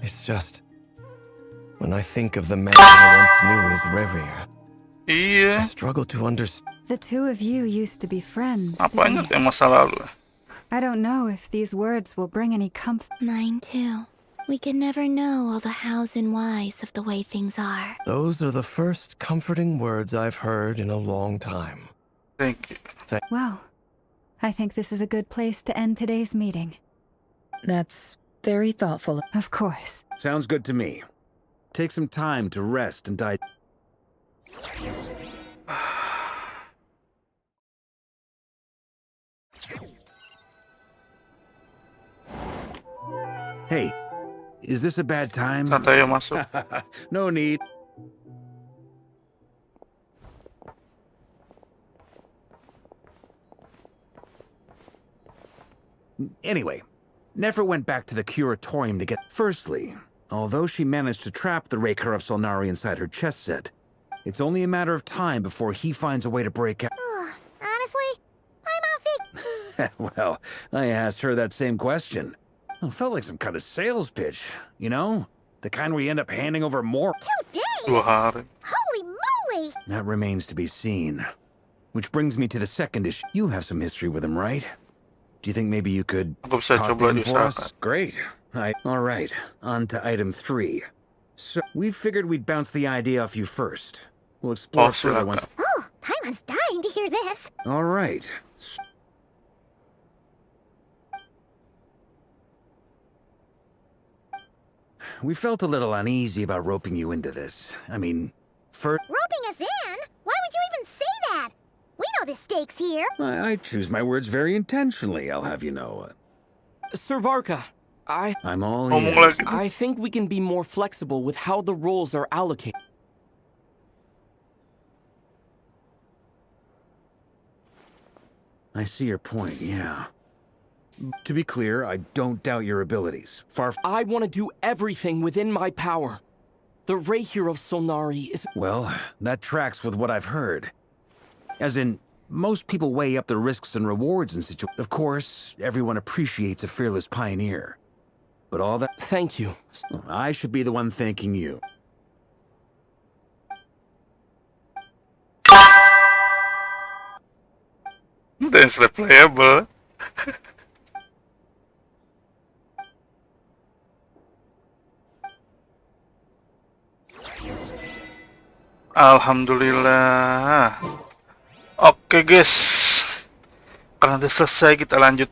It's just... When I think of the man I once knew as Rerir, I struggle to understand... The two of you used to be friends, Apanya didn't tuh yang masa lalu? I don't know if these words will bring any comfort. Mine too. We can never know all the hows and whys of the way things are. Those are the first comforting words I've heard in a long time. Thank you. Well, I think this is a good place to end today's meeting. That's very thoughtful. Of course. Sounds good to me. Take some time to rest and die. Hey, is this a bad time? Saan tayo masuk? No need. Anyway, never went back to the curatorium to get... Firstly, although she managed to trap the Raker of Solnari inside her chess set, it's only a matter of time before he finds a way to break out. Honestly, I'm not Well, I asked her that same question. It felt like some kind of sales pitch, you know? The kind where you end up handing over more. 2 days? 2 hari. Holy moly! That remains to be seen. Which brings me to the second issue. You have some history with him, right? Do you think maybe you could Aku bisa talk coba to him for diusahakan. us? Great. All right, on to item 3. So, we figured we'd bounce the idea off you first. We'll explore further silakan. once... Oh, Paimon's dying to hear this. All right. We felt a little uneasy about roping you into this. I mean, first... Roping us in? Why would you even say that? We know the stakes here. I choose my words very intentionally, I'll have you know. Sir Varka, I'm all Ngomong ears. lagi. I think we can be more flexible with how the roles are allocated. I see your point, yeah. To be clear, I don't doubt your abilities. I want to do everything within my power. The Rahier of Solnari is... Well, that tracks with what I've heard. As in, most people weigh up the risks and rewards in situations. Of course, everyone appreciates a fearless pioneer. But all that... Thank you. I should be the one thanking you. Dance replayable. Alhamdulillah. Oke guys, karena udah selesai kita lanjut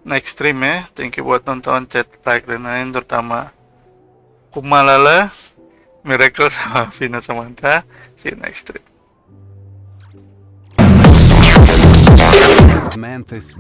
next stream ya. Thank you buat nonton, chat, like, dan lain, terutama Kumalala, Miracle, sama Vina Samantha. See you next stream. Manthus